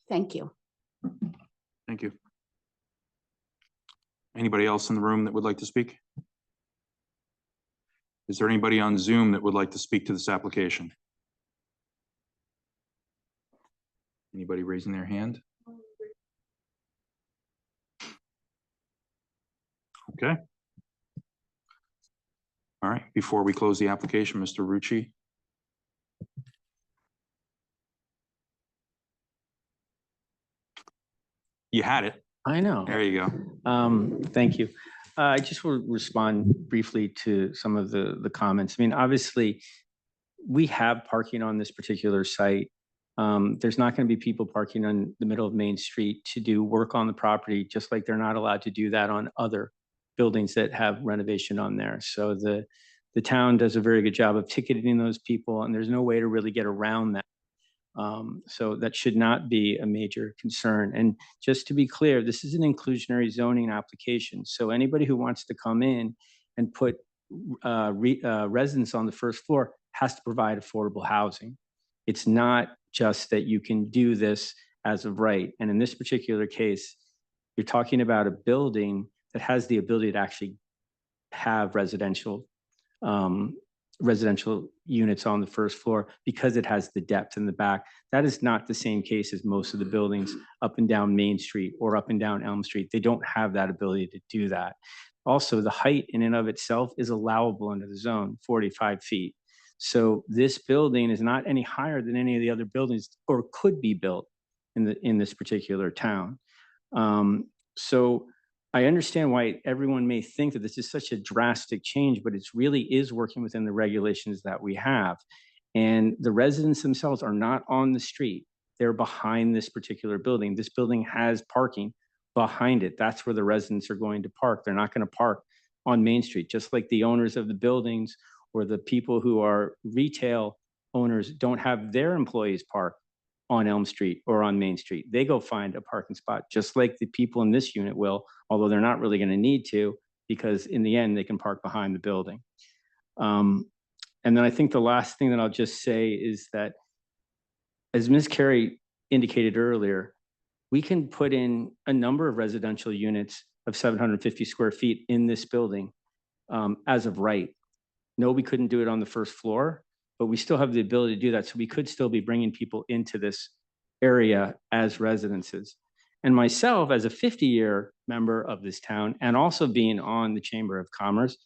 Thank you. Thank you. Anybody else in the room that would like to speak? Is there anybody on Zoom that would like to speak to this application? Anybody raising their hand? Okay. All right, before we close the application, Mr. Rucci. You had it. I know. There you go. Thank you. I just will respond briefly to some of the comments. I mean, obviously, we have parking on this particular site. There's not going to be people parking on the middle of Main Street to do work on the property, just like they're not allowed to do that on other buildings that have renovation on there. So the The town does a very good job of ticketing those people, and there's no way to really get around that. So that should not be a major concern. And just to be clear, this is an inclusionary zoning application. So anybody who wants to come in and put residents on the first floor has to provide affordable housing. It's not just that you can do this as of right. And in this particular case, you're talking about a building that has the ability to actually have residential units on the first floor because it has the depth in the back. That is not the same case as most of the buildings up and down Main Street or up and down Elm Street. They don't have that ability to do that. Also, the height in and of itself is allowable under the zone, 45 feet. So this building is not any higher than any of the other buildings or could be built in this particular town. So I understand why everyone may think that this is such a drastic change, but it really is working within the regulations that we have. And the residents themselves are not on the street. They're behind this particular building. This building has parking behind it. That's where the residents are going to park. They're not going to park on Main Street, just like the owners of the buildings or the people who are retail owners don't have their employees park on Elm Street or on Main Street. They go find a parking spot, just like the people in this unit will, although they're not really going to need to, because in the end, they can park behind the building. And then I think the last thing that I'll just say is that, as Ms. Carey indicated earlier, we can put in a number of residential units of 750 square feet in this building as of right. No, we couldn't do it on the first floor, but we still have the ability to do that. So we could still be bringing people into this area as residences. And myself, as a 50-year member of this town, and also being on the Chamber of Commerce,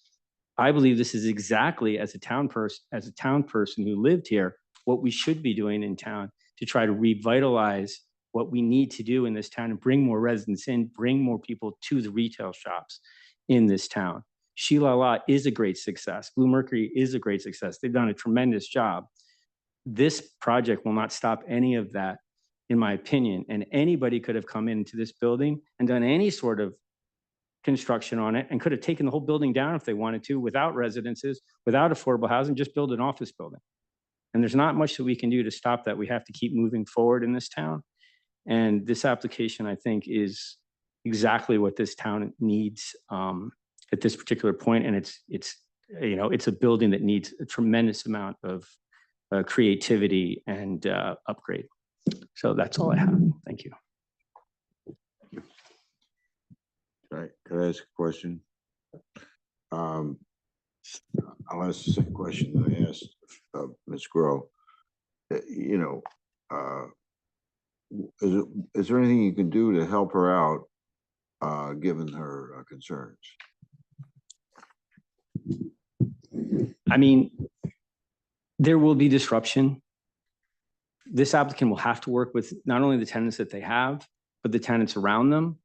I believe this is exactly, as a town person who lived here, what we should be doing in town to try to revitalize what we need to do in this town and bring more residents in, bring more people to the retail shops in this town. Sheila La is a great success. Blue Mercury is a great success. They've done a tremendous job. This project will not stop any of that, in my opinion. And anybody could have come into this building and done any sort of construction on it and could have taken the whole building down if they wanted to, without residences, without affordable housing, just build an office building. And there's not much that we can do to stop that. We have to keep moving forward in this town. And this application, I think, is exactly what this town needs at this particular point. And it's a building that needs a tremendous amount of creativity and upgrade. So that's all I have. Thank you. Could I ask a question? I'll ask the same question that I asked Ms. Grow. Is there anything you can do to help her out, given her concerns? I mean, there will be disruption. This applicant will have to work with not only the tenants that they have, but the tenants around them.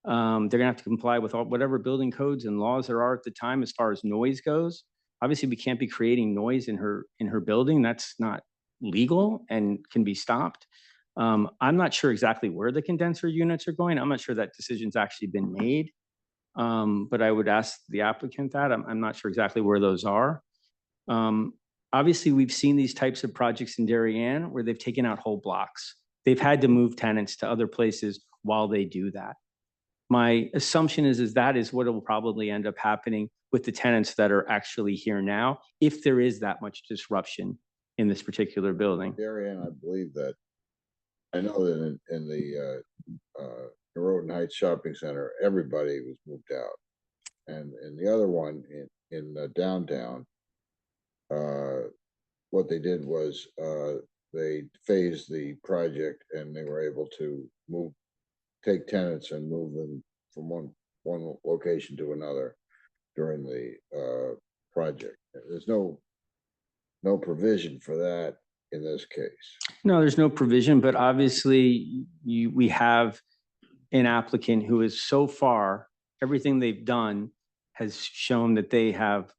They're gonna have to comply with whatever building codes and laws there are at the time as far as noise goes. Obviously, we can't be creating noise in her building. That's not legal and can be stopped. I'm not sure exactly where the condenser units are going. I'm not sure that decision's actually been made. But I would ask the applicant that. I'm not sure exactly where those are. Obviously, we've seen these types of projects in Darien where they've taken out whole blocks. They've had to move tenants to other places while they do that. My assumption is that is what will probably end up happening with the tenants that are actually here now, if there is that much disruption in this particular building. Darien, I believe that. I know that in the Roden Heights Shopping Center, everybody was moved out. And in the other one in downtown, what they did was they phased the project and they were able to take tenants and move them from one location to another during the project. There's no provision for that in this case. No, there's no provision, but obviously we have an applicant who is so far, everything they've done has shown that they have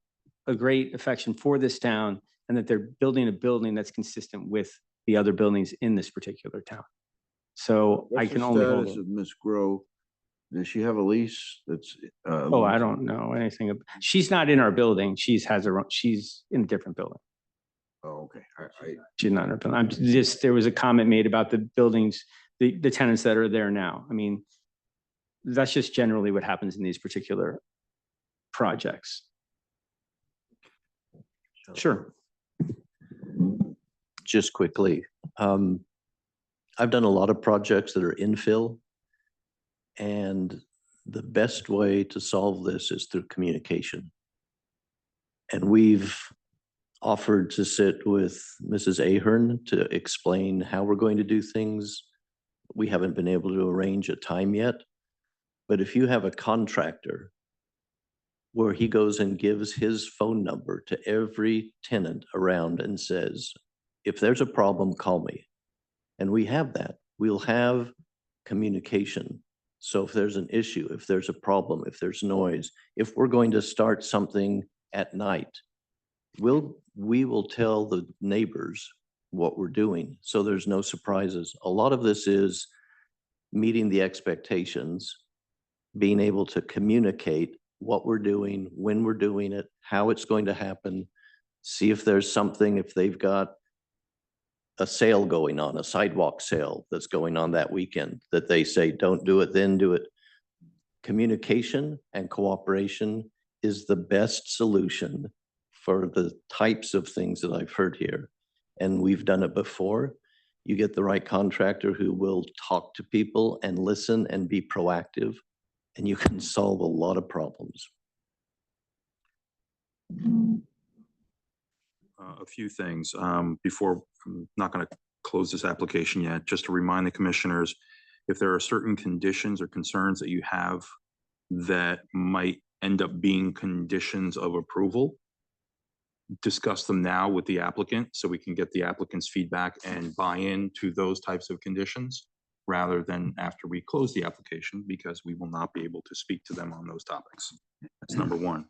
a great affection for this town and that they're building a building that's consistent with the other buildings in this particular town. So I can only hold What's the status of Ms. Grow Does she have a lease that's? Oh, I don't know anything. She's not in our building. Has her own, she's in a different building. Oh, okay. She's not in our building. I'm just, there was a comment made about the buildings, the tenants that are there now. I mean, that's just generally what happens in these particular projects. Sure. Just quickly, I've done a lot of projects that are infill. And the best way to solve this is through communication. And we've offered to sit with Mrs. Ahern to explain how we're going to do things. We haven't been able to arrange a time yet. But if you have a contractor where he goes and gives his phone number to every tenant around and says, if there's a problem, call me. And we have that. We'll have communication. So if there's an issue, if there's a problem, if there's noise, if we're going to start something at night, we will tell the neighbors what we're doing. So there's no surprises. A lot of this is meeting the expectations, being able to communicate what we're doing, when we're doing it, how it's going to happen, see if there's something, if they've got a sale going on, a sidewalk sale that's going on that weekend, that they say, don't do it, then do it. Communication and cooperation is the best solution for the types of things that I've heard here. And we've done it before. You get the right contractor who will talk to people and listen and be proactive, and you can solve a lot of problems. A few things before, I'm not going to close this application yet, just to remind the commissioners, if there are certain conditions or concerns that you have that might end up being conditions of approval, discuss them now with the applicant so we can get the applicant's feedback and buy-in to those types of conditions rather than after we close the application, because we will not be able to speak to them on those topics. That's number one.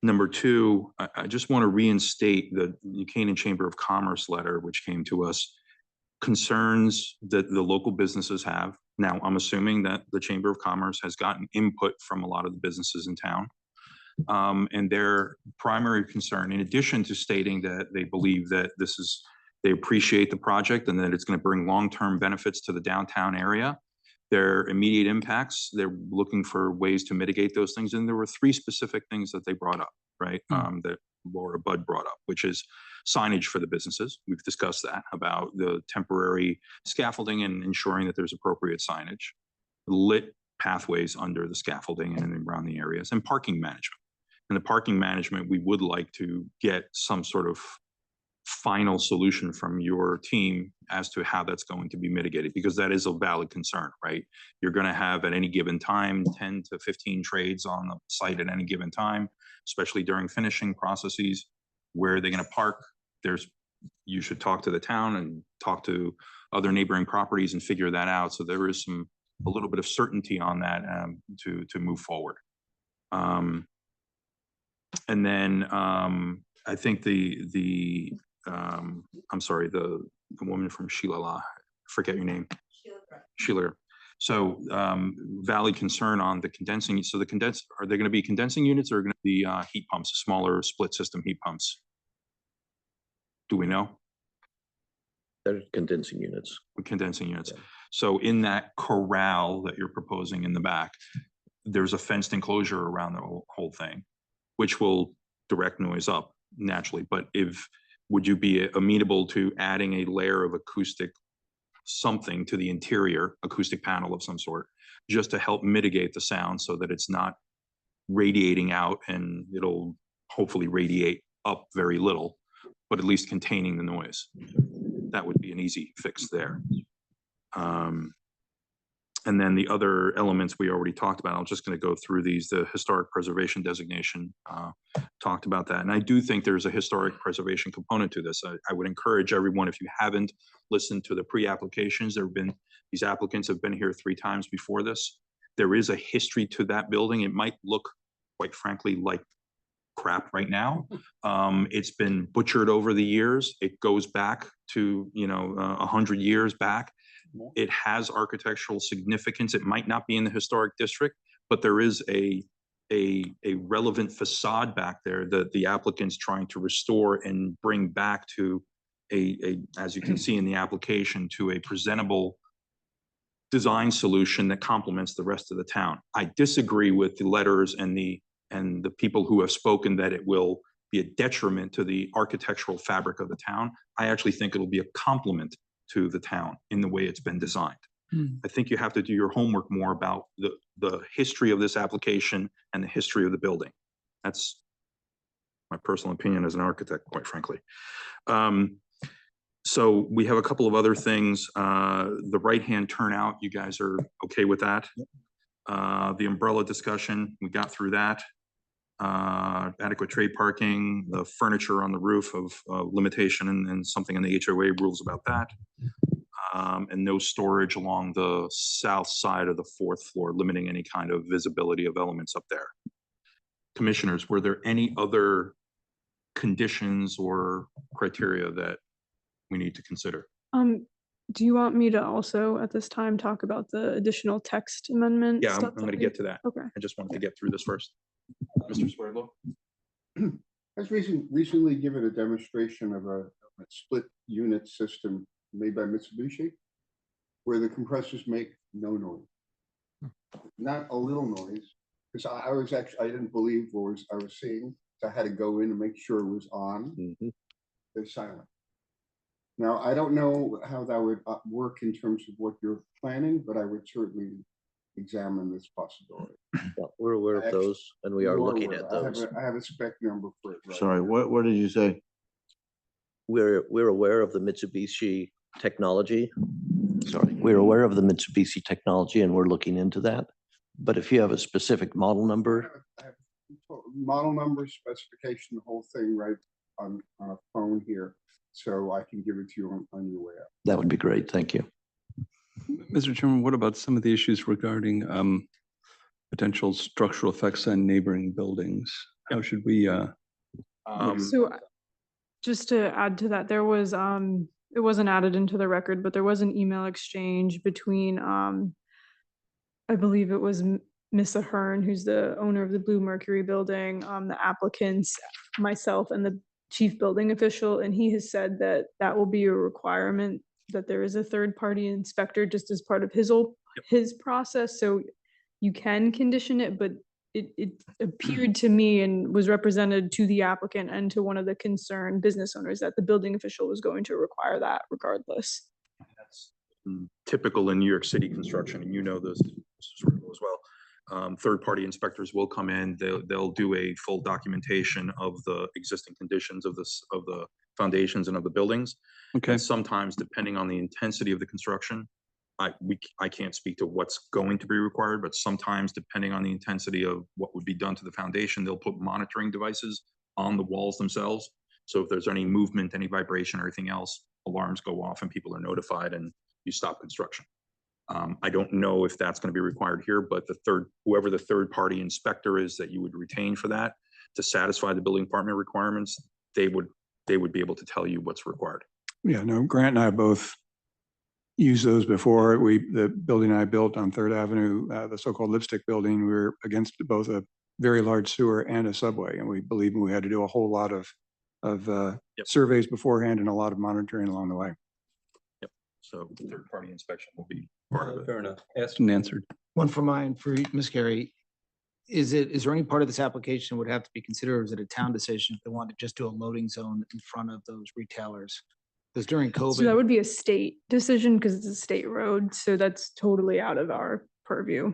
Number two, I just want to reinstate the New Canaan Chamber of Commerce letter, which came to us, concerns that the local businesses have. Now, I'm assuming that the Chamber of Commerce has gotten input from a lot of the businesses in town. And their primary concern, in addition to stating that they believe that they appreciate the project and that it's going to bring long-term benefits to the downtown area, their immediate impacts, they're looking for ways to mitigate those things. And there were three specific things that they brought up, right? That Laura Budd brought up, which is signage for the businesses. We've discussed that about the temporary scaffolding and ensuring that there's appropriate signage, lit pathways under the scaffolding and around the areas, and parking management. And the parking management, we would like to get some sort of final solution from your team as to how that's going to be mitigated, because that is a valid concern, right? You're going to have at any given time 10 to 15 trades on the site at any given time, especially during finishing processes. Where are they going to park? You should talk to the town and talk to other neighboring properties and figure that out. So there is a little bit of certainty on that to move forward. And then I think I'm sorry, the woman from Sheila, forget your name. Sheila. So valid concern on the condensing. So are they going to be condensing units or are going to be heat pumps, smaller split system heat pumps? Do we know? They're condensing units. Condensing units. Yeah. So in that corral that you're proposing in the back, there's a fenced enclosure around the whole thing, which will direct noise up naturally. But would you be amenable to adding a layer of acoustic something to the interior, acoustic panel of some sort, just to help mitigate the sound so that it's not radiating out, and it'll hopefully radiate up very little, but at least containing the noise? That would be an easy fix there. And then the other elements we already talked about, I'm just going to go through these. The historic preservation designation, talked about that. And I do think there's a historic preservation component to this. I would encourage everyone, if you haven't listened to the pre-applications, these applicants have been here 3 times before this. There is a history to that building. It might look, quite frankly, like crap right now. It's been butchered over the years. It goes back to, 100 years back. It has architectural significance. It might not be in the historic district, but there is a relevant facade back there that the applicant's trying to restore and bring back to as you can see in the application, to a presentable design solution that complements the rest of the town. I disagree with the letters and the people who have spoken that it will be a detriment to the architectural fabric of the town. I actually think it'll be a complement to the town in the way it's been designed. I think you have to do your homework more about the history of this application and the history of the building. That's my personal opinion as an architect, quite frankly. So we have a couple of other things. The right-hand turnout, you guys are okay with that? The umbrella discussion, we got through that. Adequate trade parking, the furniture on the roof of limitation and something in the HOA rules about that. And no storage along the south side of the 4th floor, limiting any kind of visibility of elements up there. Commissioners, were there any other conditions or criteria that we need to consider? Do you want me to also at this time talk about the additional text amendment? Yeah, I'm stuff going to that get we- to that. Okay. I just wanted to get through this first. Mr. Swerlo? I was recently given a demonstration of a split unit system made by Mitsubishi, where the compressors make no noise, not a little noise. Because I was actually, I didn't believe what I was seeing. So I had to go in and make sure it was on. They're silent. Now, I don't know how that would work in terms of what you're planning, but I would certainly examine this possibility. Yeah, we're aware of those and we are looking at those. I have a spec number for it. Right Sorry, here. what did you say? We're aware of the Mitsubishi technology. Sorry, we're aware of the Mitsubishi technology and we're looking into that. But if you have a specific model number, I have model number, specification, the whole thing right on a phone here, so I can give it to you on your way up. that would be great. Thank you. Mr. Chairman, what about some of the issues regarding potential structural effects on neighboring buildings? How should we? So just to add to that, there was, it wasn't added into the record, but there was an email exchange between, I believe it was Miss Ahern, who's the owner of the Blue Mercury building, the applicants, myself, and the chief building official, and he has said that that will be a requirement, that there is a third-party inspector just as part of his process. So you can condition it, but it appeared to me and was represented to the applicant and to one of the concerned business owners that the building official was going to require that regardless. That's typical in New York City construction, and you know this as well. Third-party inspectors will come in, they'll do a full documentation of the existing conditions of the foundations and of the buildings. Okay. And sometimes, depending on the intensity of the construction, I can't speak to what's going to be required, but sometimes depending on the intensity of what would be done to the foundation, they'll put monitoring devices on the walls themselves. So if there's any movement, any vibration or anything else, alarms go off and people are notified and you stop construction. I don't know if that's going to be required here, but whoever the third-party inspector is that you would retain for that to satisfy the building department requirements, they would be able to tell you what's required. Yeah, no, Grant and I both used those before. The building I built on Third Avenue, the so-called Lipstick Building, we were against both a very large sewer and a subway. And we believed we had to do a whole lot of surveys beforehand and a lot of monitoring along the way. Yep. So third-party inspection will be part of it. Fair enough. Asked and answered. One for mine, for Ms. Carey. Is there any part of this application would have to be considered, or is it a town decision if they want to just do a loading zone in front of those retailers? Because during So that COVID, would be a state decision because it's a state road. So that's totally out of our purview.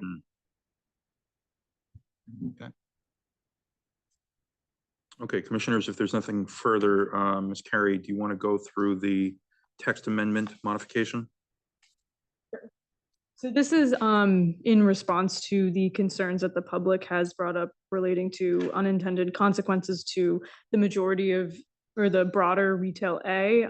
Okay, commissioners, if there's nothing further, Ms. Carey, do you want to go through the text amendment modification? So this is in response to the concerns that the public has brought up relating to unintended consequences to the majority of, or the broader retail A.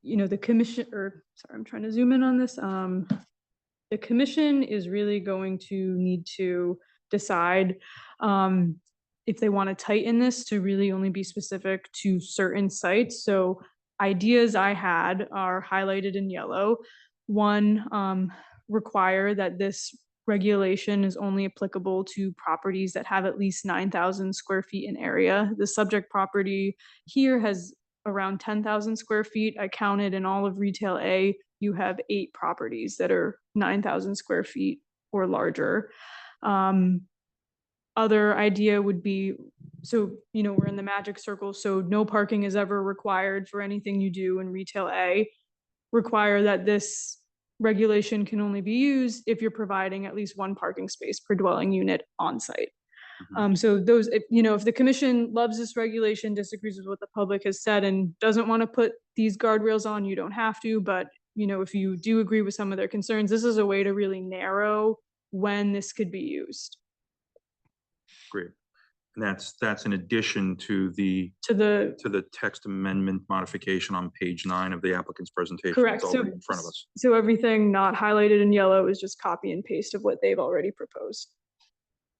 You know, the commission, or sorry, I'm trying to zoom in on this. The commission is really going to need to decide if they want to tighten this to really only be specific to certain sites. So ideas I had are highlighted in yellow. one, require that this regulation is only applicable to properties that have at least 9,000 square feet in area. The subject property here has around 10,000 square feet. I counted in all of retail A, you have 8 properties that are 9,000 square feet or larger. Other idea would be, so, you know, we're in the magic circle, so no parking is ever required for anything you do in retail A. Require that this regulation can only be used if you're providing at least 1 parking space per dwelling unit on site. So those, you know, if the commission loves this regulation, disagrees with what the public has said and doesn't want to put these guardrails on, you don't have to, but you know, if you do agree with some of their concerns, this is a way to really narrow when this could be used. Great. And that's in addition to the text amendment modification on page 9 of the applicant's presentation. Correct. It's already in front of us. So everything not highlighted in yellow is just copy and paste of what they've already proposed.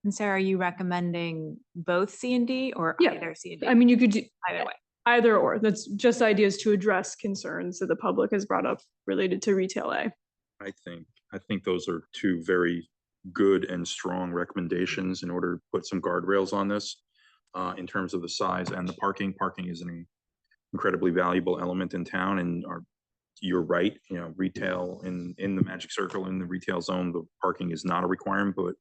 And Sarah, are you recommending both C and D or Yeah. either C and D? I mean, you could do Either way. either or. That's just ideas to address concerns that the public has brought up related to retail A. I think those are 2 very good and strong recommendations in order to put some guardrails on this in terms of the size and the parking. Parking is an incredibly valuable element in town, and you're right, you know, retail in the magic circle, in the retail zone, the parking is not a requirement, but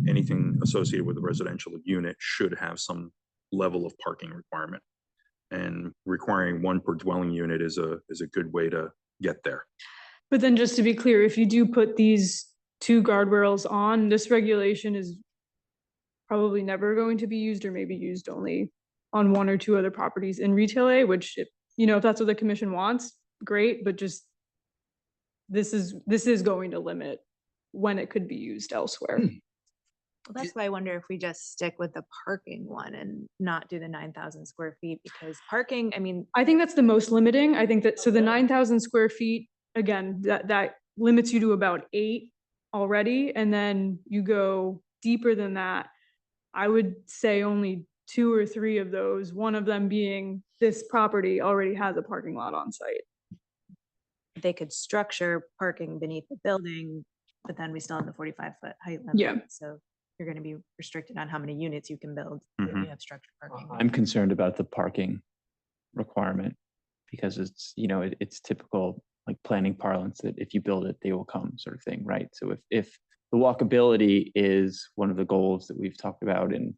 anything associated with a residential unit should have some level of parking requirement. And requiring 1 per dwelling unit is a good way to get there. But then just to be clear, if you do put these 2 guardrails on, this regulation is probably never going to be used or maybe used only on 1 or 2 other properties in retail A, which, you know, if that's what the commission wants, great, but just this is going to limit when it could be used elsewhere. Well, that's why I wonder if we just stick with the parking one and not do the 9,000 square feet, because parking, I mean. I think that's the most limiting. I think that, so the 9,000 square feet, again, that limits you to about 8 already. And then you go deeper than that. I would say only 2 or 3 of those, one of them being this property already has a parking lot on site. They could structure parking beneath the building, but then we still have the 45-foot height limit. Yeah. So you're going to be restricted on how many units you can build if you have structured parking. I'm concerned about the parking requirement because it's, you know, it's typical like planning parlance that if you build it, they will come sort of thing, right? So if the walkability is one of the goals that we've talked about in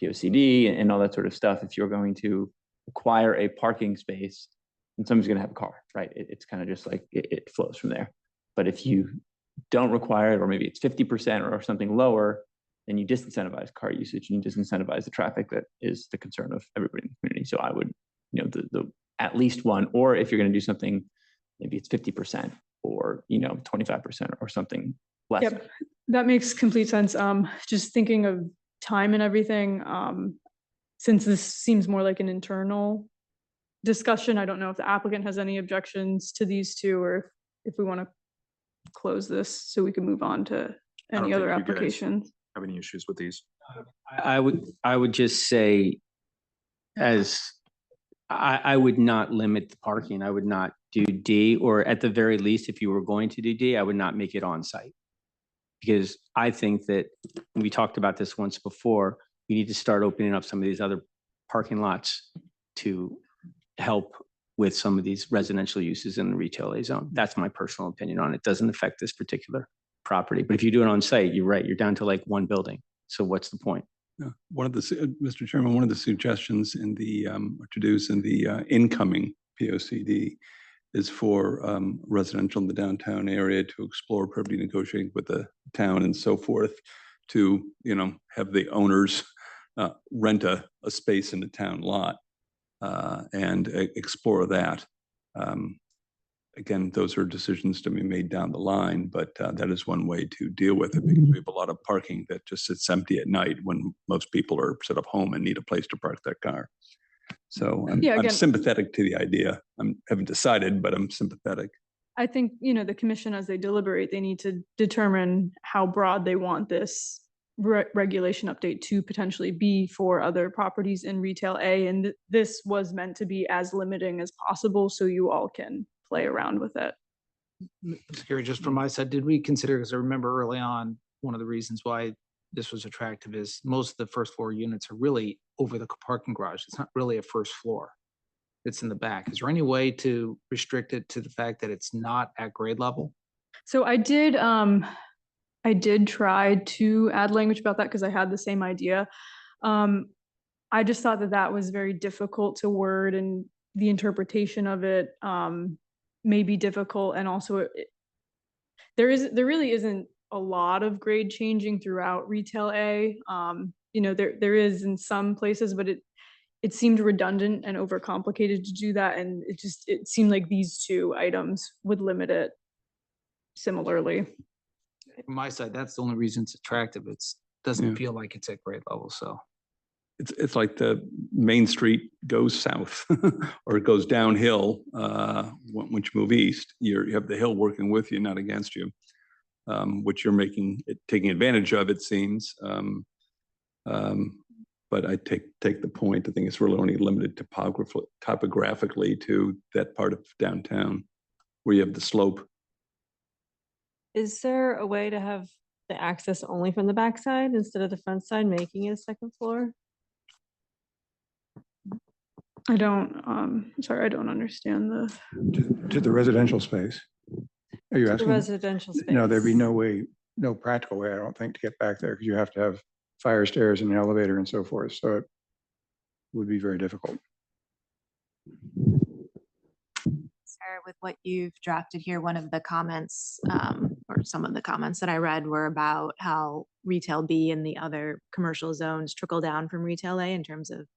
POCD and all that sort of stuff, if you're going to acquire a parking space, and someone's going to have a car, right? It's kind of just like it flows from there. But if you don't require it, or maybe it's 50% or something lower, then you disincentivize car usage and disincentivize the traffic that is the concern of everybody in the community. So I would, you know, the at least 1, or if you're going to do something, maybe it's 50% or, you know, 25% or something less. Yep, that makes complete sense. Just thinking of time and everything, since this seems more like an internal discussion, I don't know if the applicant has any objections to these 2, or if we want to close this so we can move on to any other applications. Have any issues with these? I would just say, as I would not limit the parking. I would not do D, or at the very least, if you were going to do D, I would not make it on site. Because I think that we talked about this once before, we need to start opening up some of these other parking lots to help with some of these residential uses in the retail A zone. That's my personal opinion on it. It doesn't affect this particular property. But if you do it on site, you're right, you're down to like 1 building. So what's the point? Yeah, Mr. Chairman, one of the suggestions in the, introduced in the incoming POCD is for residential in the downtown area to explore probably negotiating with the town and so forth to, you know, have the owners rent a space in the town lot and explore that. Again, those are decisions to be made down the line, but that is one way to deal with it, because we have a lot of parking that just sits empty at night when most people are set up home and need a place to park their car. So I'm sympathetic to the idea. I haven't decided, but I'm sympathetic. I think, you know, the commission, as they deliberate, they need to determine how broad they want this regulation update to potentially be for other properties in retail A. And this was meant to be as limiting as possible, so you all can play around with it. Mr. Gary, just from my side, did we consider, because I remember early on, one of the reasons why this was attractive is most of the first floor units are really over the parking garage. It's not really a first floor. It's in the back. Is there any way to restrict it to the fact that it's not at grade level? So I did try to add language about that because I had the same idea. I just thought that that was very difficult to word, and the interpretation of it may be difficult. And also there really isn't a lot of grade changing throughout retail A. You know, there is in some places, but it seemed redundant and overcomplicated to do that. And it seemed like these two items would limit it similarly. From my side, that's the only reason it's attractive. Doesn't feel like it's at grade level, so. It's like the Main Street goes south or it goes downhill. Once you move east, you have the hill working with you, not against you, which you're taking advantage of, it seems. But I take the point. I think it's really only limited topographically to that part of downtown where you have the slope. Is there a way to have the access only from the backside instead of the front side, making it a second floor? I don't, sorry, I don't understand To the residential space. Are you The asking? residential space. No, there'd be no way, no practical way, I don't think, to get back there, because you have to have fire stairs and an elevator and so forth, so it would be very difficult. Sarah, with what you've drafted here, one of the comments, or some of the comments that I read were about how retail B and the other commercial zones trickle down from retail A in terms of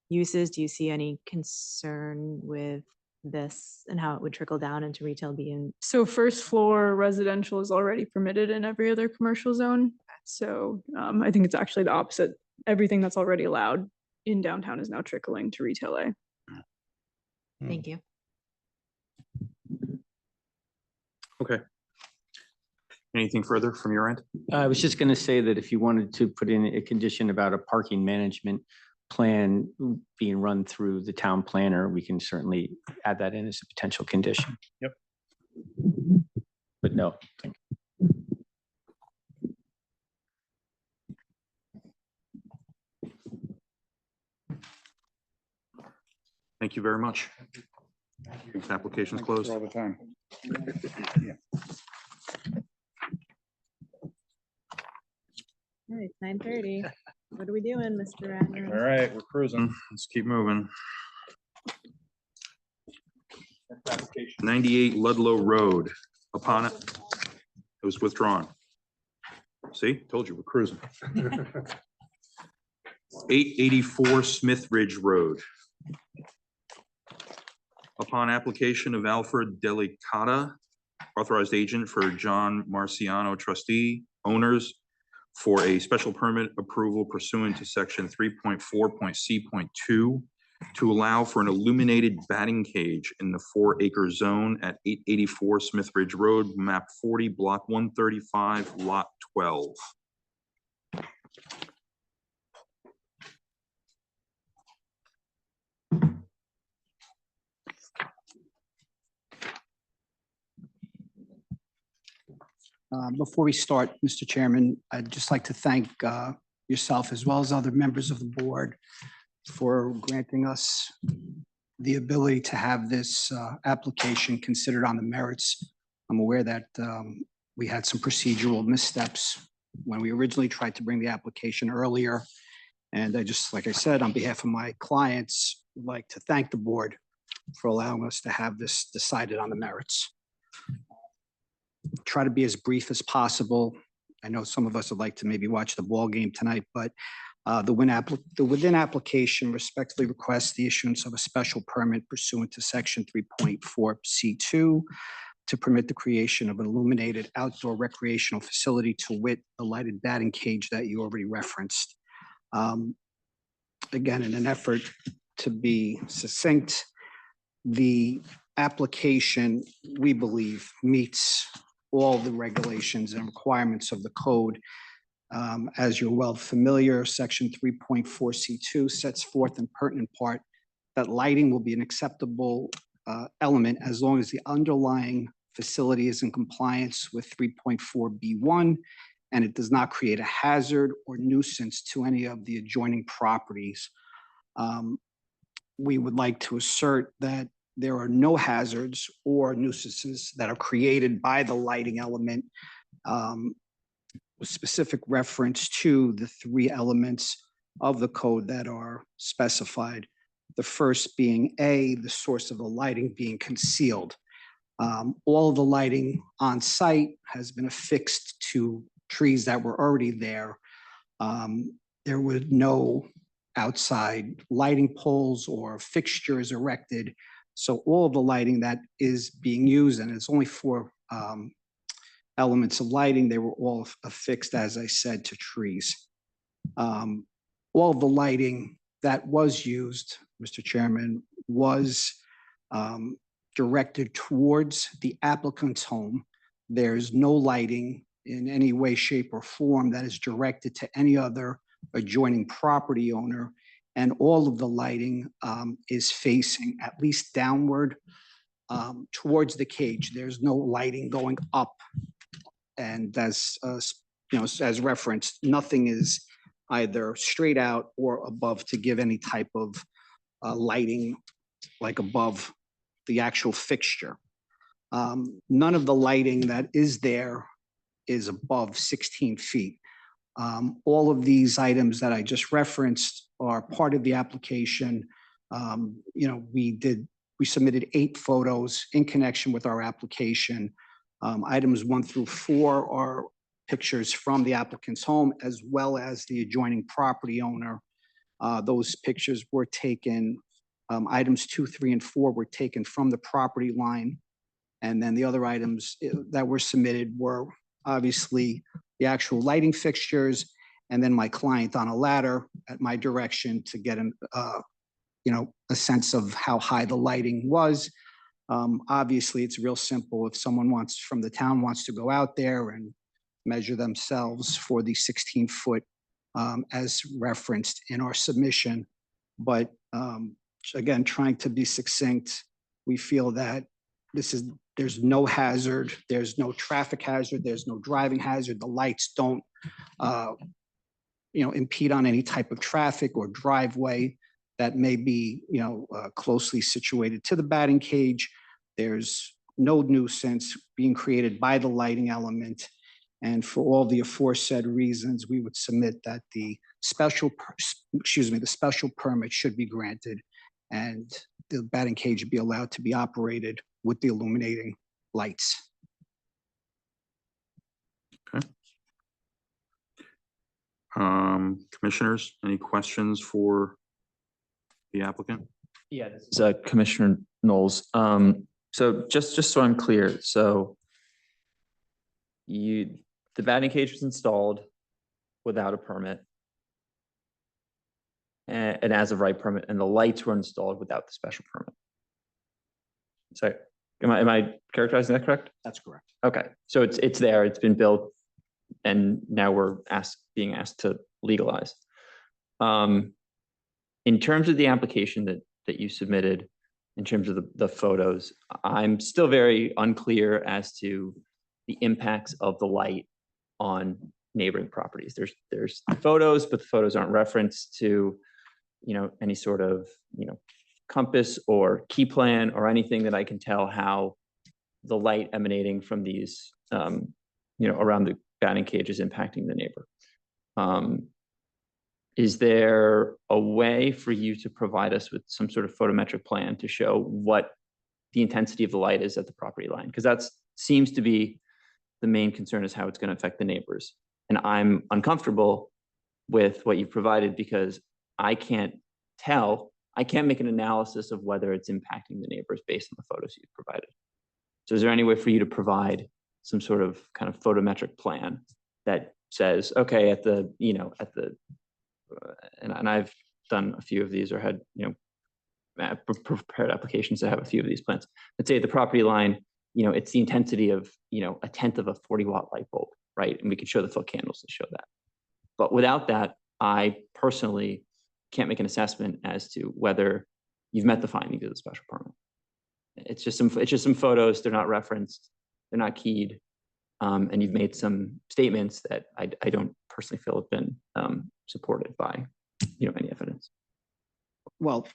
uses. Do you see any concern with this and how it would trickle down into retail B? And So first floor residential is already permitted in every other commercial zone. So I think it's actually the opposite. Everything that's already allowed in downtown is now trickling to retail A. Thank you. Okay. Anything further from your end? I was just going to say that if you wanted to put in a condition about a parking management plan being run through the town planner, we can certainly add that in as a potential condition. Yep. But no, thank you. Thank you very much. Application's closed. All the time. All right, 9:30. What are we doing, Mr. Adams? All right, we're cruising. Let's keep moving. 98 Ludlow Road. Upon it, it was withdrawn. See, told you, we're cruising. 884 Smith Ridge Road. Upon application of Alfred Delicata, authorized agent for John Marciano, trustee, owners, for a special permit approval pursuant to section 3.4.c.2 to allow for an illuminated batting cage in the 4-acre zone at 884 Smith Ridge Road, map 40, block 135, lot 12. Before we start, Mr. Chairman, I'd just like to thank yourself as well as other members of the board for granting us the ability to have this application considered on the merits. I'm aware that we had some procedural missteps when we originally tried to bring the application earlier. And I just, like I said, on behalf of my clients, would like to thank the board for allowing us to have this decided on the merits. Try to be as brief as possible. I know some of us would like to maybe watch the ball game tonight, but the within application respectfully requests the issuance of a special permit pursuant to section 3.4C2 to permit the creation of an illuminated outdoor recreational facility, to wit, the lighted batting cage that you already referenced. Again, in an effort to be succinct, the application, we believe, meets all the regulations and requirements of the code. As you're well familiar, section 3.4C2 sets forth in pertinent part that lighting will be an acceptable element as long as the underlying facility is in compliance with 3.4B1, and it does not create a hazard or nuisance to any of the adjoining properties. We would like to assert that there are no hazards or nuisances that are created by the lighting element, with specific reference to the 3 elements of the code that are specified. The first being A, the source of the lighting being concealed. All of the lighting on site has been affixed to trees that were already there. There were no outside lighting poles or fixtures erected. So all of the lighting that is being used, and it's only 4 elements of lighting, they were all affixed, as I said, to trees. All of the lighting that was used, Mr. Chairman, was directed towards the applicant's home. There's no lighting in any way, shape, or form that is directed to any other adjoining property owner. And all of the lighting is facing at least downward towards the cage. There's no lighting going up. And as you know, as referenced, nothing is either straight out or above to give any type of lighting like above the actual fixture. None of the lighting that is there is above 16 feet. All of these items that I just referenced are part of the application. You know, we submitted 8 photos in connection with our application. Items 1 through 4 are pictures from the applicant's home as well as the adjoining property owner. Those pictures were taken, items 2, 3, and 4 were taken from the property line. And then the other items that were submitted were obviously the actual lighting fixtures, and then my client on a ladder at my direction to get you know, a sense of how high the lighting was. Obviously, it's real simple. If someone from the town wants to go out there and measure themselves for the 16-foot as referenced in our submission. But again, trying to be succinct, we feel that there's no hazard, there's no traffic hazard, there's no driving hazard. The lights don't you know, impede on any type of traffic or driveway that may be, you know, closely situated to the batting cage. There's no nuisance being created by the lighting element. And for all the aforesaid reasons, we would submit that the special permit should be granted and the batting cage be allowed to be operated with the illuminating lights. Okay. Commissioners, any questions for the applicant? Yeah, this is Commissioner Knowles. So just so I'm clear, so the batting cage was installed without a permit, and as of right permit, and the lights were installed without the special permit. So am I characterizing that correct? That's correct. Okay, so it's there, it's been built, and now we're being asked to legalize. In terms of the application that you submitted, in terms of the photos, I'm still very unclear as to the impacts of the light on neighboring properties. There's photos, but the photos aren't referenced to, you know, any sort of, you know, compass or key plan or anything that I can tell how the light emanating from these, you know, around the batting cage is impacting the neighbor. Is there a way for you to provide us with some sort of photometric plan to show what the intensity of the light is at the property line? Because that seems to be the main concern, is how it's going to affect the neighbors. And I'm uncomfortable with what you've provided because I can't make an analysis of whether it's impacting the neighbors based on the photos you've provided. So is there any way for you to provide some sort of kind of photometric plan that says, okay, and I've done a few of these or had, you know, prepared applications that have a few of these plans. Let's say at the property line, you know, it's the intensity of, you know, 1/10 of a 40-watt light bulb, right? And we could show the foot candles to show that. But without that, I personally can't make an assessment as to whether you've met the findings of the special permit. It's just some photos, they're not referenced. they're not keyed. And you've made some statements that I don't personally feel have been supported by, any evidence. Well,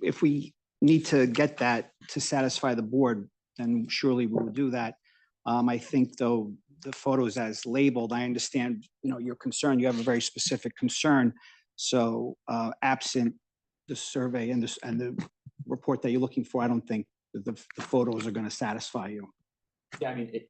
if we need to get that to satisfy the board, then surely we will do that. I think though, the photos as labeled, I understand, your concern, you have a very specific concern. So absent the survey and the report that you're looking for, I don't think that the photos are going to satisfy you. Yeah, I mean,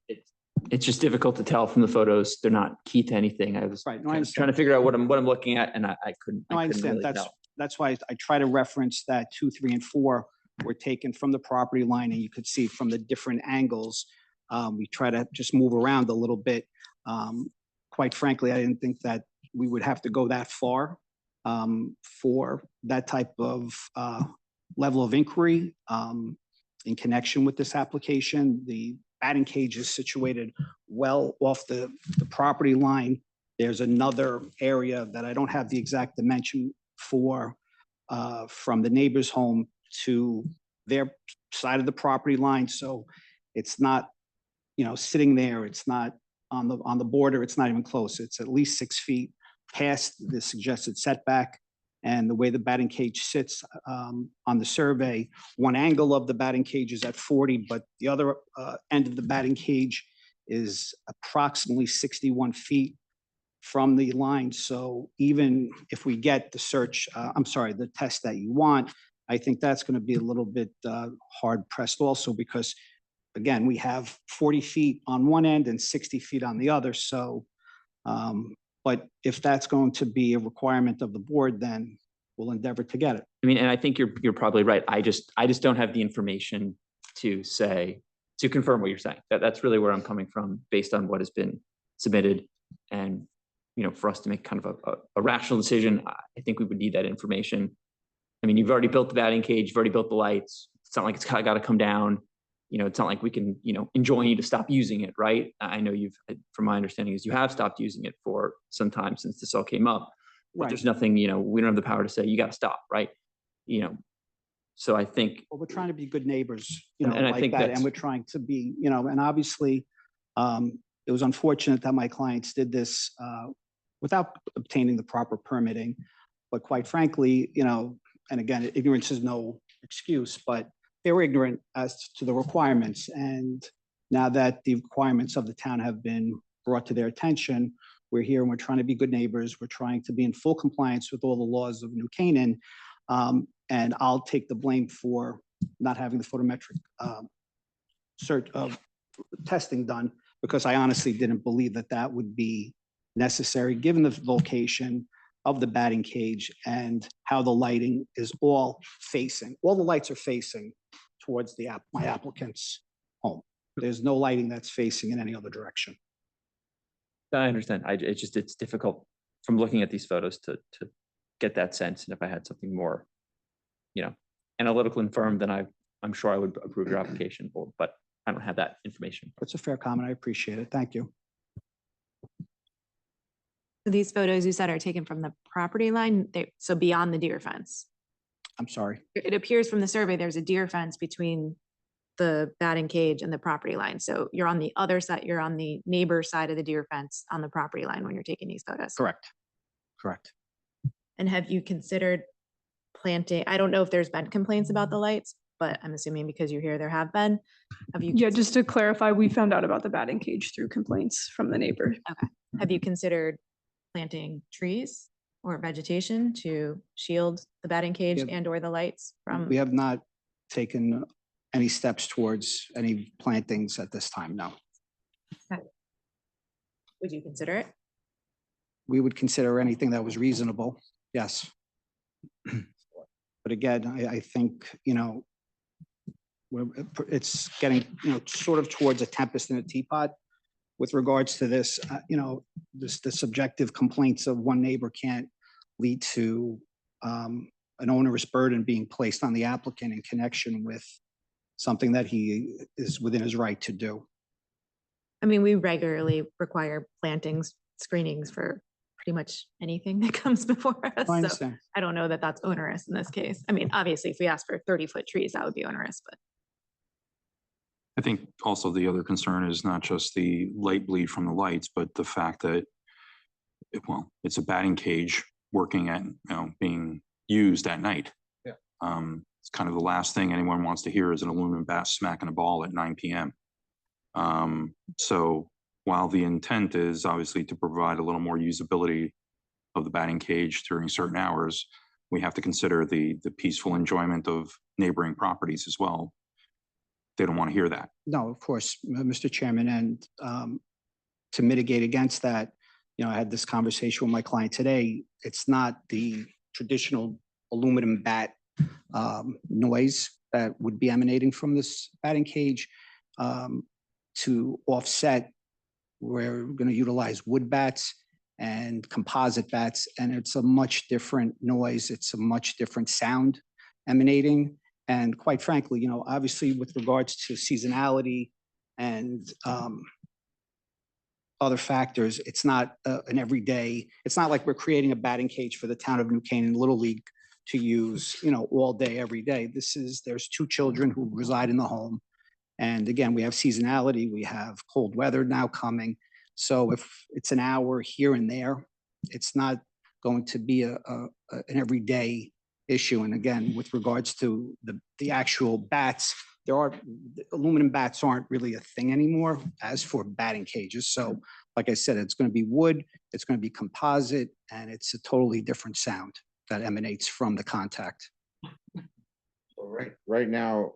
it's just difficult to tell from the photos. They're not keyed to anything. I was Right, no, I trying understand. to figure out what I'm looking at, and I couldn't. No, I couldn't understand. really tell. That's why I try to reference that 2, 3, and 4 were taken from the property line, and you could see from the different angles. We try to just move around a little bit. Quite frankly, I didn't think that we would have to go that far for that type of level of inquiry in connection with this application. The batting cage is situated well off the property line. There's another area that I don't have the exact dimension for from the neighbor's home to their side of the property line. So it's not, sitting there. It's not on the border. It's not even close. It's at least 6 feet past the suggested setback. And the way the batting cage sits on the survey, one angle of the batting cage is at 40, but the other end of the batting cage is approximately 61 feet from the line. So even if we get the the test that you want, I think that's going to be a little bit hard pressed also because, again, we have 40 feet on one end and 60 feet on the other. So, but if that's going to be a requirement of the board, then we'll endeavor to get it. I mean, and I think you're probably right. I just don't have the information to confirm what you're saying. That's really where I'm coming from based on what has been submitted. And, for us to make kind of a rational decision, I think we would need that information. I mean, you've already built the batting cage, you've already built the lights. It's not like it's got to come down. It's not like we can, enjoin you to stop using it, right? I know from my understanding is you have stopped using it for some time since this all came up. But there's nothing, we don't have the power to say, you got to stop, right? So I think. Well, we're trying to be good neighbors, and I like think that. And we're trying to be, and obviously it was unfortunate that my clients did this without obtaining the proper permitting. But quite frankly, and again, ignorance is no excuse, but they were ignorant as to the requirements. And now that the requirements of the town have been brought to their attention, we're here and we're trying to be good neighbors. We're trying to be in full compliance with all the laws of New Canaan. And I'll take the blame for not having the photometric testing done, because I honestly didn't believe that that would be necessary given the location of the batting cage and how the lighting is all facing. All the lights are facing towards my applicant's home. There's no lighting that's facing in any other direction. I understand. It's difficult from looking at these photos to get that sense. And if I had something more, analytical and firm, then I'm sure I would approve your application, but I don't have that information. That's a fair comment. I appreciate it. Thank you. So these photos you said are taken from the property line, so beyond the deer fence. I'm sorry. It appears from the survey, there's a deer fence between the batting cage and the property line. So you're on the other side, you're on the neighbor side of the deer fence on the property line when you're taking these photos. Correct. Correct. And have you considered planting? I don't know if there's been complaints about the lights, but I'm assuming because you're here, there have been. Have you? Yeah, just to clarify, we found out about the batting cage through complaints from the neighbor. Okay. Have you considered planting trees or vegetation to shield the batting cage and or the lights from? We have not taken any steps towards any plantings at this time, no. Okay. Would you consider it? We would consider anything that was reasonable, yes. But again, I think, it's getting, sort of towards a tempest in a teapot with regards to this, the subjective complaints of one neighbor can't lead to an onerous burden being placed on the applicant in connection with something that he is within his right to do. I mean, we regularly require plantings, screenings for pretty much anything that comes before us. I So understand. I don't know that that's onerous in this case. I mean, obviously, if we ask for 30-foot trees, that would be onerous, but. I think also the other concern is not just the light bleed from the lights, but the fact that, well, it's a batting cage working at, being used at night. Yeah. It's kind of the last thing anyone wants to hear is an aluminum bat smacking a ball at 9 p.m. So while the intent is obviously to provide a little more usability of the batting cage during certain hours, we have to consider the peaceful enjoyment of neighboring properties as well. They don't want to hear that. No, of course, Mr. Chairman, and to mitigate against that, I had this conversation with my client today. It's not the traditional aluminum bat noise that would be emanating from this batting cage. To offset, we're going to utilize wood bats and composite bats, and it's a much different noise. It's a much different sound emanating. And quite frankly, obviously with regards to seasonality and other factors, it's not an everyday, it's not like we're creating a batting cage for the town of New Canaan Little League to use, all day, every day. There's 2 children who reside in the home. And again, we have seasonality, we have cold weather now coming. So if it's an hour here and there, it's not going to be an everyday issue. And again, with regards to the actual bats, aluminum bats aren't really a thing anymore as for batting cages. So like I said, it's going to be wood, it's going to be composite, and it's a totally different sound that emanates from the contact. So right now,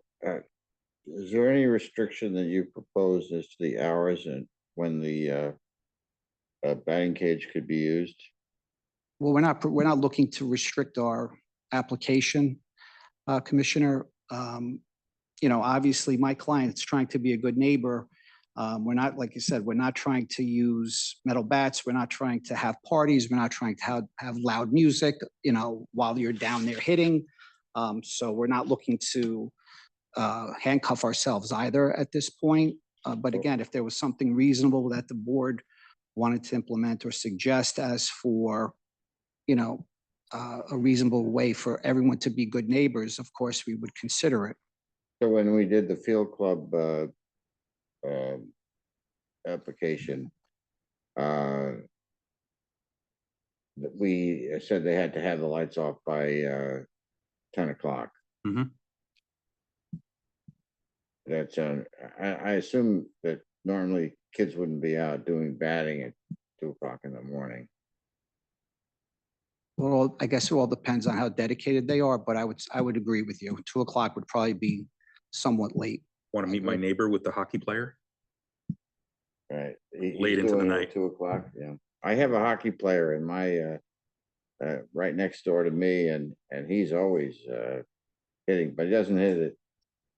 is there any restriction that you propose as to the hours and when the batting cage could be used? Well, we're not looking to restrict our application, Commissioner. Obviously my client's trying to be a good neighbor. We're not, like you said, we're not trying to use metal bats. We're not trying to have parties. We're not trying to have loud music, while you're down there hitting. So we're not looking to handcuff ourselves either at this point. But again, if there was something reasonable that the board wanted to implement or suggest as for, a reasonable way for everyone to be good neighbors, of course, we would consider it. So when we did the field club application, that we said they had to have the lights off by 10 o'clock. Mhm. That's I assume that normally kids wouldn't be out doing batting at 2 o'clock in the morning. Well, I guess it all depends on how dedicated they are, but I would agree with you. 2 o'clock would probably be somewhat late. Want to meet my neighbor with the hockey player? Right. Late into the night. 2 o'clock, yeah. I have a hockey player in my, right next door to me, and he's always hitting, but he doesn't hit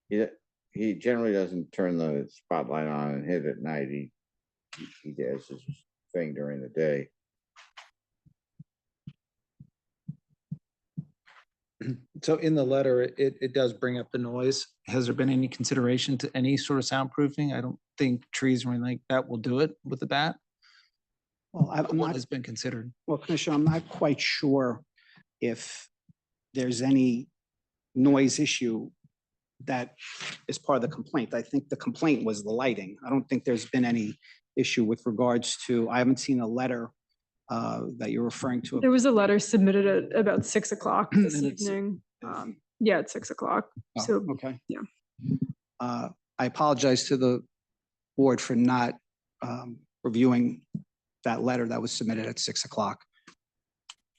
it. He generally doesn't turn the spotlight on and hit at night. He does his thing during the day. So in the letter, it does bring up the noise. Has there been any consideration to any sort of soundproofing? I don't think trees or anything like that will do it with the bat. Well, I'm What not, has been considered? well, Commissioner, I'm not quite sure if there's any noise issue that is part of the complaint. I think the complaint was the lighting. I don't think there's been any issue with regards to, I haven't seen a letter that you're referring to. There was a letter submitted at about 6 o'clock this And it's- evening. Yeah, at 6 o'clock. Oh, So, okay. yeah. I apologize to the board for not reviewing that letter that was submitted at 6 o'clock.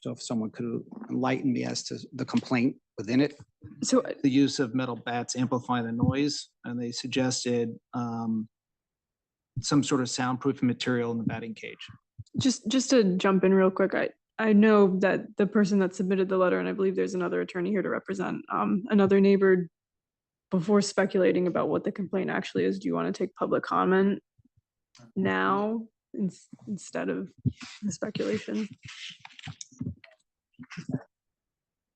So if someone could enlighten me as to the complaint within it. So The use of metal bats amplify the noise, and they suggested some sort of soundproofing material in the batting cage. just to jump in real quick, I know that the person that submitted the letter, and I believe there's another attorney here to represent another neighbor. Before speculating about what the complaint actually is, do you want to take public comment now instead of the speculation?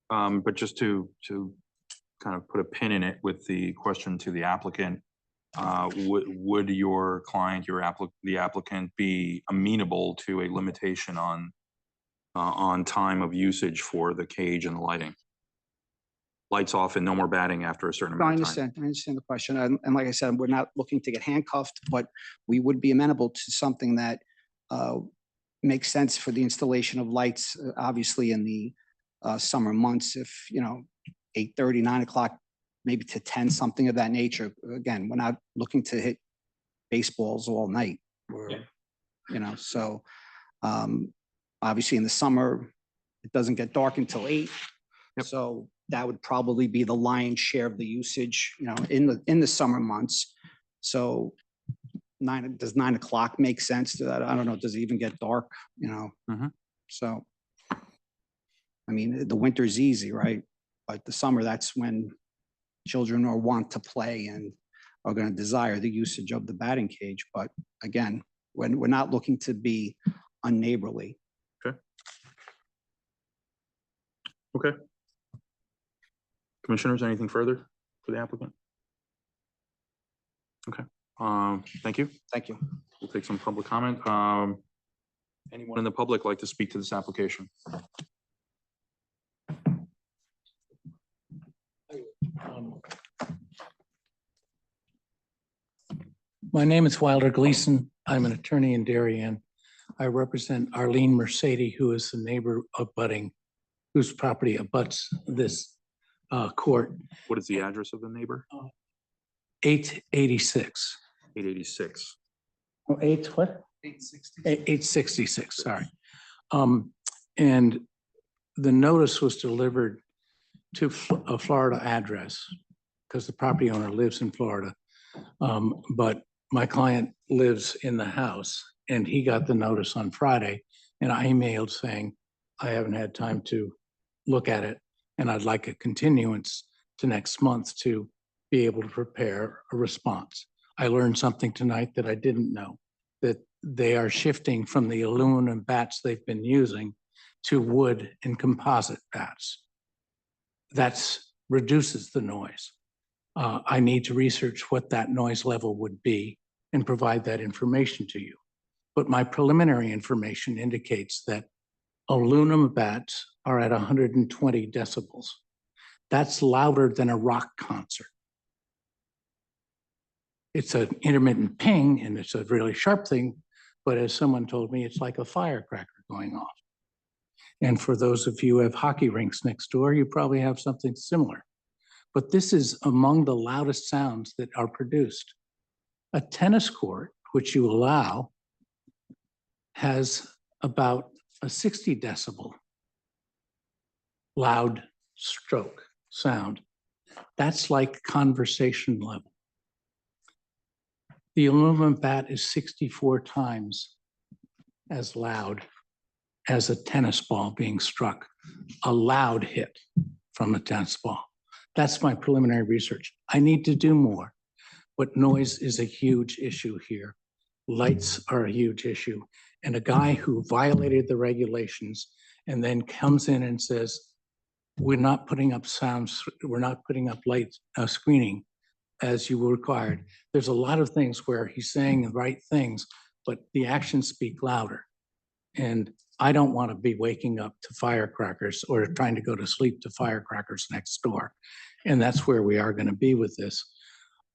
But just to kind of put a pin in it with the question to the applicant, would your client, the applicant, be amenable to a limitation on time of usage for the cage and the lighting? lights off and no more batting after a certain No, I amount of time. understand the question. And like I said, we're not looking to get handcuffed, but we would be amenable to something that makes sense for the installation of lights, obviously in the summer months, if, 8:30, 9 o'clock, maybe to 10, something of that nature. Again, we're not looking to hit baseballs all night. So obviously in the summer, it doesn't get dark until 8. So that would probably be the lion's share of the usage, in the summer months. So does 9 o'clock make sense to that? I don't know. Does it even get dark? So, I mean, the winter's easy, right? But the summer, that's when children are want to play and are going to desire the usage of the batting cage. But again, when we're not looking to be unneighborly. Okay. Commissioners, anything further for the applicant? Okay, thank you. Thank you. We'll take some public comment. Anyone in the public like to speak to this application? My name is Wilder Gleason. I'm an attorney in Darien. I represent Arlene Mercedes, who is the neighbor abutting, whose property abuts this court. What is the address of the neighbor? 886. 886. Oh, 866, sorry. And the notice was delivered to a Florida address because the property owner lives in Florida. But my client lives in the house and he got the notice on Friday and I emailed saying, I haven't had time to look at it and I'd like a continuance to next month to be able to prepare a response. I learned something tonight that I didn't know, that they are shifting from the aluminum bats they've been using to wood and composite bats. That reduces the noise. I need to research what that noise level would be and provide that information to you. But my preliminary information indicates that aluminum bats are at 120 decibels. That's louder than a rock concert. It's an intermittent ping and it's a really sharp thing, but as someone told me, it's like a firecracker going off. And for those of you who have hockey rinks next door, you probably have something similar. But this is among the loudest sounds that are produced. A tennis court, which you allow, has about a 60 decibel loud stroke sound. That's like conversation level. The aluminum bat is 64 times as loud as a tennis ball being struck, a loud hit from a tennis ball. That's my preliminary research. I need to do more, but noise is a huge issue here. Lights are a huge issue. And a guy who violated the regulations and then comes in and says, we're not putting up sounds, we're not putting up light screening as you were required. There's a lot of things where he's saying the right things, but the actions speak louder. And I don't want to be waking up to firecrackers or trying to go to sleep to firecrackers next door. And that's where we are going to be with this.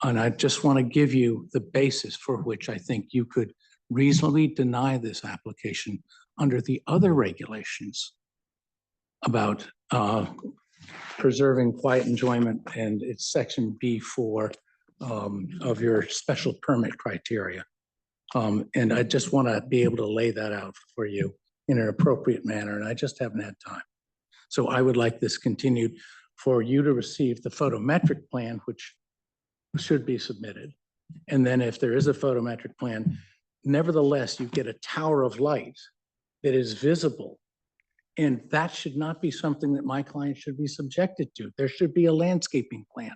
And I just want to give you the basis for which I think you could reasonably deny this application under the other regulations about preserving quiet enjoyment, and it's section B4 of your special permit criteria. And I just want to be able to lay that out for you in an appropriate manner, and I just haven't had time. So I would like this continued for you to receive the photometric plan, which should be submitted. And then if there is a photometric plan, nevertheless, you get a tower of light that is visible. And that should not be something that my client should be subjected to. There should be a landscaping plan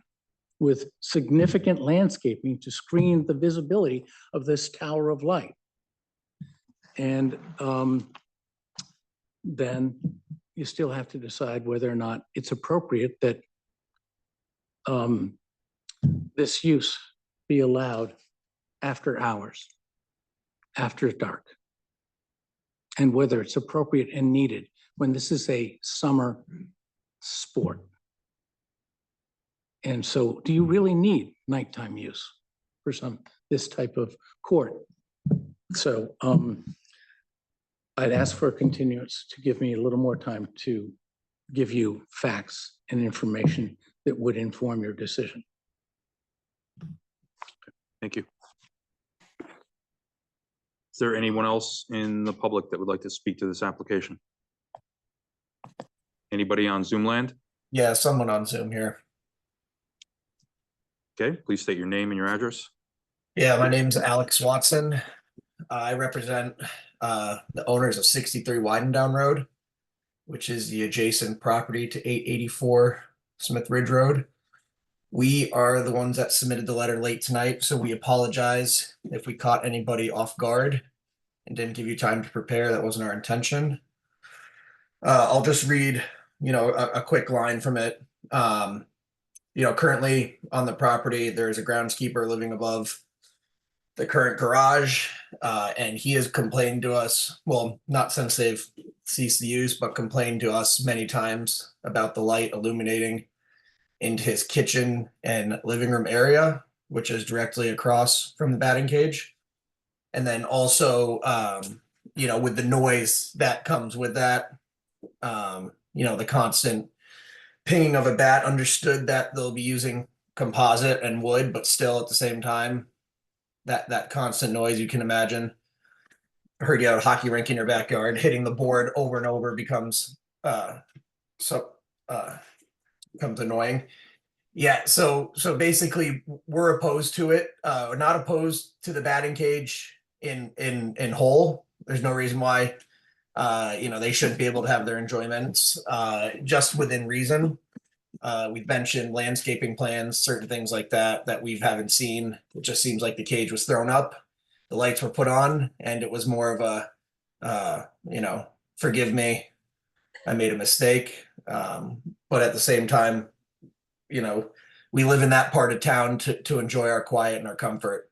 with significant landscaping to screen the visibility of this tower of light. And then you still have to decide whether or not it's appropriate that this use be allowed after hours, after dark, and whether it's appropriate and needed when this is a summer sport. And so do you really need nighttime use for this type of court? So I'd ask for a continuance to give me a little more time to give you facts and information that would inform your decision. Thank you. Is there anyone else in the public that would like to speak to this application? Anybody on Zoom land? Yeah, someone on Zoom here. Okay, please state your name and your address. Yeah, my name's Alex Watson. I represent the owners of 63 Widendown Road, which is the adjacent property to 884 Smith Ridge Road. We are the ones that submitted the letter late tonight, so we apologize if we caught anybody off guard and didn't give you time to prepare. That wasn't our intention. I'll just read, a quick line from it. Currently on the property, there's a groundskeeper living above the current garage, and he has complained to us, well, not since they've ceased the use, but complained to us many times about the light illuminating into his kitchen and living room area, which is directly across from the batting cage. And then also, with the noise that comes with that, the constant pinging of a bat, understood that they'll be using composite and wood, but still at the same time, that constant noise, you can imagine. I heard you had a hockey rink in your backyard, hitting the board over and over becomes annoying. Yeah, so basically we're opposed to it. We're not opposed to the batting cage in whole. There's no reason why they shouldn't be able to have their enjoyments just within reason. We've mentioned landscaping plans, certain things like that we haven't seen. It just seems like the cage was thrown up, the lights were put on, and it was more of a, forgive me, I made a mistake. But at the same time, we live in that part of town to enjoy our quiet and our comfort.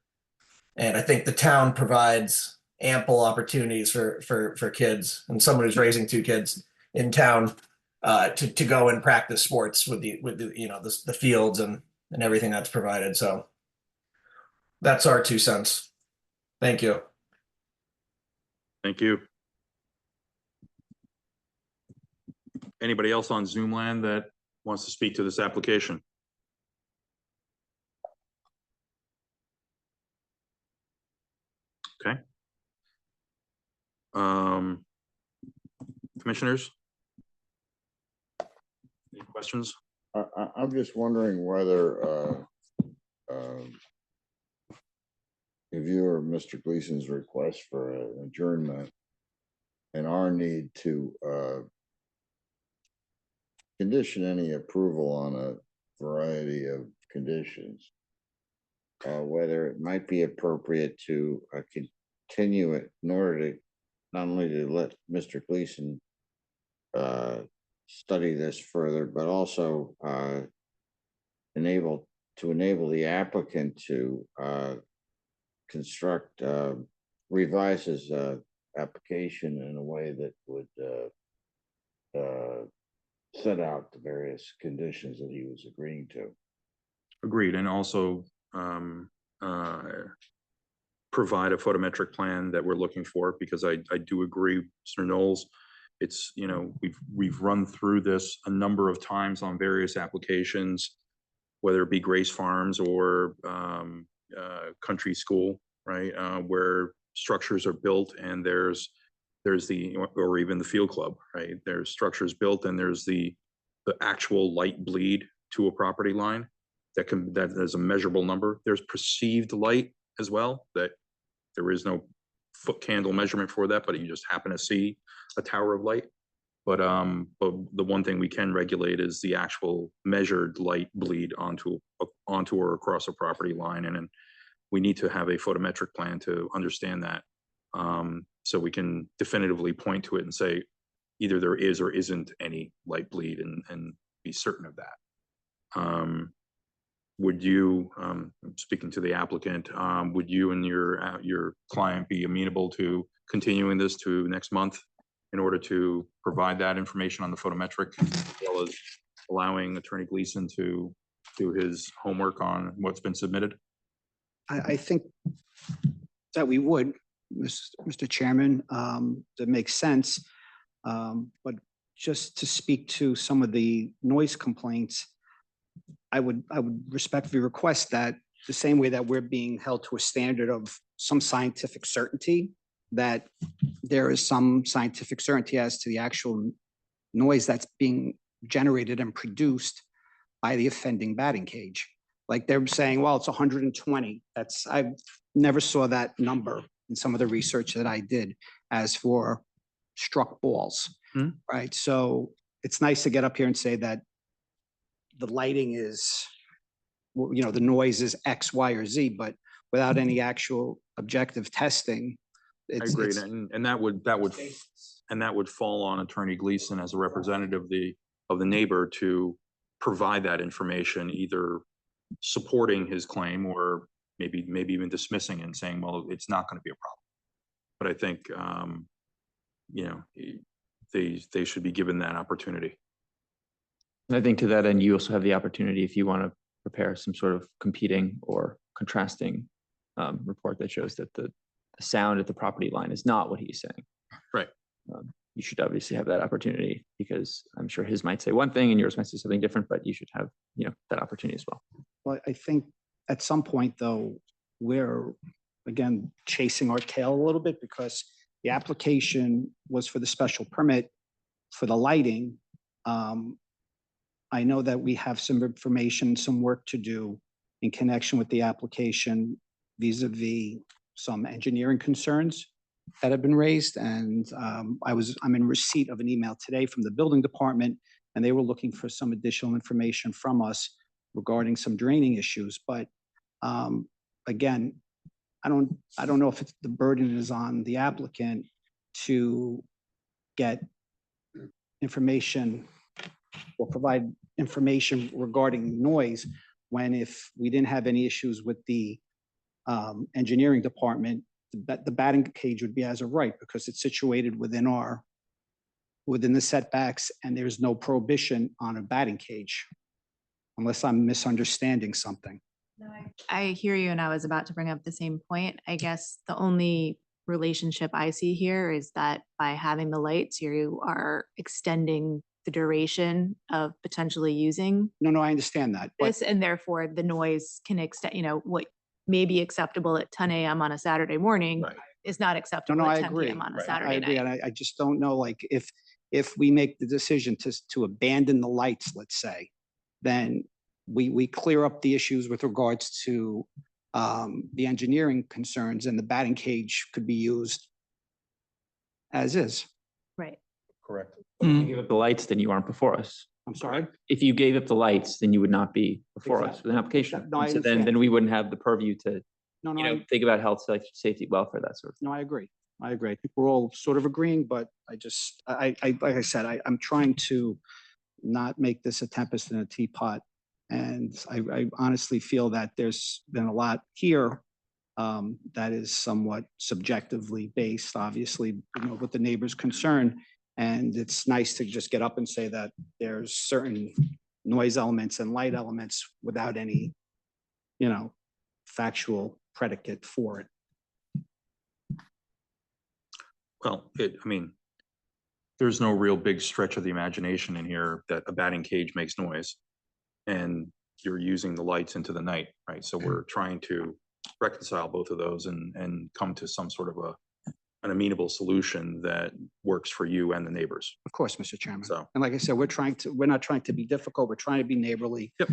And I think the town provides ample opportunities for kids and someone who's raising 2 kids in town to go and practice sports with the fields and everything that's provided. So that's our 2 cents. Thank you. Thank you. Anybody else on Zoom land that wants to speak to this application? Okay. Commissioners? Any questions? I'm just wondering whether if you or Mr. Gleason's request for an adjournment and our need to condition any approval on a variety of conditions, whether it might be appropriate to continue it in order to not only to let Mr. Gleason study this further, but also enable the applicant to revise his application in a way that would set out the various conditions that he was agreeing to. Agreed, and also provide a photometric plan that we're looking for, because I do agree, Mr. Knowles. It's, we've run through this a number of times on various applications, whether it be Grace Farms or Country School, right? Where structures are built and there's or even the field club, right? There's structures built and there's the actual light bleed to a property line that is a measurable number. There's perceived light as well, that there is no foot candle measurement for that, but you just happen to see a tower of light. But the one thing we can regulate is the actual measured light bleed onto or across a property line, and then we need to have a photometric plan to understand that, so we can definitively point to it and say either there is or isn't any light bleed, and be certain of that. Would you, speaking to the applicant, would you and your client be amenable to continuing this to next month in order to provide that information on the photometric, as well as allowing Attorney Gleason to do his homework on what's been submitted? I think that we would, Mr. Chairman, that makes sense. But just to speak to some of the noise complaints, I would respectfully request that the same way that we're being held to a standard of some scientific certainty, that there is some scientific certainty as to the actual noise that's being generated and produced by the offending batting cage. Like they're saying, well, it's 120. I never saw that number in some of the research that I did as for struck balls, right? So it's nice to get up here and say that the lighting is, the noise is X, Y, or Z, but without any actual objective testing. I agree, and that would fall on Attorney Gleason as a representative of the neighbor to provide that information, either supporting his claim or maybe even dismissing and saying, well, it's not going to be a problem. But I think, they should be given that opportunity. And I think to that end, you also have the opportunity, if you want to prepare some sort of competing or contrasting report that shows that the sound at the property line is not what he's saying. Right. You should obviously have that opportunity, because I'm sure his might say one thing and yours might say something different, but you should have, that opportunity as well. Well, I think at some point though, we're again chasing our tail a little bit, because the application was for the special permit for the lighting. I know that we have some information, some work to do in connection with the application vis-a-vis some engineering concerns that have been raised. And I'm in receipt of an email today from the building department, and they were looking for some additional information from us regarding some draining issues. But again, I don't know if the burden is on the applicant to get information or provide information regarding noise, when if we didn't have any issues with the engineering department, the batting cage would be as of right, because it's situated within the setbacks, and there's no prohibition on a batting cage, unless I'm misunderstanding something. I hear you, and I was about to bring up the same point. I guess the only relationship I see here is that by having the lights, you are extending the duration of potentially using No, I understand that. But this, and therefore the noise can extend, what may be acceptable at 10 a.m. on a Saturday morning is not acceptable I at 10 agree. p.m. on a I Saturday agree, night. and I just don't know, like, if we make the decision to abandon the lights, let's say, then we clear up the issues with regards to the engineering concerns, and the batting cage could be used as is. Right. Correct. If you give up the lights, then you aren't before us. I'm sorry? If you gave up the lights, then you would not be before us with an application. No, I And so understand. then we wouldn't have the purview to, No, think about health, safety, welfare, that sort of thing. No, I agree. I think we're all sort of agreeing, but like I said, I'm trying to not make this a tempest in a teapot. And I honestly feel that there's been a lot here that is somewhat subjectively based, obviously, with the neighbor's concern. And it's nice to just get up and say that there's certain noise elements and light elements without any, factual predicate for it. Well, there's no real big stretch of the imagination in here that a batting cage makes noise and you're using the lights into the night, right? So we're trying to reconcile both of those and come to some sort of an amenable solution that works for you and the neighbors. Of course, Mr. Chairman. So, and like I said, we're not trying to be difficult. We're trying to be neighborly. Yep.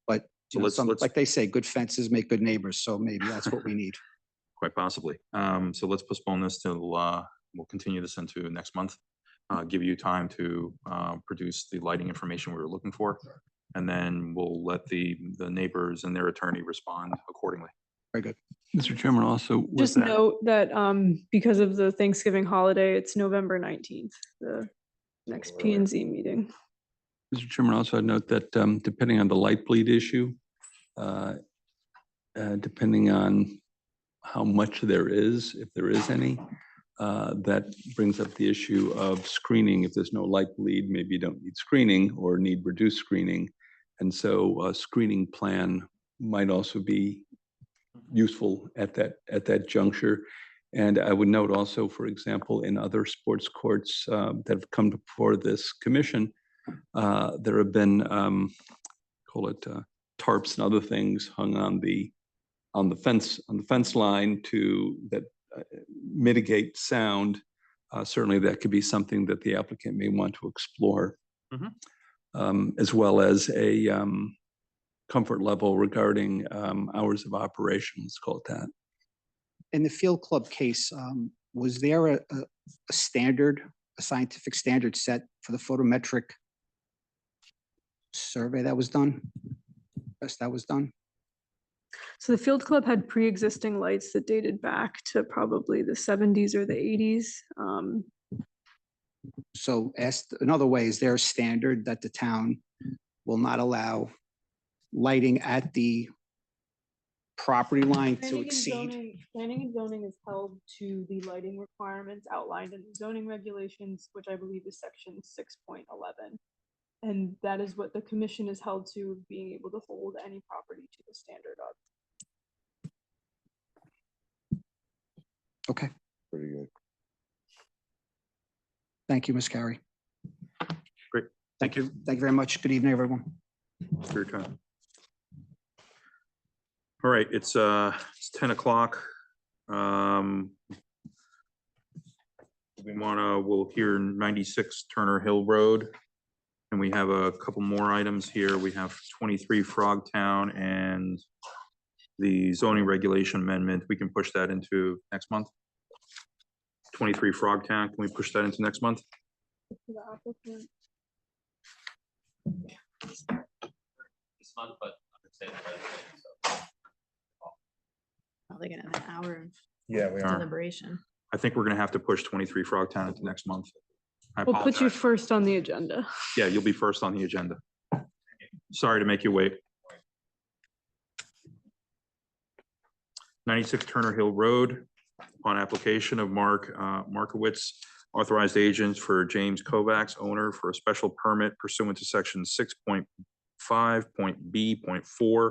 But So let's- like they say, good fences make good neighbors. So maybe that's what we need. quite possibly. So let's postpone this till, we'll continue this into next month. Give you time to produce the lighting information we were looking for. And then we'll let the neighbors and their attorney respond accordingly. Very good. Mr. Chairman, also with Just that, note that because of the Thanksgiving holiday, it's November 19th, the next P and Z meeting. Mr. Chairman, also I'd note that depending on the light bleed issue, depending on how much there is, if there is any, that brings up the issue of screening. If there's no light bleed, maybe you don't need screening or need reduced screening. And so a screening plan might also be useful at that juncture. And I would note also, for example, in other sports courts that have come before this commission, there have been, call it tarps and other things hung on the fence line that mitigate sound. Certainly that could be something that the applicant may want to explore, as well as a comfort level regarding hours of operation, let's call it that. In the field club case, was there a standard, a scientific standard set for the photometric survey that was done? Yes, that was done. So the field club had pre-existing lights that dated back to probably the 70s or the 80s. So asked another way, is there a standard that the town will not allow lighting at the property line to exceed? Planning and zoning is held to the lighting requirements outlined in the zoning regulations, which I believe is section 6.11. And that is what the commission is held to, being able to hold any property to the standard of. Okay, Pretty good. thank you, Ms. Carey. Great. Thank you. Thank you very much. Good evening, everyone. For your time. All right, it's 10 o'clock. We'll hear 96 Turner Hill Road. And we have a couple more items here. We have 23 Frogtown and the zoning regulation amendment. We can push that into next month. 23 Frogtown, can we push that into next month? This month, but Probably gonna have an hour of Yeah, we are. deliberation. I think we're gonna have to push 23 Frogtown into next month. I We'll put you apologize. first on the agenda. Yeah, you'll be first on the agenda. Sorry to make you wait. 96 Turner Hill Road, on application of Mark Markowitz, authorized agents for James Kovacs, owner, for a special permit pursuant to section 6.5.B.4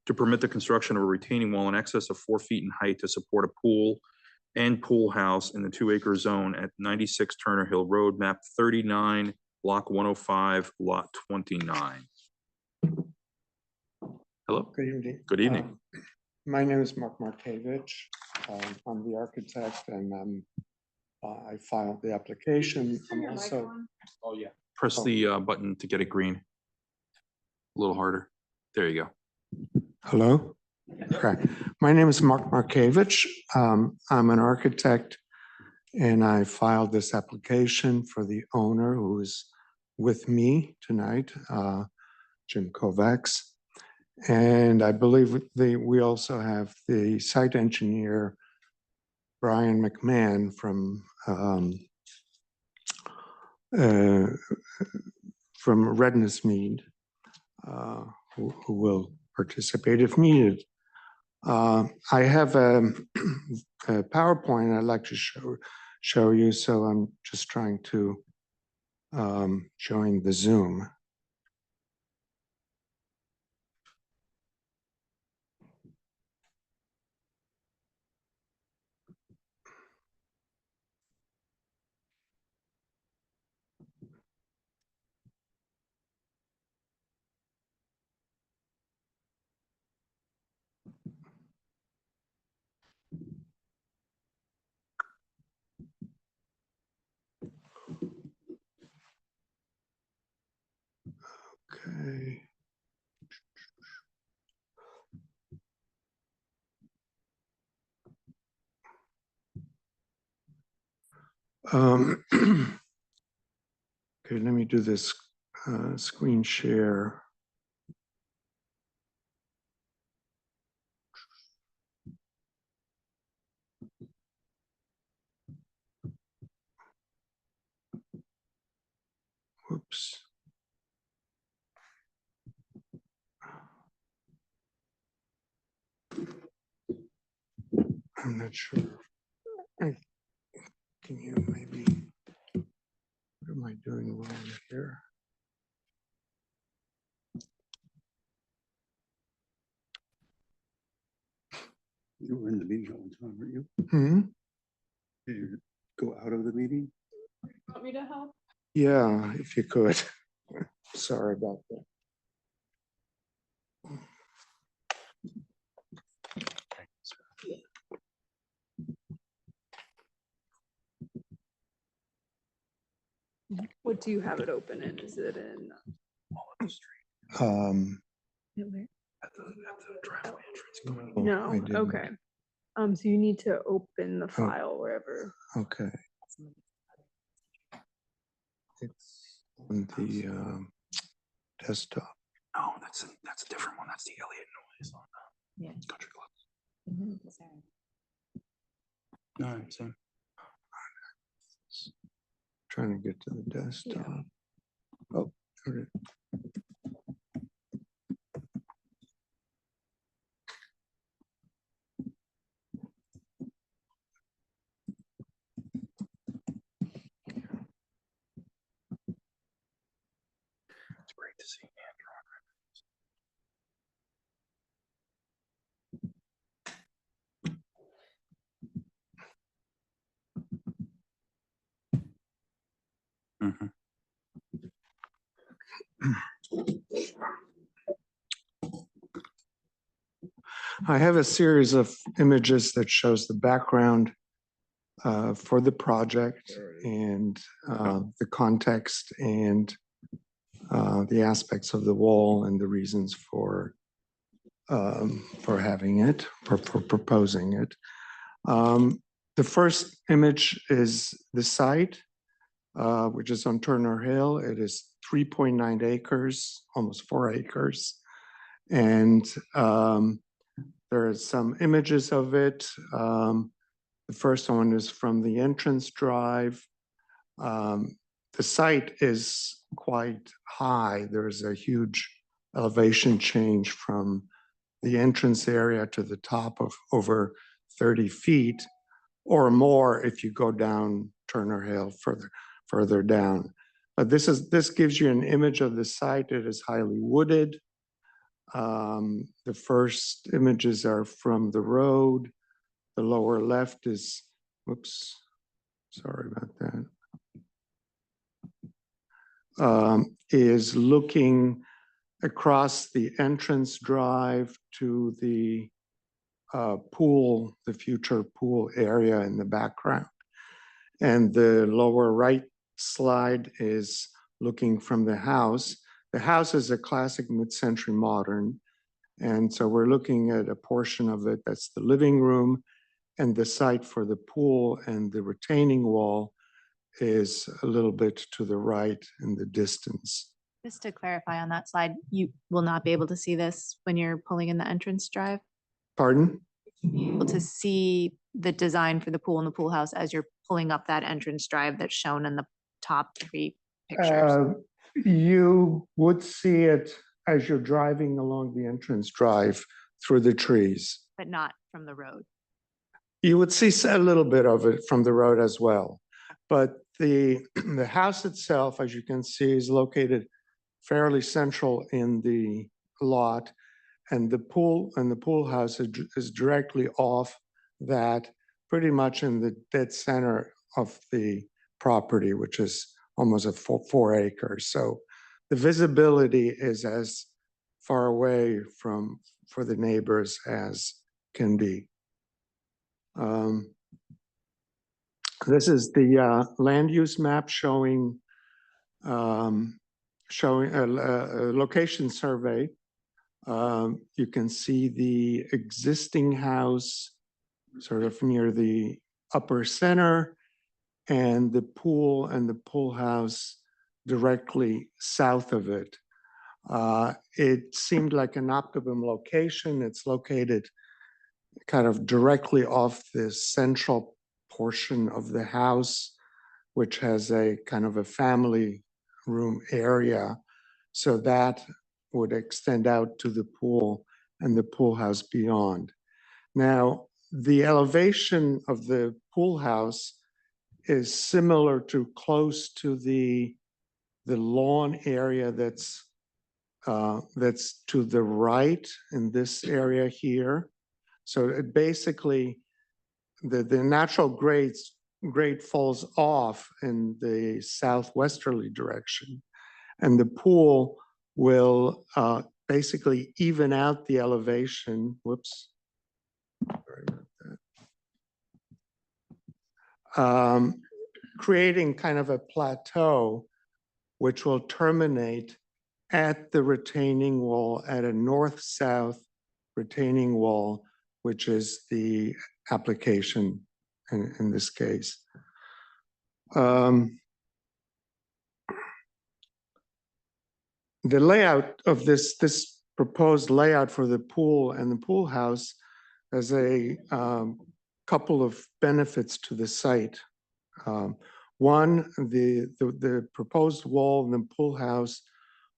to permit the construction of a retaining wall in excess of 4 feet in height to support a pool and pool house in the 2-acre zone at 96 Turner Hill Road, map 39, block 105, lot 29. Hello. Good evening. Good evening. My name is Mark Markevich. I'm the architect and I filed the application. I'm also, Oh, yeah. Press the button to get it green. A little harder. There you go. hello? Okay. My name is Mark Markevich. I'm an architect and I filed this application for the owner who is with me tonight, Jim Kovacs. And I believe we also have the site engineer, Brian McMahon from Redness Mead, who will participate if needed. I have a PowerPoint I'd like to show you, so I'm just trying to join the Zoom. Okay. Okay, let me do this screen share. Whoops. I'm not sure. Can you maybe, what am I doing wrong here? You were in the meeting all the time, weren't you? Hmm? Did you go out of the meeting? Want me to help? Yeah, if you could. Sorry about that. What do you have it open in? Is it in? Um, oh, No, I didn't. okay. So you need to open the file wherever. Okay. It's on the desktop. No, that's a different one. That's the Elliott noise on Yeah. Country Club. No, same. Trying to get to the desktop. Oh, there it is. It's great to see Mhm. I have a series of images that shows the background for the project and the context and the aspects of the wall and the reasons for having it, for proposing it. The first image is the site, which is on Turner Hill. It is 3.9 acres, almost 4 acres. And there are some images of it. The first one is from the entrance drive. The site is quite high. There's a huge elevation change from the entrance area to the top of over 30 feet or more if you go down Turner Hill further down. But this gives you an image of the site. It is highly wooded. The first images are from the road. The lower left is, whoops, sorry about that. Is looking across the entrance drive to the pool, the future pool area in the background. And the lower right slide is looking from the house. The house is a classic mid-century modern. And so we're looking at a portion of it that's the living room, and the site for the pool and the retaining wall is a little bit to the right in the distance. Just to clarify on that slide, you will not be able to see this when you're pulling in the entrance drive? Pardon? Be able to see the design for the pool and the pool house as you're pulling up that entrance drive that's shown in the top 3 pictures? You would see it as you're driving along the entrance drive through the trees. But not from the road? You would see a little bit of it from the road as well. But the house itself, as you can see, is located fairly central in the lot. And the pool house is directly off that, pretty much in the dead center of the property, which is almost at 4 acres. So the visibility is as far away for the neighbors as can be. This is the land use map showing a location survey. You can see the existing house sort of near the upper center, and the pool house directly south of it. It seemed like an optimum location. It's located kind of directly off the central portion of the house, which has a kind of a family room area. So that would extend out to the pool and the pool house beyond. Now, the elevation of the pool house is similar to close to the lawn area that's to the right in this area here. So it basically, the natural grade falls off in the southwesterly direction. And the pool will basically even out the elevation. Whoops. Sorry about that. Creating kind of a plateau, which will terminate at the retaining wall, at a north-south retaining wall, which is the application in this case. The layout of this proposed layout for the pool and the pool house has a couple of benefits to the site. One, the proposed wall and the pool house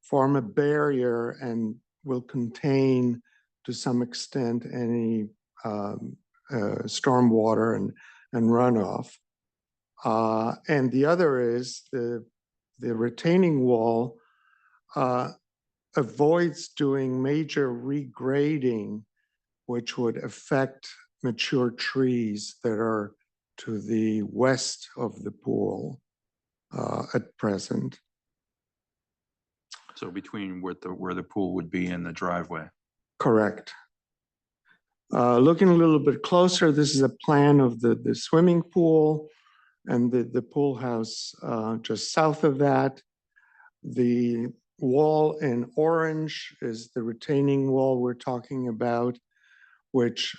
form a barrier and will contain to some extent any stormwater and runoff. And the other is the retaining wall avoids doing major regrading, which would affect mature trees that are to the west of the pool at present. So between where the pool would be and the driveway. Correct. Looking a little bit closer, this is a plan of the swimming pool and the pool house just south of that. The wall in orange is the retaining wall we're talking about, which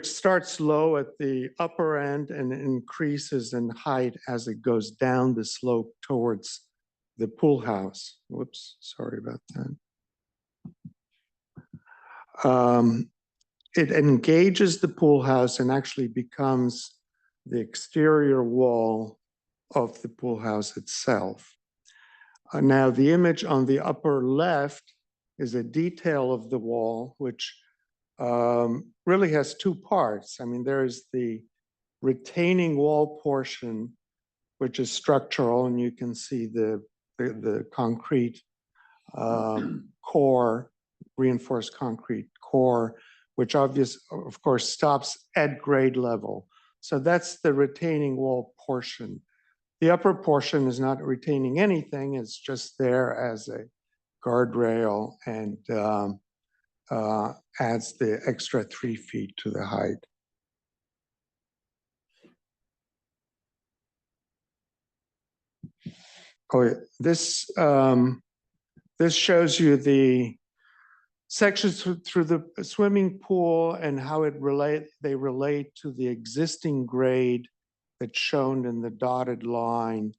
starts low at the upper end and increases in height as it goes down the slope towards the pool house. Whoops, sorry about that. It engages the pool house and actually becomes the exterior wall of the pool house itself. Now, the image on the upper left is a detail of the wall, which really has two parts. I mean, there's the retaining wall portion, which is structural, and you can see the concrete core, reinforced concrete core, which of course stops at grade level. So that's the retaining wall portion. The upper portion is not retaining anything. It's just there as a guardrail and adds the extra 3 feet to the height. Oh, yeah. This shows you the sections through the swimming pool and how they relate to the existing grade that's shown in the dotted line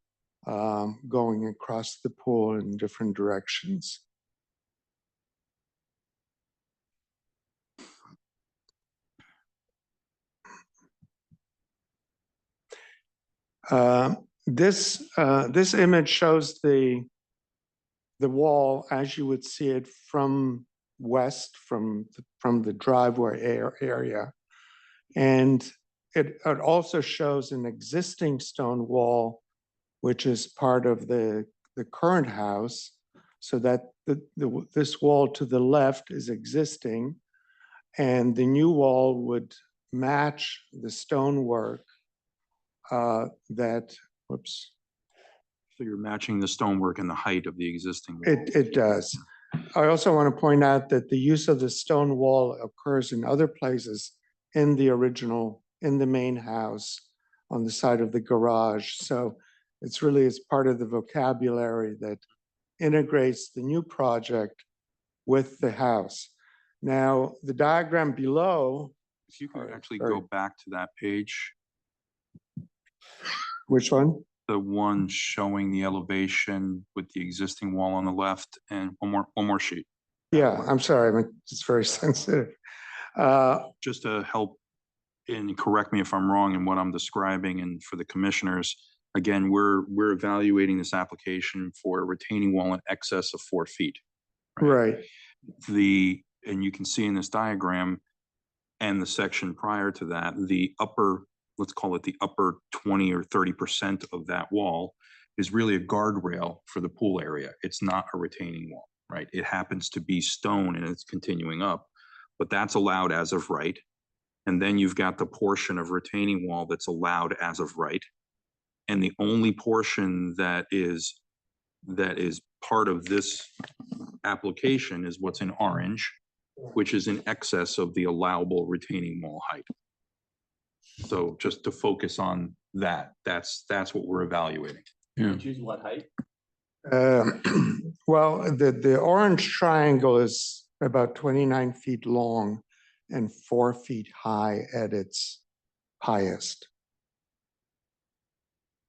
going across the pool in different directions. This image shows the wall as you would see it from west, from the driveway area. And it also shows an existing stone wall, which is part of the current house, so that this wall to the left is existing, and the new wall would match the stonework whoops. So you're matching the stonework and the height of the existing wall. It does. I also want to point out that the use of the stone wall occurs in other places in the main house on the side of the garage. So it's part of the vocabulary that integrates the new project with the house. Now, the diagram below. If you could actually go back to that page. Which one? The one showing the elevation with the existing wall on the left, and one more sheet. Yeah, I'm sorry, it's very sensitive. Just to help and correct me if I'm wrong in what I'm describing, and for the commissioners, again, we're evaluating this application for a retaining wall in excess of 4 feet. Right. And you can see in this diagram and the section prior to that, the upper, let's call it the upper 20 or 30% of that wall is really a guardrail for the pool area. It's not a retaining wall. right? It happens to be stone and it's continuing up, but that's allowed as of right. And then you've got the portion of retaining wall that's allowed as of right. And the only portion that is part of this application is what's in orange, which is in excess of the allowable retaining wall height. So just to focus on that, that's what we're evaluating. Yeah. Choose what height? Well, the orange triangle is about 29 feet long and 4 feet high at its highest.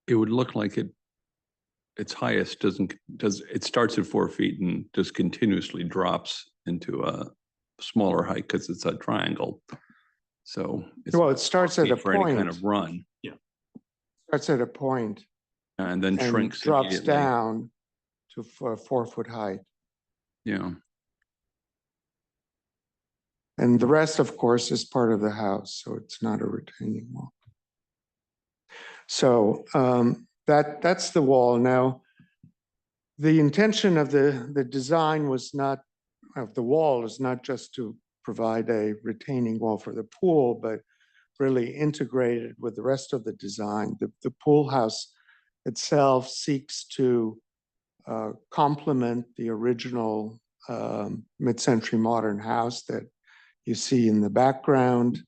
It would look like its highest it starts at 4 feet and just continuously drops into a smaller height because it's a triangle. So. it's Well, not it starts 4 at a feet for any kind point. of run. Yeah. Starts at a point And then and shrinks drops immediately. down to 4 foot height. Yeah. And the rest, of course, is part of the house, so it's not a retaining wall. So that's the wall. Now, the intention of the design was not, of the wall is not just to provide a retaining wall for the pool, but really integrated with the rest of the design. The pool house itself seeks to complement the original mid-century modern house that you see in the background,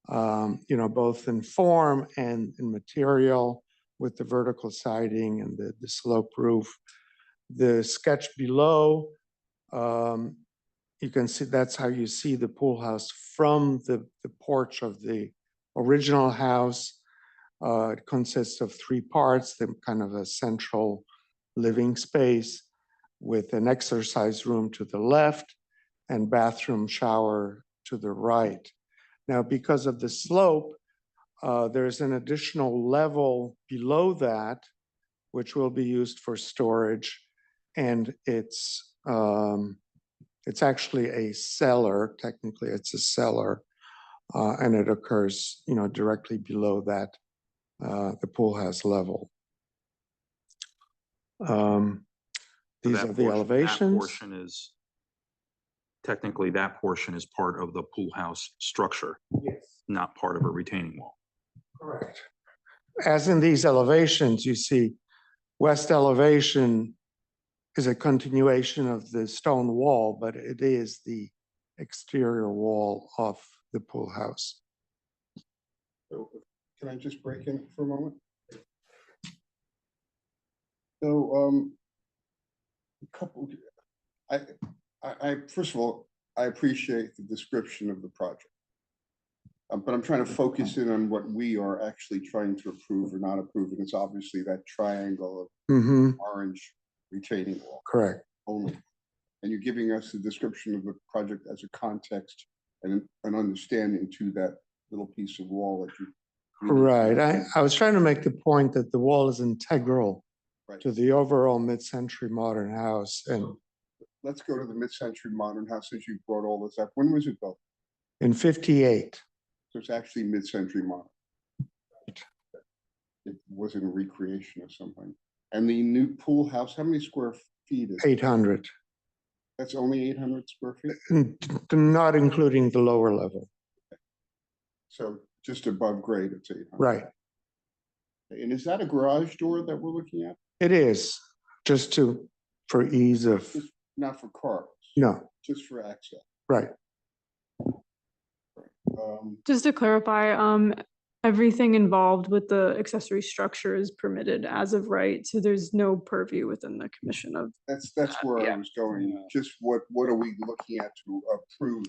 you know, both in form and in material, with the vertical siding and the slope roof. The sketch below, you can see that's how you see the pool house from the porch of the original house. It consists of 3 parts, the kind of a central living space with an exercise room to the left and bathroom shower to the right. Now, because of the slope, there's an additional level below that, which will be used for storage. And it's actually a cellar. Technically, it's a cellar, and it occurs, you know, directly below that, the pool house level. These That are the portion- elevations. That portion is, technically, that portion is part of the pool house structure. Yes. Not part of a retaining wall. Correct. As in these elevations, you see west elevation is a continuation of the stone wall, but it is the exterior wall of the pool house. So can I just break in for a moment? So, a couple, I first of all, I appreciate the description of the project. But I'm trying to focus in on what we are actually trying to approve or not approve, and it's obviously that triangle of orange retaining wall. Correct. Only. And you're giving us the description of the project as a context and an understanding to that little piece of wall that you. Right. I was trying to make the point that the wall is integral to the overall mid-century modern house. And Let's go to the mid-century modern house since you brought all this up. When was it built? in 58, So it's actually mid-century modern. It wasn't a recreation of something. And the new pool house, how many square feet is it? 800, That's only 800 square feet? not including the lower level. So just above grade, it's 800. Right. And is that a garage door that we're looking at? It is, just for ease of, Not for cars? no, Just for access? right. Just to clarify, everything involved with the accessory structure is permitted as of right, so there's no purview within the commission of. That's where I was going. Just what are we looking at to approve?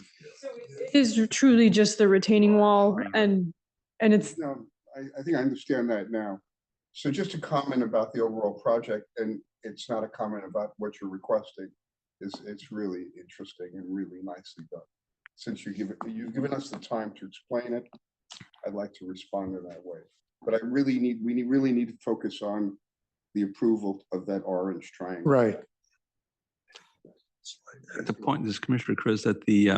It is truly just the retaining wall and it's. No, I think I understand that now. So just a comment about the overall project, and it's not a comment about what you're requesting. It's really interesting and really nicely done. Since you've given us the time to explain it, I'd like to respond in that way. But we really need to focus on the approval of that orange triangle. Right. At the point, this Commissioner Chris, that the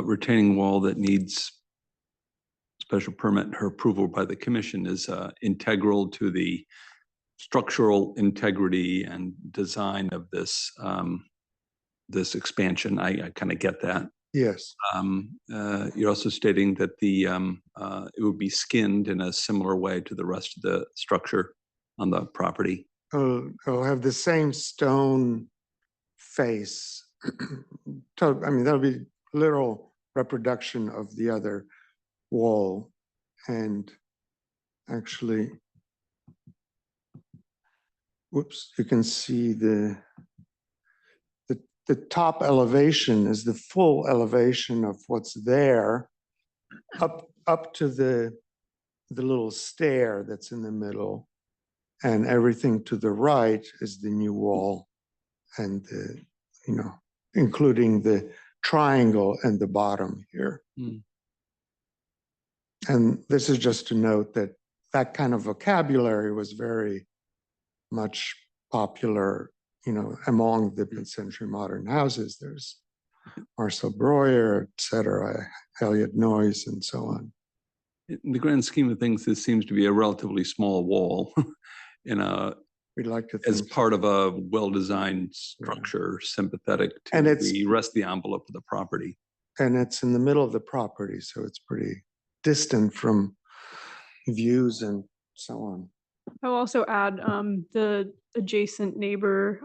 retaining wall that needs special permit, her approval by the commission is integral to the structural integrity and design of this this expansion. I kind of get that. Yes, You're also stating that it would be skinned in a similar way to the rest of the structure on the property. it'll have the same stone face. I mean, that'll be literal reproduction of the other wall. And actually, whoops, you can see the top elevation is the full elevation of what's there up to the little stair that's in the middle. And everything to the right is the new wall and the, including the triangle and the bottom here. And this is just to note that that kind of vocabulary was very much popular, among the mid-century modern houses. There's Marcel Breuer, et cetera, Elliot Noyes, and so on. In the grand scheme of things, this seems to be a relatively small wall We'd like to as think, part of a well-designed structure, sympathetic And to it's- the rest of the envelope of the property. and it's in the middle of the property, so it's pretty distant from views and so on. I'll also add, the adjacent neighbor,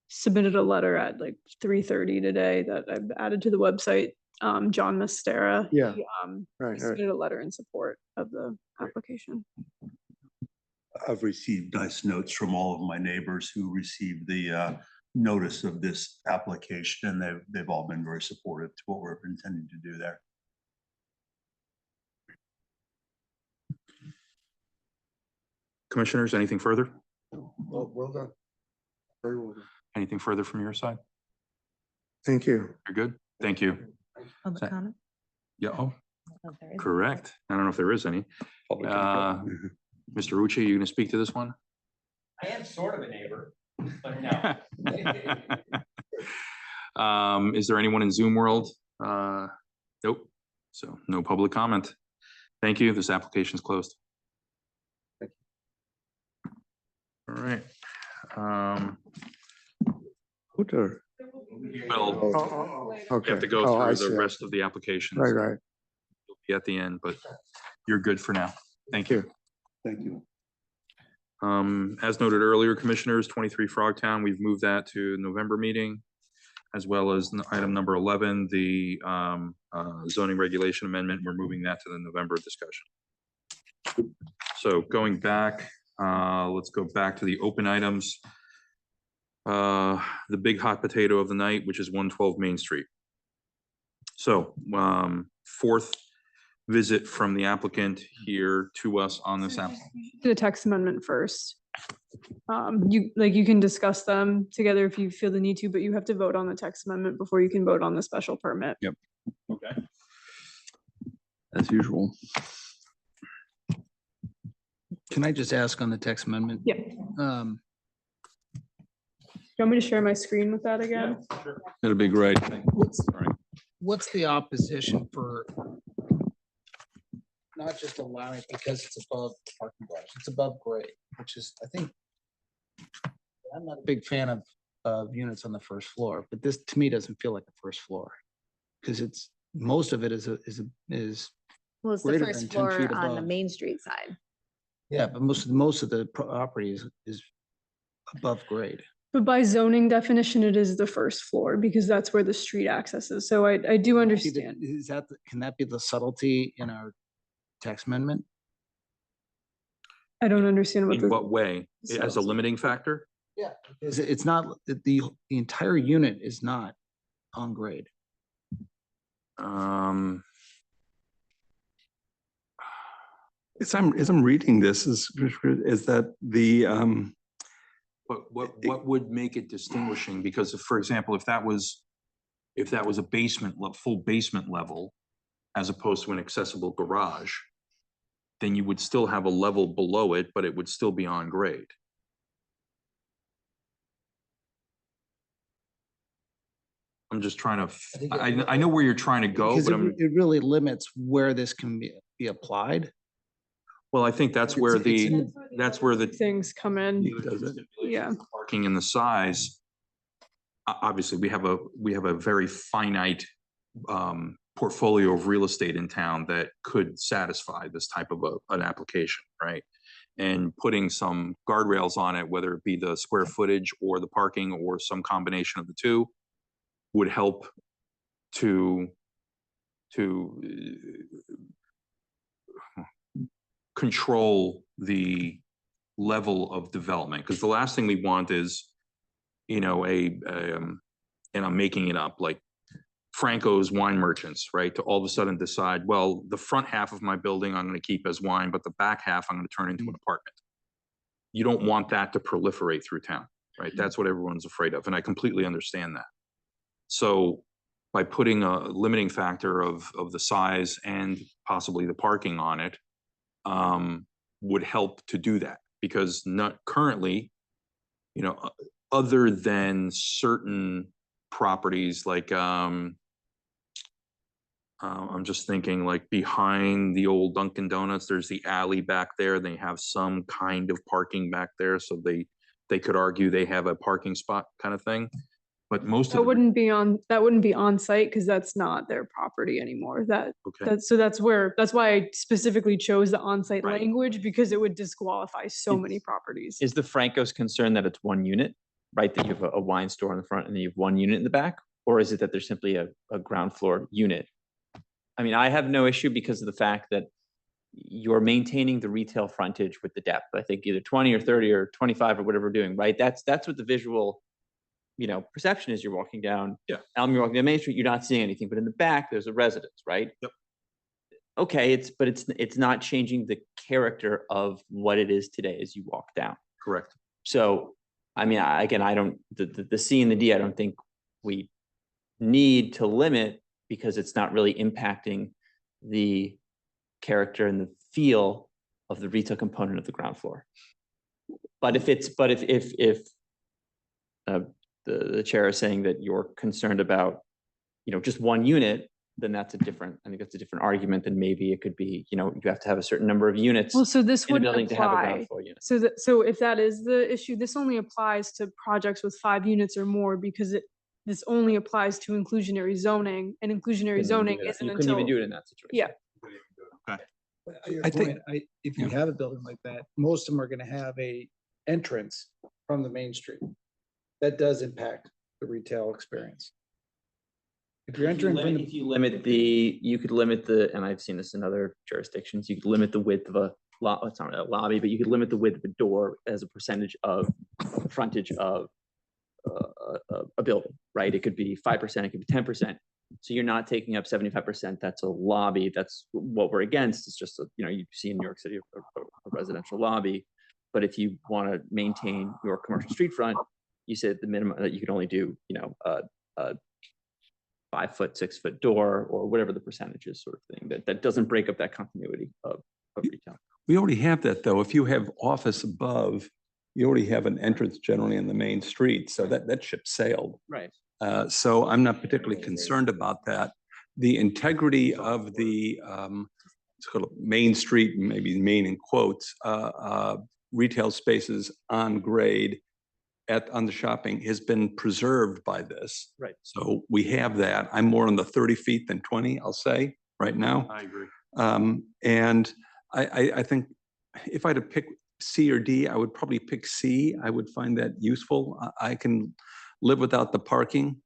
submitted a letter at like 3:30 today that I've added to the website. John Mastera. Yeah. He, Right, submitted a letter in support of the application. I've received nice notes from all of my neighbors who received the notice of this application, and they've all been very supportive to what we're intending to do there. Commissioners, anything further? Well done. Very well done. Anything further from your side? Thank you. You're good? Thank you. Public So- comment? Yeah, oh, Oh, there is. correct. I don't know if there is any. Public Uh, Mr. Rucci, you gonna speak to this one? I am sort of a neighbor, but no. Is there anyone in Zoom world? Nope. So no public comment. Thank you. This application is closed. All right. Hooter. Well, you Okay. have to go Oh, I through see. the rest of the applications. Right, right. You'll be at the end, but you're good for now. Thank you. Thank you. As noted earlier, Commissioners, 23 Frogtown, we've moved that to November meeting, as well as item number 11, the zoning regulation amendment. We're moving that to the November discussion. So going back, let's go back to the open items. The big hot potato of the night, which is 112 Main Street. So, fourth visit from the applicant here to us on this app. Do the text amendment first. You can discuss them together if you feel the need to, but you have to vote on the text amendment before you can vote on the special permit. Yep. Okay. As usual. Can I just ask on the text amendment? Yeah. Um, Do you want me to share my screen with that again? It'll be great. what's the opposition for not just allowing it because it's above the parking garage, it's above grade, which is, I think, I'm not a big fan of units on the first floor, but this to me doesn't feel like a first floor. Because it's, most of it is Well, it's the greater first than 10 floor feet on the above. Main Street side. yeah, but most of the property is above grade. But by zoning definition, it is the first floor because that's where the street access is. So I do understand. Is that, can that be the subtlety in our text amendment? I don't understand what In the, what way? As a limiting factor? Yeah. It's not, the entire unit is not on grade. As I'm reading this is that the, But what would make it distinguishing? Because if, for example, if that was a basement, full basement level, as opposed to an accessible garage, then you would still have a level below it, but it would still be on grade. I'm just trying to, I know where you're trying to go, Because but it really limits where this can be applied. well, I think that's where that's where the things come in. Yeah. parking and the size obviously, we have a very finite portfolio of real estate in town that could satisfy this type of an application, right? And putting some guardrails on it, whether it be the square footage or the parking or some combination of the two, would help to control the level of development. Because the last thing we want is, and I'm making it up, like Franco's Wine Merchants, right? To all of a sudden decide, well, the front half of my building I'm going to keep as wine, but the back half I'm going to turn into an apartment. You don't want that to proliferate through town, right? That's what everyone's afraid of. And I completely understand that. So by putting a limiting factor of the size and possibly the parking on it, would help to do that, because not currently, other than certain properties like, I'm just thinking like behind the old Dunkin' Donuts, there's the alley back there. They have some kind of parking back there. So they could argue they have a parking spot kind of thing. But most of That wouldn't be on site because that's not their property anymore. Okay. That's why I specifically chose the on-site Right. language, because it would disqualify so many properties. Is the Franco's concern that it's one unit, right? That you have a wine store in the front and then you have one unit in the back? Or is it that there's simply a ground floor unit? I mean, I have no issue because of the fact that you're maintaining the retail frontage with the depth. I think either 20 or 30 or 25 or whatever we're doing, right? That's what the visual, perception is. You're walking down Elm, you're walking down Main Street, you're not seeing anything, but in the back, there's a residence, right? Yep. Okay, it's not changing the character of what it is today as you walk down. Correct. So, I mean, the C and the D, I don't think we need to limit, because it's not really impacting the character and the feel of the retail component of the ground floor. But if the chair is saying that you're concerned about, just one unit, then I think that's a different argument than maybe it could be, you have to have a certain number of units. Well, so this in a wouldn't building to have a ground apply. floor unit. So if that is the issue, this only applies to projects with 5 units or more, because this only applies to inclusionary zoning, and inclusionary zoning isn't You couldn't even until. do it in that situation. Yeah. I think- think, if you have a building like that, most of them are gonna have a entrance from the main street. That does impact the retail experience. If you're entering from the. If you limit you could limit and I've seen this in other jurisdictions, you could limit the width of it's not a lobby, but you could limit the width of a door as a percentage of frontage of a building, right? It could be 5%, it could be 10%. So you're not taking up 75%. That's a lobby. That's what we're against. It's just, you see in New York City a residential lobby. But if you want to maintain your commercial street front, you said the minimum that you could only do, a 5 foot, 6 foot door, or whatever the percentage is, sort of thing. That doesn't break up that continuity of retail. We already have that, though. If you have office above, you already have an entrance generally in the main street. So that ship sailed. Right. So I'm not particularly concerned about that. The integrity of the sort of Main Street, maybe main in quotes, retail spaces on grade on the shopping has been preserved by this. Right. So we have that. I'm more on the 30 feet than 20, I'll say, right now. I agree. And I think if I had to pick C or D, I would probably pick C. I would find that useful. I can live without the parking.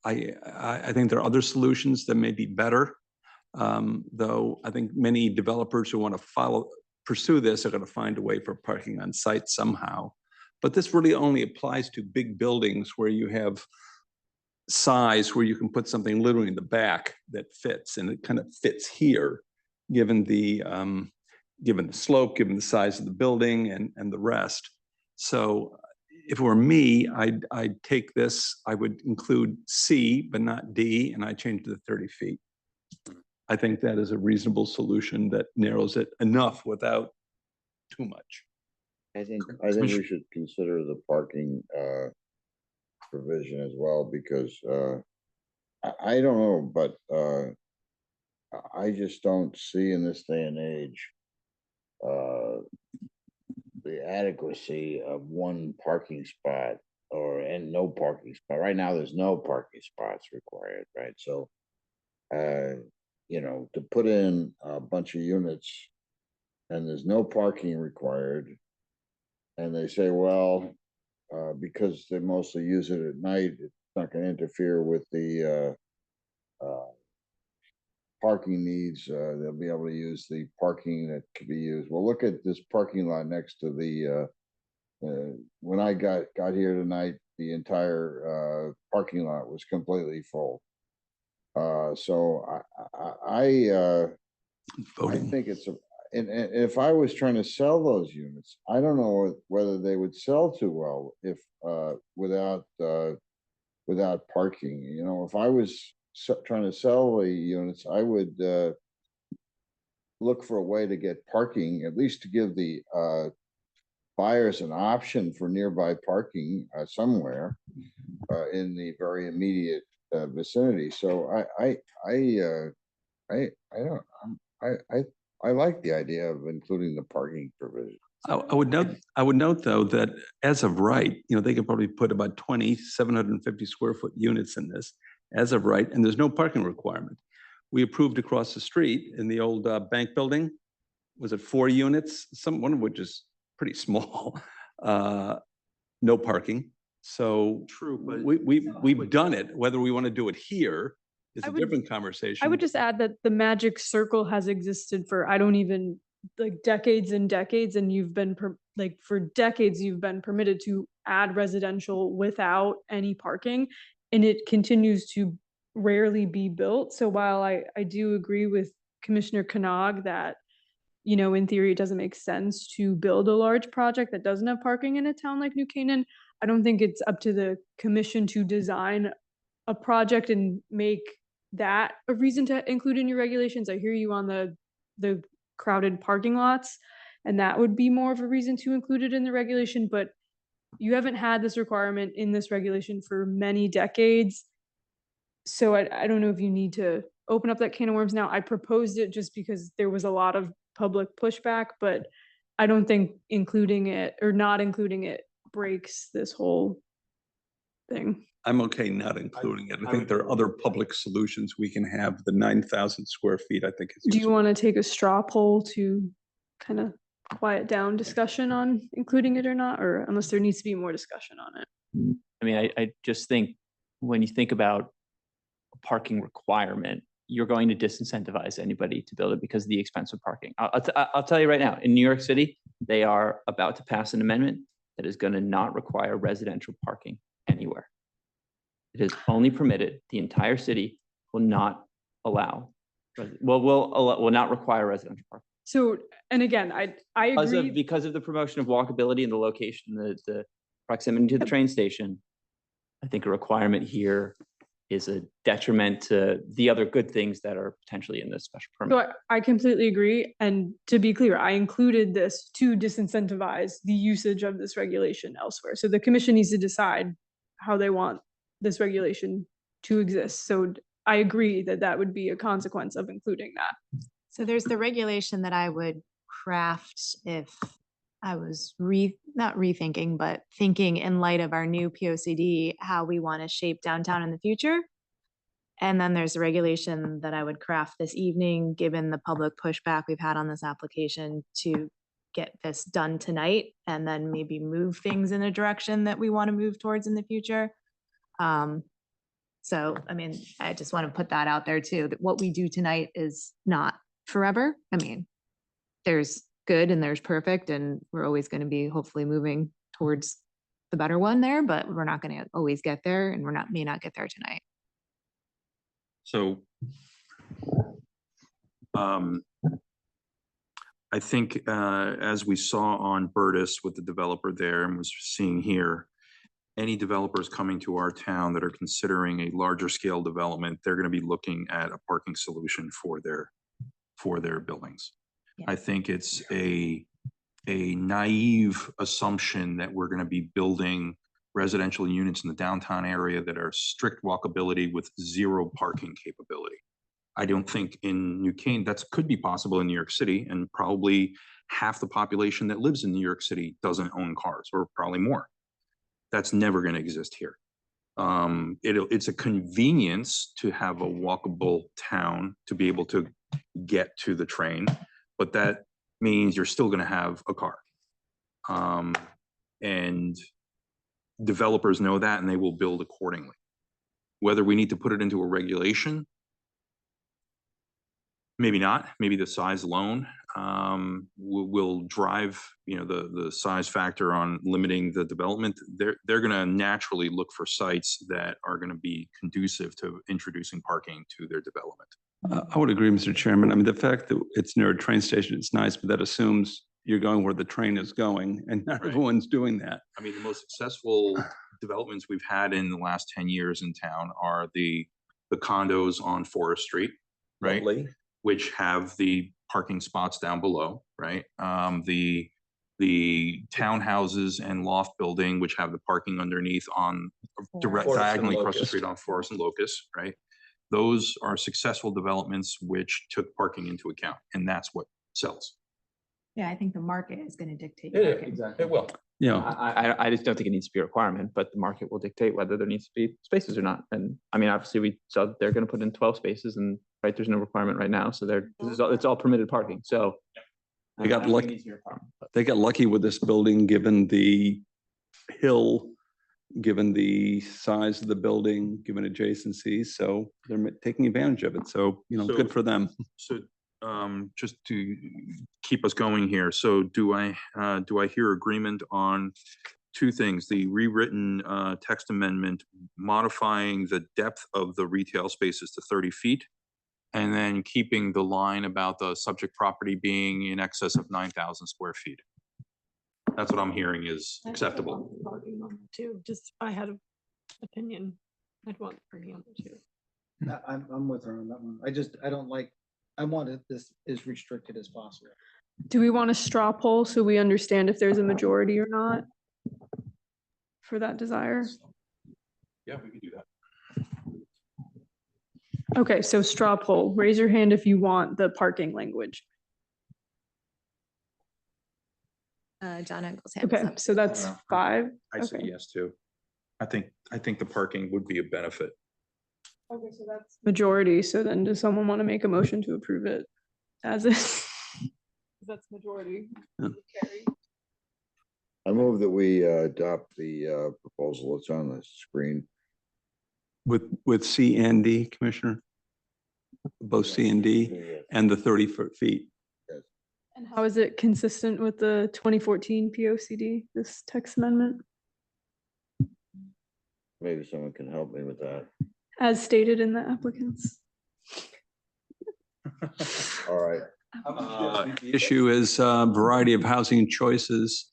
I think there are other solutions that may be better, though I think many developers who want to pursue this are going to find a way for parking on site somehow. But this really only applies to big buildings where you have size, where you can put something literally in the back that fits, and it kind of fits here, given the slope, given the size of the building and the rest. So if it were me, I'd take this, I would include C, but not D, and I change it to 30 feet. I think that is a reasonable solution that narrows it enough without too much. I think we should consider the parking provision as well, because I don't know, but I just don't see in this day and age the adequacy of one parking spot and no parking spot. Right now, there's no parking spots required, right? So, you know, to put in a bunch of units and there's no parking required. And they say, well, because they mostly use it at night, it's not gonna interfere with the, parking needs, they'll be able to use the parking that could be used. Well, look at this parking lot next to the, when I got here tonight, the entire, parking lot was completely full. So I think it's and if I was trying to sell those units, I don't know whether they would sell too well if, without parking. You know, if I was trying to sell the units, I would, look for a way to get parking, at least to give the, buyers an option for nearby parking, somewhere, in the very immediate, vicinity. So I like the idea of including the parking provision. I would note though, that as of right, you know, they could probably put about 750 square foot units in this as of right, and there's no parking requirement. We approved across the street in the old bank building, was it 4 units? One of which is pretty small, no parking. So True, but we've done it. Whether we want to do it here is I a would- different conversation. I would just add that the magic circle has existed for, I don't even, like decades and decades, and you've been, like for decades, you've been permitted to add residential without any parking, and it continues to rarely be built. So while I do agree with Commissioner Cannog that, you know, in theory, it doesn't make sense to build a large project that doesn't have parking in a town like New Canaan, I don't think it's up to the commission to design a project and make that a reason to include in your regulations. I hear you on the crowded parking lots, and that would be more of a reason to include it in the regulation, but you haven't had this requirement in this regulation for many decades. So I don't know if you need to open up that can of worms now. I proposed it just because there was a lot of public pushback, but I don't think including it or not including it breaks this whole thing. I'm okay not including it. I think there are other public solutions we can have. The 9,000 square feet, I think is Do you useful. want to take a straw poll to kind of quiet down discussion on including it or not, or unless there needs to be more discussion on it? I mean, I just think when you think about a parking requirement, you're going to disincentivize anybody to build it because of the expense of parking. I'll tell you right now, in New York City, they are about to pass an amendment that is going to not require residential parking anywhere. It is only permitted, the entire city will not allow, will not require residential parking. So, and again, I agree. Because of the promotion of walkability and the location, the proximity to the train station, I think a requirement here is a detriment to the other good things that are potentially in this special permit. So I completely agree. And to be clear, I included this to disincentivize the usage of this regulation elsewhere. So the commission needs to decide how they want this regulation to exist. So I agree that that would be a consequence of including that. So there's the regulation that I would craft if I was not rethinking, but thinking in light of our new POCD, how we want to shape downtown in the future. And then there's a regulation that I would craft this evening, given the public pushback we've had on this application, to get this done tonight and then maybe move things in a direction that we want to move towards in the future. So, I mean, I just want to put that out there too, that what we do tonight is not forever. I mean, there's good and there's perfect, and we're always going to be hopefully moving towards the better one there, but we're not going to always get there, and may not get there tonight. So I think as we saw on Burtis with the developer there and was seeing here, any developers coming to our town that are considering a larger scale development, they're going to be looking at a parking solution for their buildings. Yeah. I think it's a naive assumption that we're going to be building residential units in the downtown area that are strict walkability with zero parking capability. I don't think in New Canaan that could be possible in New York City, and probably half the population that lives in New York City doesn't own cars, or probably more. That's never going to exist here. It's a convenience to have a walkable town to be able to get to the train, but that means you're still going to have a car. And developers know that, and they will build accordingly. Whether we need to put it into a regulation, maybe not. Maybe the size alone will drive, the size factor on limiting the development. They're going to naturally look for sites that are going to be conducive to introducing parking to their development. I would agree, Mr. Chairman. I mean, the fact that it's near a train station, it's nice, but that assumes you're going where the train is going, and not everyone's doing that. I mean, the most successful developments we've had in the last 10 years in town are the condos on Forest Street, right? Lovely. Which have the parking spots down below, right? The townhouses and loft building, which have the parking underneath on Forest and diagonally across the Locust. street on Forest and Locust, right? Those are successful developments which took parking into account, and that's what sells. Yeah, I think the market is going to dictate. It will. Yeah. I just don't think it needs to be a requirement, but the market will dictate whether there needs to be spaces or not. And I mean, obviously we saw that they're going to put in 12 spaces, and right, there's no requirement right now. So it's all permitted parking. So They got I don't think it lucky. needs to be a requirement, but- They got lucky with this building, given the hill, given the size of the building, given adjacencies. So they're taking advantage of it. So, good for them. So, just to keep us going here, so do I hear agreement on two things? The rewritten text amendment modifying the depth of the retail spaces to 30 feet, and then keeping the line about the subject property being in excess of 9,000 square feet. That's what I'm hearing is acceptable. Parking on there too, just I had an opinion. I'd want parking on there too. I'm with her on that one. I don't like, I want it this as restricted as possible. Do we want a straw poll so we understand if there's a majority or not for that desire? Yeah, we can do that. Okay, so straw poll, raise your hand if you want the parking language. John Engel's hand is Okay, up. so that's 5. I say Okay. yes too. I think the parking would be a benefit. Okay, so that's majority. So then does someone want to make a motion to approve it as is? That's majority. Carrie. I move that we adopt the proposal that's on the screen. With C and D, Commissioner? Both C and D and the 30 feet. And how is it consistent with the 2014 POCD, this text amendment, Maybe someone can help me with that. as stated in the applicants? All right. The issue is a variety of housing choices.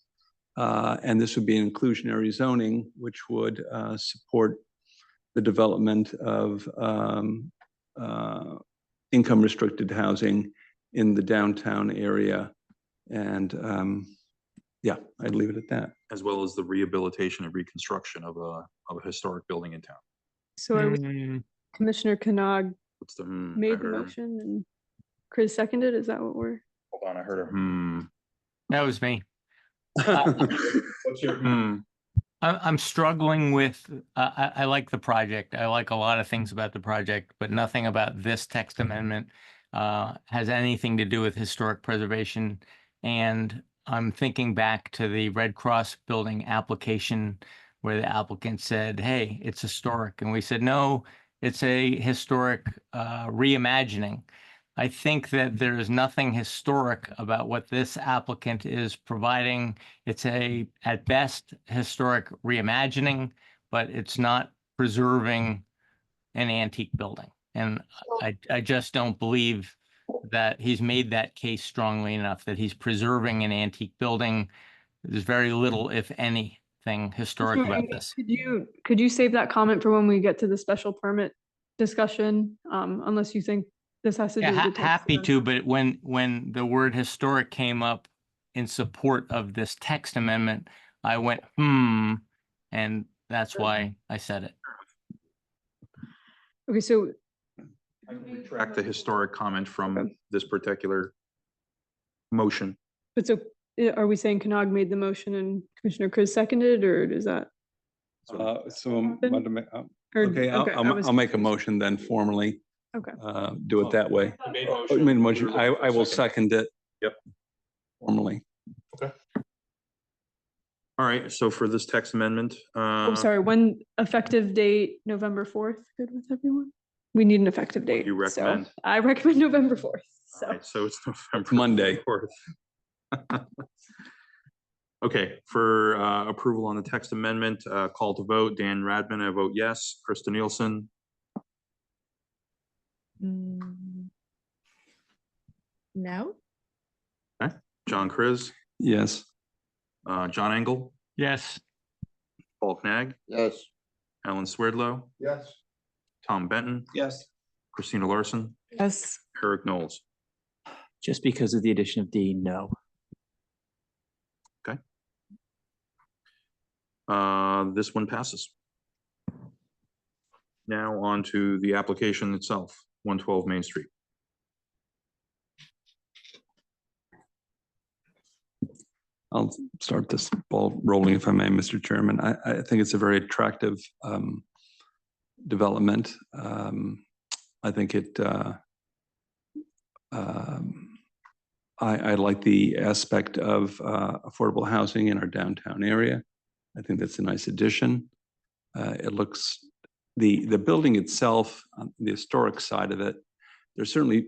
And this would be an inclusionary zoning, which would support the development of income restricted housing in the downtown area. And yeah, I'd leave it at that. As well as the rehabilitation and reconstruction of a historic building in town. So are we, Commissioner Kanag What's the, I made the heard him. motion and Chris seconded, is that what we're? Hold on, I heard her. That was me. What's your? I'm struggling with, I like the project. I like a lot of things about the project, but nothing about this text amendment has anything to do with historic preservation. And I'm thinking back to the Red Cross building application where the applicant said, hey, it's historic. And we said, no, it's a historic reimagining. I think that there is nothing historic about what this applicant is providing. It's at best, historic reimagining, but it's not preserving an antique building. And I just don't believe that he's made that case strongly enough that he's preserving an antique building. There's very little, if anything, historic about this. Could you save that comment for when we get to the special permit discussion? Unless you think this has to do with the text Happy amendment. to, but when the word historic came up in support of this text amendment, I went, and that's why I said it. Okay, so Retract the historic comment from this particular motion. but so are we saying Kanag made the motion and Commissioner Chris seconded, or does that? Or- Okay, okay, I was I'll make a confused. motion then formally. Okay. Do it that way. Oh, you made a motion. I will second it. Yep. Formally. All right, so for this text amendment, Oh, sorry, when effective date, November 4th, good with everyone? We need an effective date. you so recommend? I recommend November 4th, so. all right, so it's November. Monday. 4th. Okay, for approval on the text amendment, call to vote, Dan Radman, I vote yes. Krista Nielsen, No? John Chris, Yes. John Engel, Yes. Paul Knag, Yes. Alan Swerdlow, Yes. Tom Benton, Yes. Christina Larson, Yes. Eric Knowles. Just because of the addition of D, no. This one passes. Now on to the application itself, 112 Main Street. I'll start this ball rolling if I may, Mr. Chairman. I think it's a very attractive development. I think it, I like the aspect of affordable housing in our downtown area. I think that's a nice addition. It looks, the building itself, on the historic side of it, there's certainly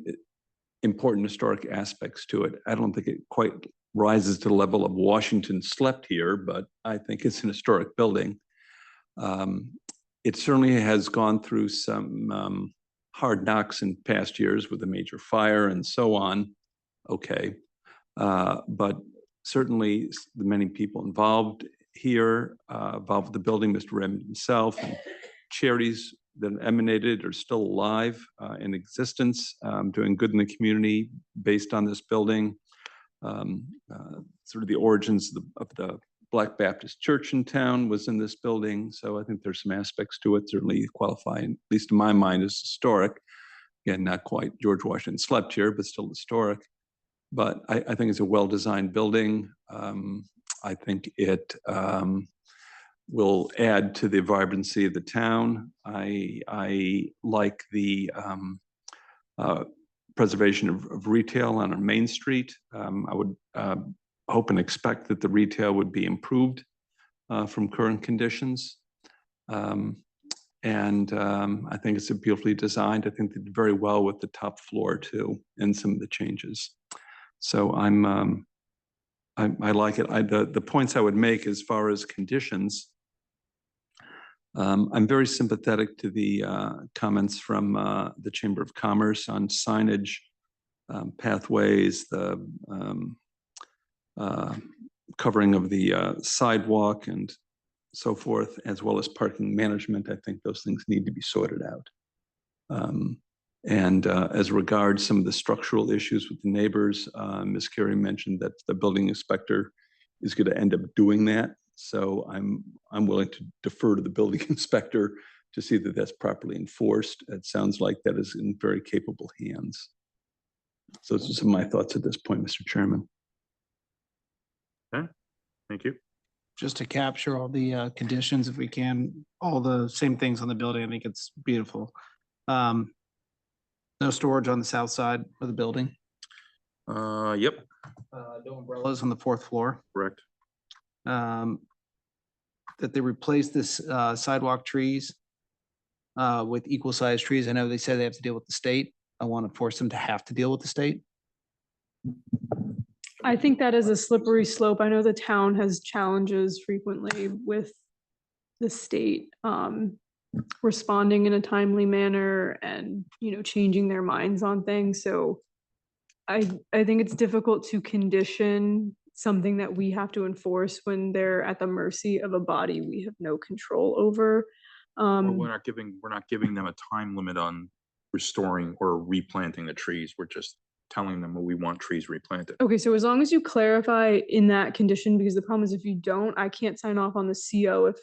important historic aspects to it. I don't think it quite rises to the level of Washington slept here, but I think it's an historic building. It certainly has gone through some hard knocks in past years with a major fire and so on. Okay. But certainly the many people involved here, involved with the building, Mr. Redmond himself, and charities that emanated are still alive, in existence, doing good in the community based on this building. Sort of the origins of the Black Baptist Church in town was in this building. So I think there's some aspects to it certainly qualify, at least in my mind, as historic. Again, not quite George Washington slept here, but still historic. But I think it's a well-designed building. I think it will add to the vibrancy of the town. I like the preservation of retail on our Main Street. I would hope and expect that the retail would be improved from current conditions. I think it's beautifully designed. I think they did very well with the top floor too, and some of the changes. So I like it. The points I would make as far as conditions, I'm very sympathetic to the comments from the Chamber of Commerce on signage, pathways, the covering of the sidewalk and so forth, as well as parking management. I think those things need to be sorted out. As regards some of the structural issues with the neighbors, Ms. Carey mentioned that the building inspector is going to end up doing that. So I'm willing to defer to the building inspector to see that that's properly enforced. It sounds like that is in very capable hands. So those are some of my thoughts at this point, Mr. Chairman. Okay, thank you. Just to capture all the conditions, if we can, all the same things on the building, I think it's beautiful. No storage on the south side of the building. Yep. No umbrellas on the 4th floor. Correct. That they replace this sidewalk trees with equal sized trees. I know they said they have to deal with the state. I want to force them to have to deal with the state. I think that is a slippery slope. I know the town has challenges frequently with the state responding in a timely manner and, changing their minds on things. So I think it's difficult to condition something that we have to enforce when they're at the mercy of a body we have no control over. Well, we're not giving them a time limit on restoring or replanting the trees. We're just telling them we want trees replanted. Okay, so as long as you clarify in that condition, because the problem is if you don't, I can't sign off on the CO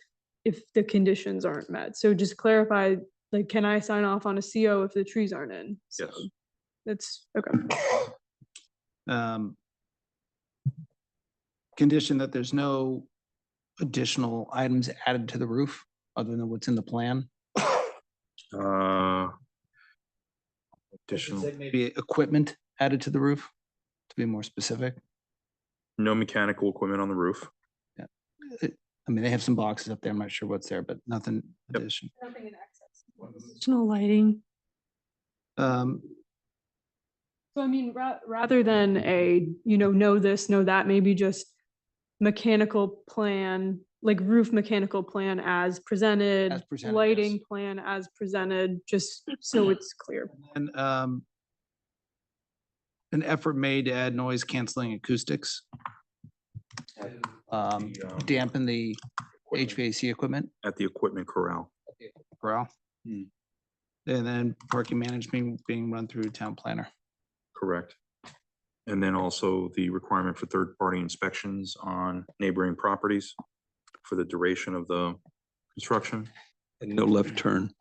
if the conditions aren't met. So just clarify, like, can I sign off on a CO if the trees aren't in? So yes. That's okay. Condition that there's no additional items added to the roof other than what's in the plan? Additional, Maybe equipment added to the roof, to be more specific? no mechanical equipment on the roof. Yeah. I mean, they have some boxes up there. I'm not sure what's there, but nothing additional. Nothing in excess. Additional lighting. Um, So I mean, rather than a, know this, know that, maybe just mechanical plan, like roof mechanical plan as presented, As presented, lighting yes. plan as presented, just so it's clear. and an effort made to add noise canceling acoustics. Dampen the HVAC equipment. At the equipment corral. Corral. And then parking management being run through town planner. Correct. And then also the requirement for third-party inspections on neighboring properties for the duration of the construction. And no left turn.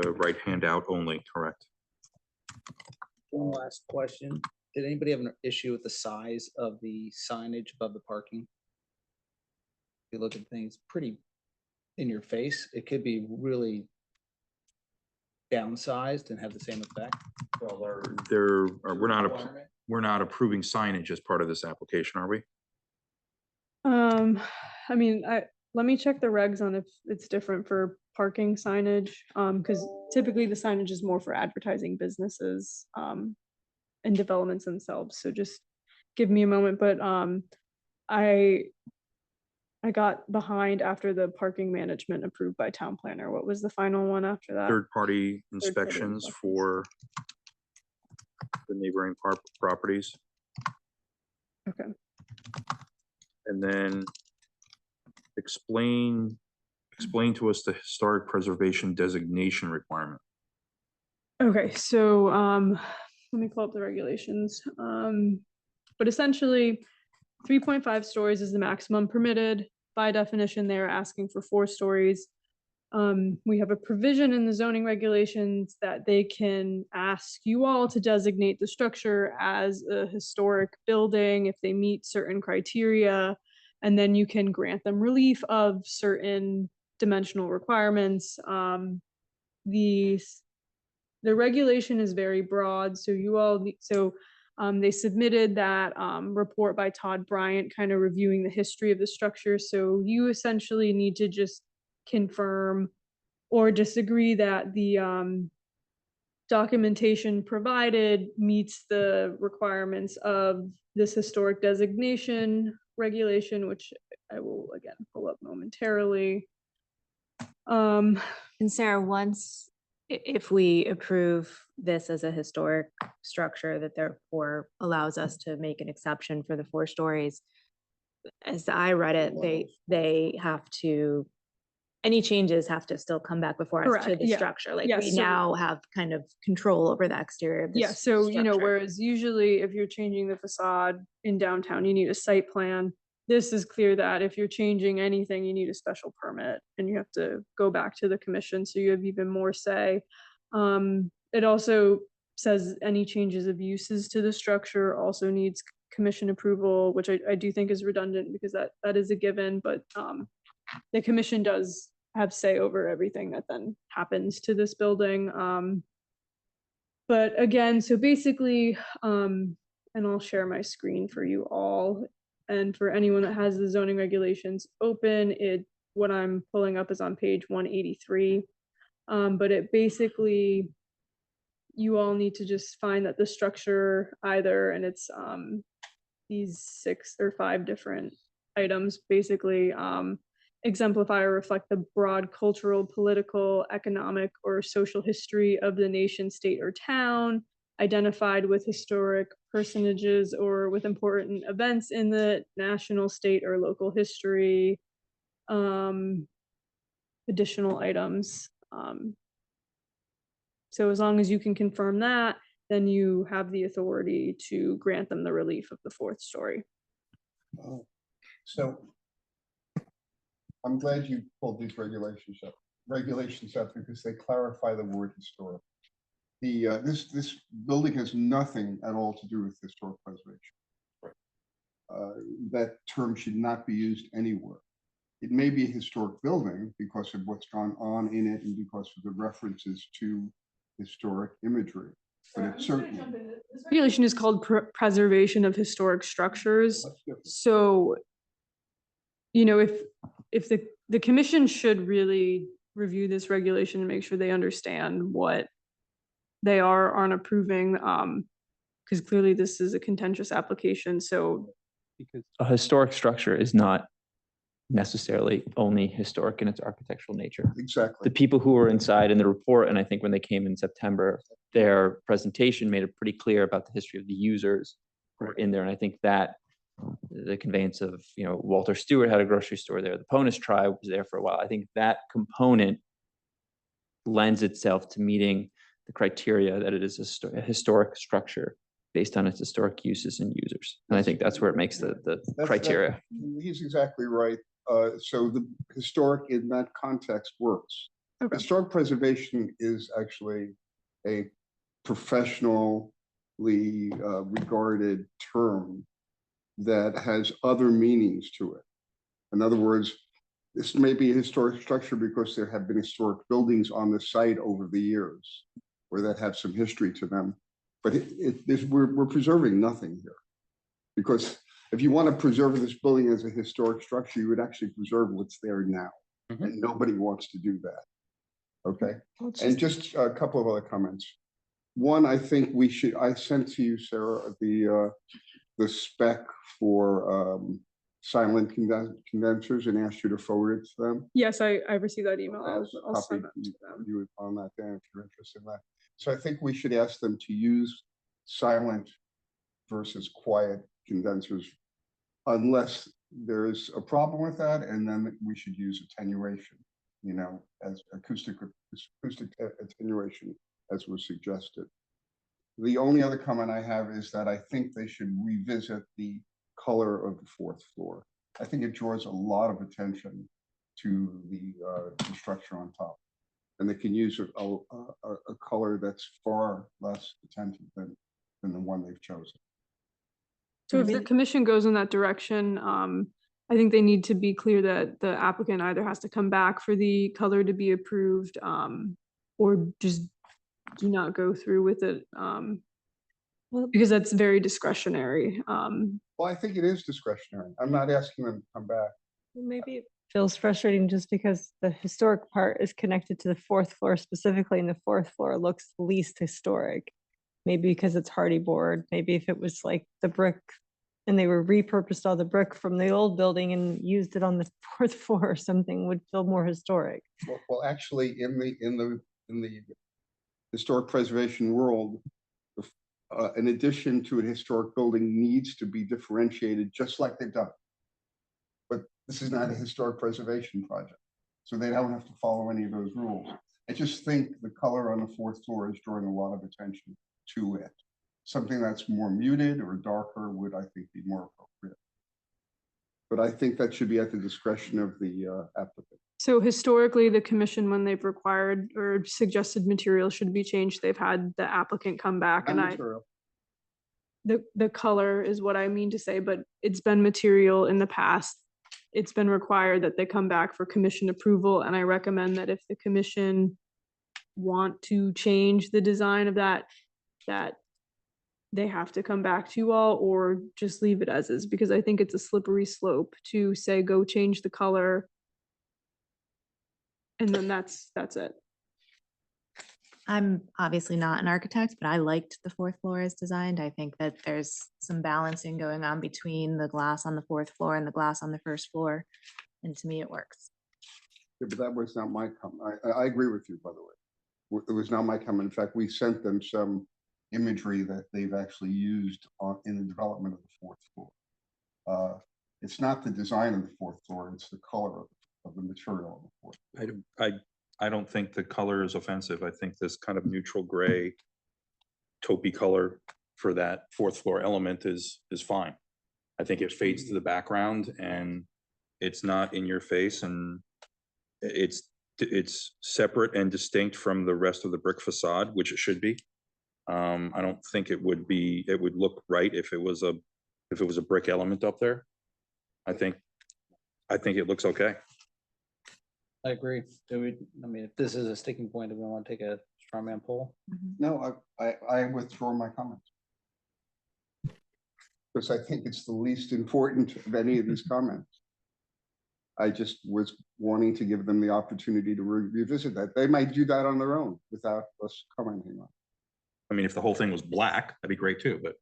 Right hand out only, correct. One last question. Did anybody have an issue with the size of the signage above the parking? If you look at things pretty in your face, it could be really downsized and have the same effect. Well, we're not approving signage as part of this application, are we? I mean, let me check the regs on if it's different for parking signage, because typically the signage is more for advertising businesses, and developments themselves. So just give me a moment, but, I got behind after the parking management approved by town planner. What was the final one after that? Third-party inspections for the neighboring properties. Okay. And then explain to us the historic preservation designation requirement. Okay, so let me pull up the regulations. But essentially 3.5 stories is the maximum permitted. By definition, they're asking for 4 stories. We have a provision in the zoning regulations that they can ask you all to designate the structure as a historic building if they meet certain criteria, and then you can grant them relief of certain dimensional requirements. The regulation is very broad, so you all, they submitted that report by Todd Bryant, kind of reviewing the history of the structure. So you essentially need to just confirm or disagree that the documentation provided meets the requirements of this historic designation regulation, which I will again pull up momentarily. And Sarah, if we approve this as a historic structure that therefore allows us to make an exception for the 4 stories, as I read it, they have to, any changes have to still come back before us to Correct, the yeah. structure. Like Yeah, we so- now have kind of control over the exterior of this. Yeah, so, structure. whereas usually if you're changing the facade in downtown, you need a site plan. This is clear that if you're changing anything, you need a special permit and you have to go back to the commission, so you have even more say. It also says any changes of uses to the structure also needs commission approval, which I do think is redundant because that is a given, but the commission does have say over everything that then happens to this building. But again, so basically, and I'll share my screen for you all. And for anyone that has the zoning regulations open, what I'm pulling up is on page 183. But it basically, you all need to just find that the structure either, and it's these 6 or 5 different items, basically exemplify or reflect the broad cultural, political, economic, or social history of the nation, state, or town, identified with historic personages or with important events in the national, state, or local history. Additional items. So as long as you can confirm that, then you have the authority to grant them the relief of the 4th story. So I'm glad you pulled these regulations up because they clarify the word historic. This building has nothing at all to do with historic preservation. that term should not be used anywhere. It may be a historic building because of what's gone on in it and because of the references to historic imagery. But it's certainly. This regulation is called preservation of historic structures. So, you know, if the commission should really review this regulation and make sure they understand what they aren't approving, because clearly this is a contentious application. So Because a historic structure is not necessarily only historic in its architectural nature. Exactly. The people who were inside in the report, and I think when they came in September, their presentation made it pretty clear about the history of the users who were in there. And I think that the conveyance of, you know, Walter Stewart had a grocery store there. The Ponis tribe was there for a while. I think that component lends itself to meeting the criteria that it is a historic structure based on its historic uses and users. And I think that's where it makes the criteria. He's exactly right. So the historic in that context works. Okay. Historic preservation is actually a professionally regarded term that has other meanings to it. In other words, this may be a historic structure because there have been historic buildings on the site over the years or that have some history to them. But we're preserving nothing here. Because if you want to preserve this building as a historic structure, you would actually preserve what's there now. And nobody wants to do that. Okay. And just a couple of other comments. One, I think I sent to you, Sarah, the spec for silent condensers and asked you to forward it to them. yes, I received that email. I'll Copy send that to them. you on that, Dan, if you're interested in that. So I think we should ask them to use silent versus quiet condensers unless there's a problem with that, and then we should use attenuation, you know, as acoustic attenuation as was suggested. The only other comment I have is that I think they should revisit the color of the fourth floor. I think it draws a lot of attention to the structure on top. And they can use a color that's far less attentive than the one they've chosen. So if the commission goes in that direction, I think they need to be clear that the applicant either has to come back for the color to be approved, or just do not go through with it, because that's very discretionary. Well, I think it is discretionary. I'm not asking them to come back. Maybe it feels frustrating just because the historic part is connected to the fourth floor specifically, and the fourth floor looks least historic. Maybe because it's hardy board, maybe if it was like the brick and they were repurposed all the brick from the old building and used it on the fourth floor or something, would feel more historic. Well, actually, in the historic preservation world, an addition to a historic building needs to be differentiated just like they've done. But this is not a historic preservation project, so they don't have to follow any of those rules. I just think the color on the fourth floor is drawing a lot of attention to it. Something that's more muted or darker would, I think, be more appropriate. But I think that should be at the discretion of the applicant. So historically, the commission, when they've required or suggested material should be changed, they've had the applicant come back and the color is what I mean to say, but it's been material in the past. It's been required that they come back for commission approval. And I recommend that if the commission want to change the design of that they have to come back to you all, or just leave it as is, because I think it's a slippery slope to say, go change the color. And then that's it. I'm obviously not an architect, but I liked the fourth floor as designed. I think that there's some balancing going on between the glass on the fourth floor and the glass on the first floor. And to me, it works. Yeah, but that was not my comment. I agree with you, by the way. It was not my comment. In fact, we sent them some imagery that they've actually used in the development of the fourth floor. It's not the design of the fourth floor, it's the color of the material of the fourth floor. I don't think the color is offensive. I think this kind of neutral gray taupey color for that fourth floor element is fine. I think it fades to the background and it's not in your face, and it's separate and distinct from the rest of the brick facade, which it should be. I don't think it would look right if it was a If it was a brick element up there, I think it looks okay. I agree. Do we, I mean, if this is a sticking point, do we want to take a straw man poll? No, I withdraw my comments. Because I think it's the least important of any of these comments. I just was wanting to give them the opportunity to revisit that. They might do that on their own without us commenting on it. I mean, if the whole thing was black, that'd be great too, but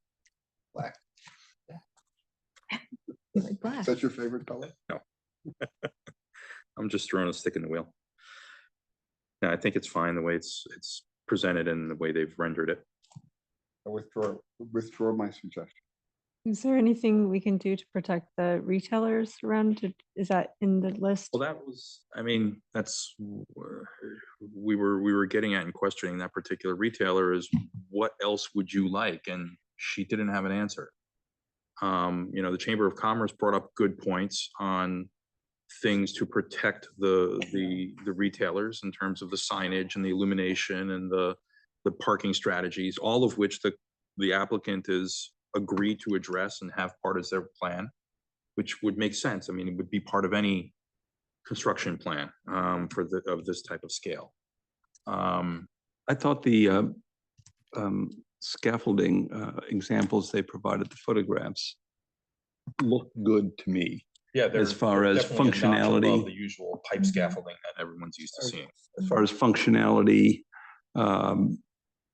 Black. Black. Is that your favorite color? no. I'm just throwing a stick in the wheel. Yeah, I think it's fine the way it's presented and the way they've rendered it. I withdraw my suggestion. Is there anything we can do to protect the retailers around? Is that in the list? Well, that was, I mean, that's, we were getting at and questioning that particular retailer is what else would you like? And she didn't have an answer. You know, the Chamber of Commerce brought up good points on things to protect the retailers in terms of the signage and the illumination and the parking strategies, all of which the applicant is agreed to address and have part of their plan, which would make sense. I mean, it would be part of any construction plan of this type of scale. I thought the scaffolding examples they provided, the photographs, look good to me. Yeah, as far as functionality, the usual pipe scaffolding that everyone's used to seeing. as far as functionality,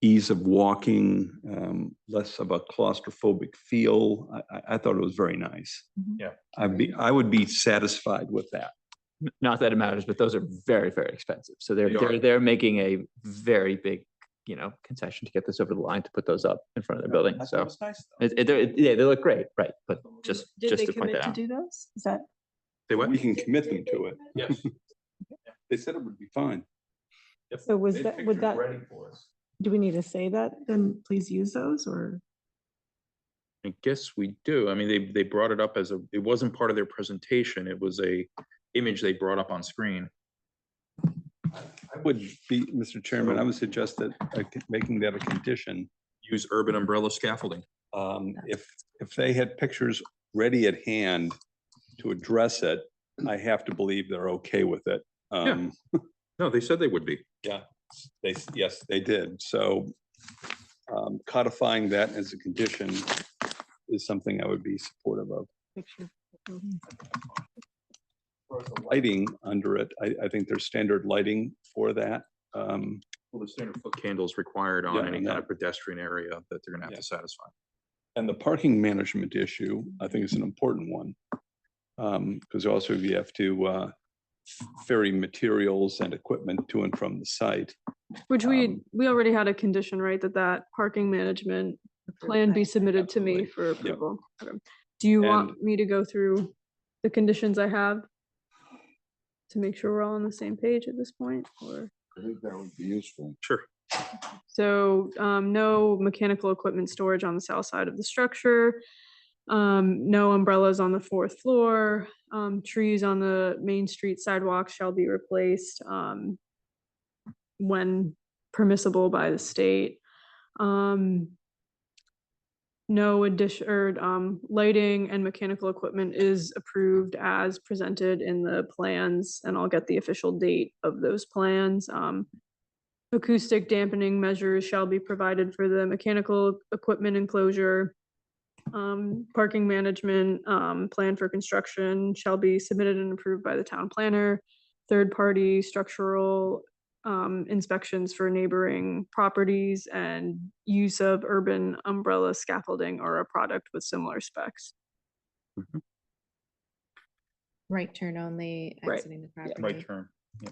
ease of walking, less of a claustrophobic feel. I thought it was very nice. Yeah, I would be satisfied with that. Not that it matters, but those are very, very expensive. So they're making a very big, you know, concession to get this over the line to put those up in front of their building. So was nice. yeah, they look great, right? But just to point that out. do those? Is that? We can commit them to it. Yes. They said it would be fine. So would that, Ready for us. do we need to say that then please use those or? I guess we do. I mean, they brought it up as it wasn't part of their presentation. It was a image they brought up on screen. I would be, Mr. Chairman, I would suggest that making that a condition. Use urban umbrella scaffolding. If they had pictures ready at hand to address it, I have to believe they're okay with it. Yeah. No, they said they would be. Yeah, yes, they did. So codifying that as a condition is something I would be supportive of. Lighting under it, I think there's standard lighting for that. Well, the standard foot candles required on Yeah, any and kind that- of pedestrian area that they're gonna have to satisfy. And the parking management issue, I think is an important one. Because also you have to ferry materials and equipment to and from the site. Which we already had a condition, right, that parking management plan be submitted to me for approval. Okay. Do you want me to go through the conditions I have to make sure we're all on the same page at this point, or? I think that would be useful. Sure. So, no mechanical equipment storage on the south side of the structure. No umbrellas on the fourth floor. Trees on the main street sidewalk shall be replaced, when permissible by the state. No addition or lighting and mechanical equipment is approved as presented in the plans, and I'll get the official date of those plans. Acoustic dampening measures shall be provided for the mechanical equipment enclosure. Parking management plan for construction shall be submitted and approved by the town planner. Third-party structural inspections for neighboring properties and use of urban umbrella scaffolding or a product with similar specs. Right turn only, Right. exiting the property. Right turn. Yeah.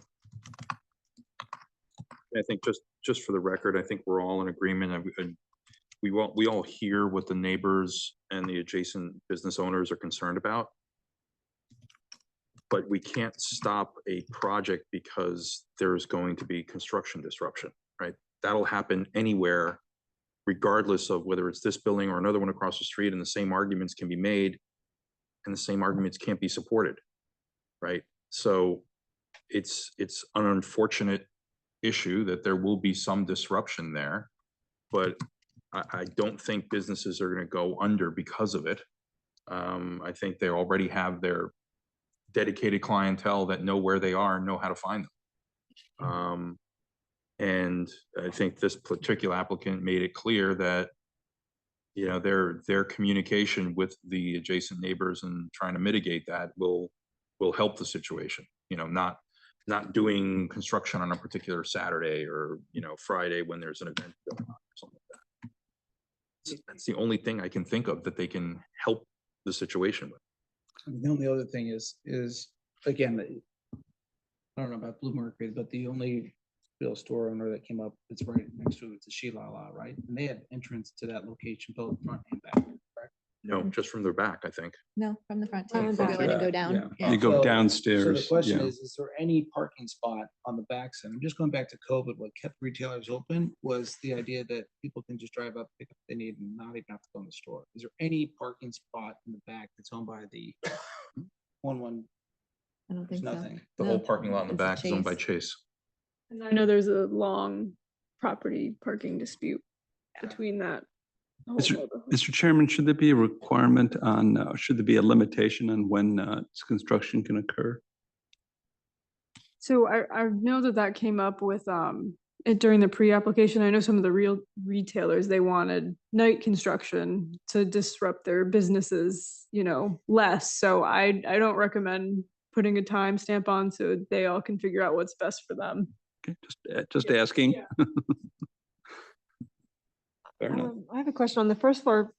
I think just for the record, I think we're all in agreement. And we all hear what the neighbors and the adjacent business owners are concerned about. But we can't stop a project because there's going to be construction disruption, right? That'll happen anywhere, regardless of whether it's this building or another one across the street, and the same arguments can be made and the same arguments can't be supported, right? So it's an unfortunate issue that there will be some disruption there, but I don't think businesses are going to go under because of it. I think they already have their dedicated clientele that know where they are and know how to find them. And I think this particular applicant made it clear that, you know, their communication with the adjacent neighbors and trying to mitigate that will help the situation, you know, not doing construction on a particular Saturday or, you know, Friday when there's an event going on or something like that. That's the only thing I can think of that they can help the situation with. I mean, the only other thing is again, I don't know about Blue Mercury, but the only real store owner that came up, it's right next to it, it's a Sheila, right? And they had entrance to that location both front and back, correct? No, just from their back, I think. No, from the front. From too. the Go back. in and go Yeah, down. yeah. You go So downstairs. the question yeah. is there any parking spot on the backside? I'm just going back to COVID. What kept retailers open was the idea that people can just drive up, pick up what they need and not even have to go in the store. Is there any parking spot in the back that's owned by the one? I don't think so. Nothing. The No, whole parking lot in the it's a back is owned by Chase. Chase. And I know there's a long property parking dispute between that. whole neighborhood. Mr. Chairman, should there be a requirement on, should there be a limitation on when construction can occur? So I know that came up with it during the pre-application. I know some of the real retailers, they wanted night construction to disrupt their businesses, you know, less. So I don't recommend putting a timestamp on so they all can figure out what's best for them. Okay, just asking. Fair enough. I have a question on the first floor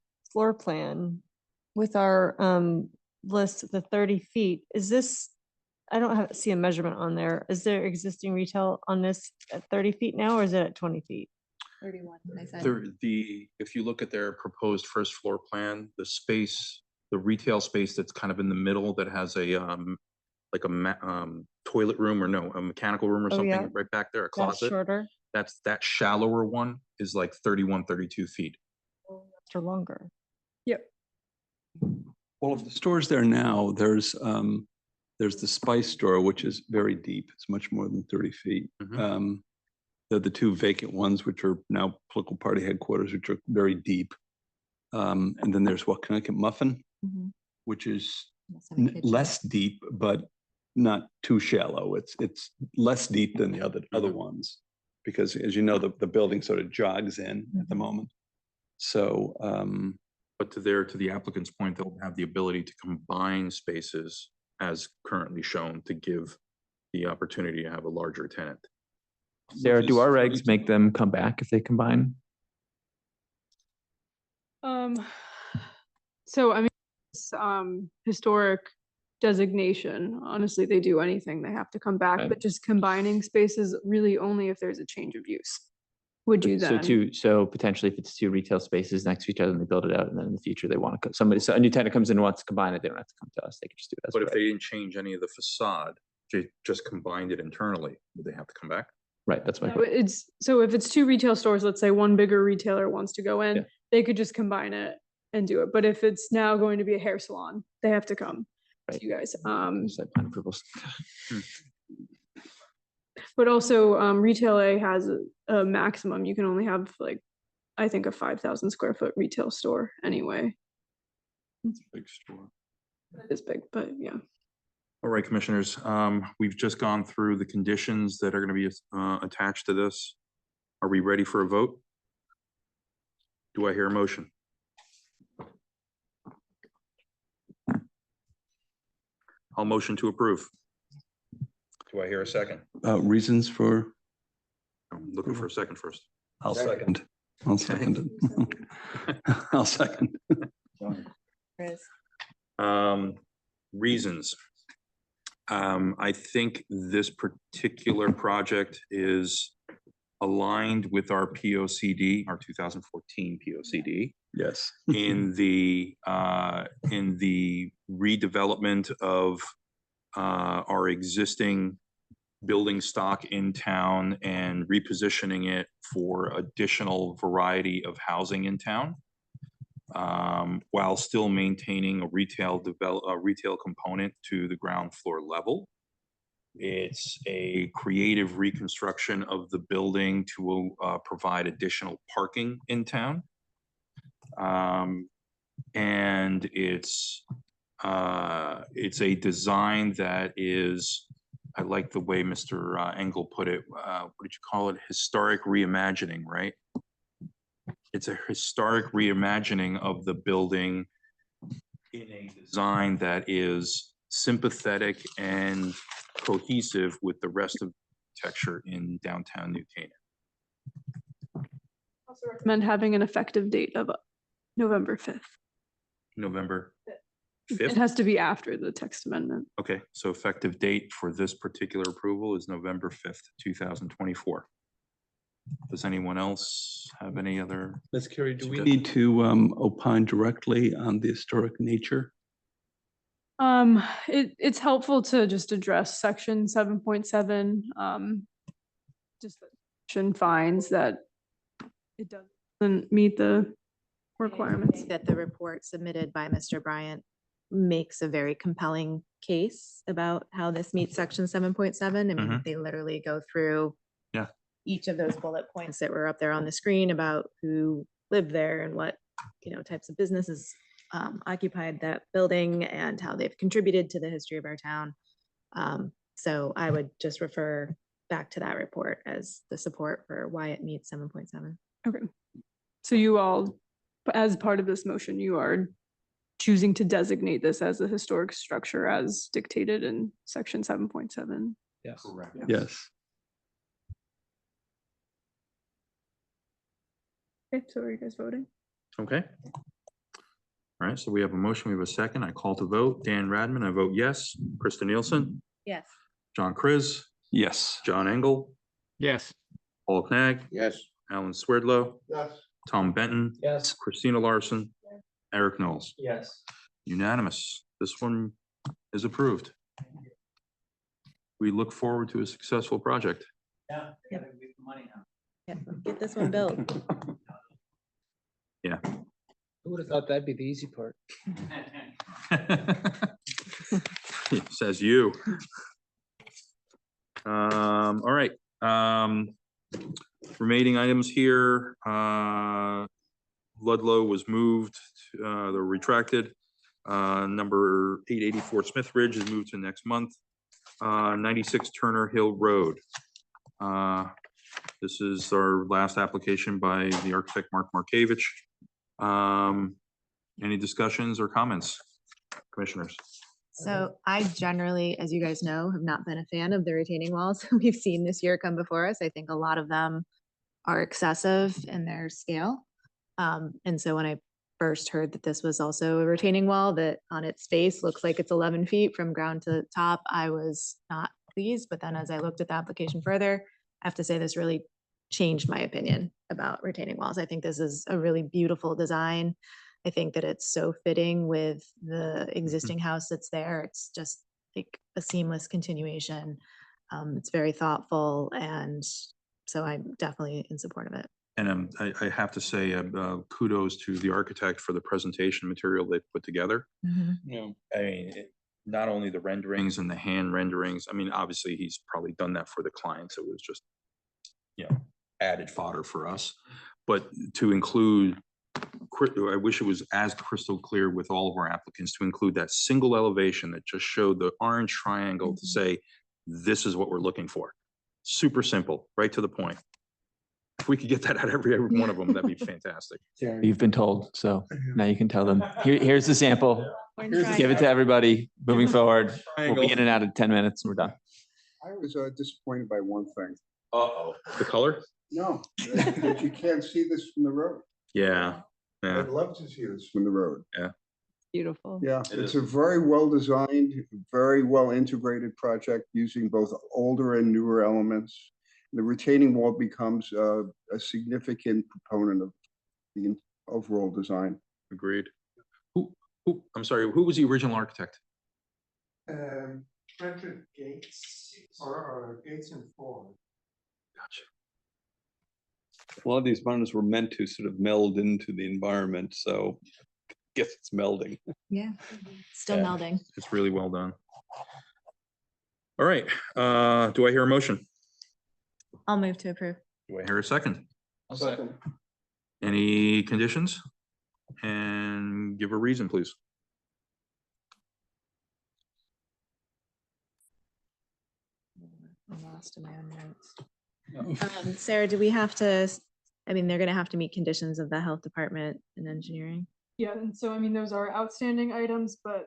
plan with our list, the 30 feet. Is this, I don't see a measurement on there. Is there existing retail on this at 30 feet now, or is it at 20 feet? 31, I said. If you look at their proposed first floor plan, the space, the retail space that's kind of in the middle that has a like a toilet room or no, a mechanical room or Oh, something yeah. right back there, a That's closet. shorter That shallower one is like 31, 32 feet. or longer? Yep. Well, of the stores there now, there's the Spice Store, which is very deep. It's much more than 30 feet. Mhm. They're the two vacant ones, which are now political party headquarters, which are very deep. And then there's what, Connecticut Muffin, Mhm. which is That's in the kitchen. less deep, but not too shallow. It's less deep than the other ones. Because as you know, the building sort of jogs in at the moment. So, But to the applicant's point, they'll have the ability to combine spaces as currently shown to give the opportunity to have a larger tenant. Sarah, do our regs make them come back if they combine? So I mean, this, historic designation, honestly, they do anything, they have to come back, Okay. but just combining spaces really only if there's a change of use. Would you So then? so potentially if it's two retail spaces next to each other and they build it out and then in the future they want to, so a new tenant comes in and wants to combine it, they don't have to come to us, they can just do it as a But if reg. they didn't change any of the facade, just combined it internally, would they have to come back? Right, that's my No, it's, so if it's two retail stores, let's say one bigger retailer wants to go in, Yeah. they could just combine it and do it. But if it's now going to be a hair salon, they have to come to you guys. Site plan approvals. But also, retail A has a maximum, you can only have like, I think a 5,000 square foot retail store anyway. it's a big store. It's big, but yeah. All right, commissioners, we've just gone through the conditions that are going to be attached to this. Are we ready for a vote? Do I hear a motion? I'll motion to approve. Do I hear a second? Reasons for, I'm looking for a second first. I'll second. I'll second it. I'll second. Chris. Reasons. I think this particular project is aligned with our POCD, our 2014 POCD. Yes. in the redevelopment of our existing building stock in town and repositioning it for additional variety of housing in town, while still maintaining a retail component to the ground floor level. It's a creative reconstruction of the building to provide additional parking in town. And it's a design that is, I like the way Mr. Engel put it, what did you call it? Historic reimagining, right? It's a historic reimagining of the building in a design that is sympathetic and cohesive with the rest of architecture in downtown New Canaan. Also recommend having an effective date of November 5th. November It 5th? has to be after the text amendment. Okay, so effective date for this particular approval is November 5th, 2024. Does anyone else have any other? Ms. Carey, do we suggestions? need to opine directly on the historic nature? It's helpful to just address section 7.7. Just that section finds that it doesn't meet the requirements. That the report submitted by Mr. Bryant makes a very compelling case about how this meets section 7.7. I mean, Mhm. they literally go through Yeah. each of those bullet points that were up there on the screen about who lived there and what, types of businesses occupied that building and how they've contributed to the history of our town. So I would just refer back to that report as the support for why it meets 7.7. Okay. So you all, as part of this motion, you are choosing to designate this as a historic structure as dictated in section 7.7. Yes. Correct. Yes. Okay, so are you guys voting? Okay. All right, so we have a motion, we have a second. I call to vote. Dan Radman, I vote yes. Krista Nielsen, Yes. John Chris, Yes. John Engel, Yes. Paul Knag, Yes. Alan Swerdlow, Yes. Tom Benton, Yes. Christina Larson, Eric Knowles. Yes. Unanimous. This one is approved. We look forward to a successful project. Yeah. Yep. Get this one built. Yeah. Who would have thought that'd be the easy part? Says you. All right. Remaining items here, Ludlow was moved, they're retracted. Number 884 Smith Ridge is moved to next month. 96 Turner Hill Road. This is our last application by the architect Mark Markevich. Any discussions or comments, commissioners? So I generally, as you guys know, have not been a fan of the retaining walls we've seen this year come before us. I think a lot of them are excessive in their scale. And so when I first heard that this was also a retaining wall that on its face looks like it's 11 feet from ground to top, I was not pleased. But then as I looked at the application further, I have to say this really changed my opinion about retaining walls. I think this is a really beautiful design. I think that it's so fitting with the existing house that's there. It's just like a seamless continuation. It's very thoughtful, and so I'm definitely in support of it. And I have to say kudos to the architect for the presentation material they put together. Yeah. I mean, not only the renderings and the hand renderings, I mean, obviously he's probably done that for the clients. It was just, added fodder for us. But to include, I wish it was as crystal clear with all of our applicants to include that single elevation that just showed the orange triangle to say, this is what we're looking for. Super simple, right to the point. If we could get that out of every one of them, that'd be fantastic. You've been told, so now you can tell them, here's the sample. Give it to everybody moving forward. We'll be in and out of 10 minutes and we're done. I was disappointed by one thing. Uh-oh. The color? No, that you can't see this from the road. Yeah. Yeah. I'd love to see this from the road. Yeah. Beautiful. Yeah, It it's is. a very well designed, very well integrated project using both older and newer elements. The retaining wall becomes a significant proponent of the overall design. Agreed. I'm sorry, who was the original architect? Frederick Gates or Gates and Ford. Gotcha. A lot of these barns were meant to sort of meld into the environment, so I guess it's melding. Yeah, still Yeah. melding. It's really well done. All right, do I hear a motion? I'll move to approve. Do I hear a second? Second. Any conditions? and give a reason, please. I'm lost in my own notes. Sarah, do we have to, I mean, they're gonna have to meet conditions of the health department and engineering. Yeah, and so I mean, those are outstanding items, but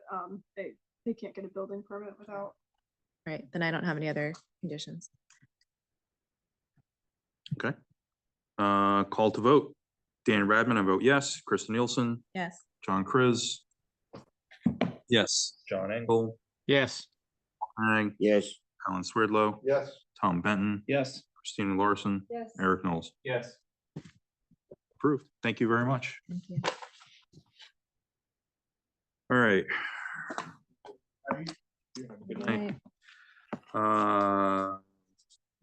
they can't get a building permit without. Right, then I don't have any other conditions. Okay. Call to vote. Dan Radman, I vote yes. Krista Nielsen, Yes. John Chris, Yes. John Engel, Yes. Hank, Yes. Alan Swerdlow, Yes. Tom Benton, Yes. Christina Larson, Yes. Eric Knowles. Yes. Approved. Thank you very much. Thank you. All right. Good night.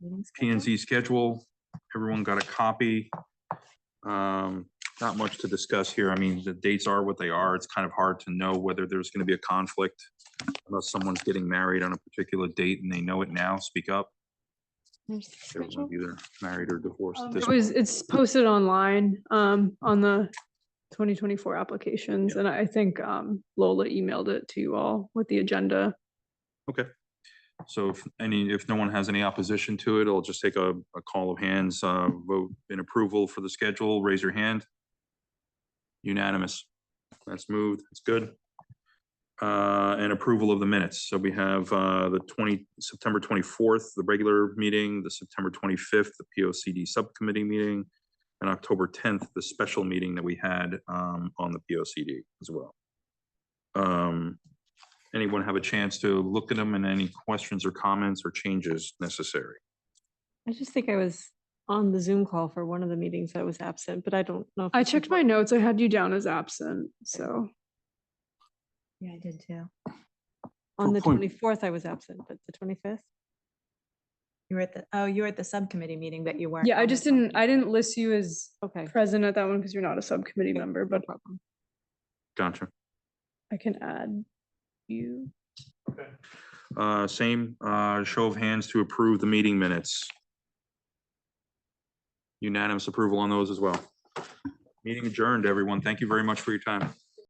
Meeting P and schedule? Z schedule, everyone got a copy. Not much to discuss here. I mean, the dates are what they are. It's kind of hard to know whether there's going to be a conflict unless someone's getting married on a particular date and they know it now, speak up. There's the Everyone's schedule. either married or divorced at this It's posted online on the 2024 applications, and I think Lola emailed it to you all with the agenda. Okay. So if no one has any opposition to it, I'll just take a call of hands, vote in approval for the schedule, raise your hand. Unanimous. That's moved. It's good. And approval of the minutes. So we have September 24th, the regular meeting, the September 25th, the POCD subcommittee meeting, and October 10th, the special meeting that we had on the POCD as well. Anyone have a chance to look at them and any questions or comments or changes necessary? I just think I was on the Zoom call for one of the meetings I was absent, but I don't know. if I it's checked my notes. I had you down as absent, so. Yeah, I did too. On the point- 24th, I was absent, but the 25th? You were at you were at the subcommittee meeting, but you weren't. Yeah, I on the just didn't, I subcommittee. didn't list you as Okay. present at that one because you're not a subcommittee member, but Gotcha. I can add you. Same, show of hands to approve the meeting minutes. Unanimous approval on those as well. Meeting adjourned, everyone. Thank you very much for your time.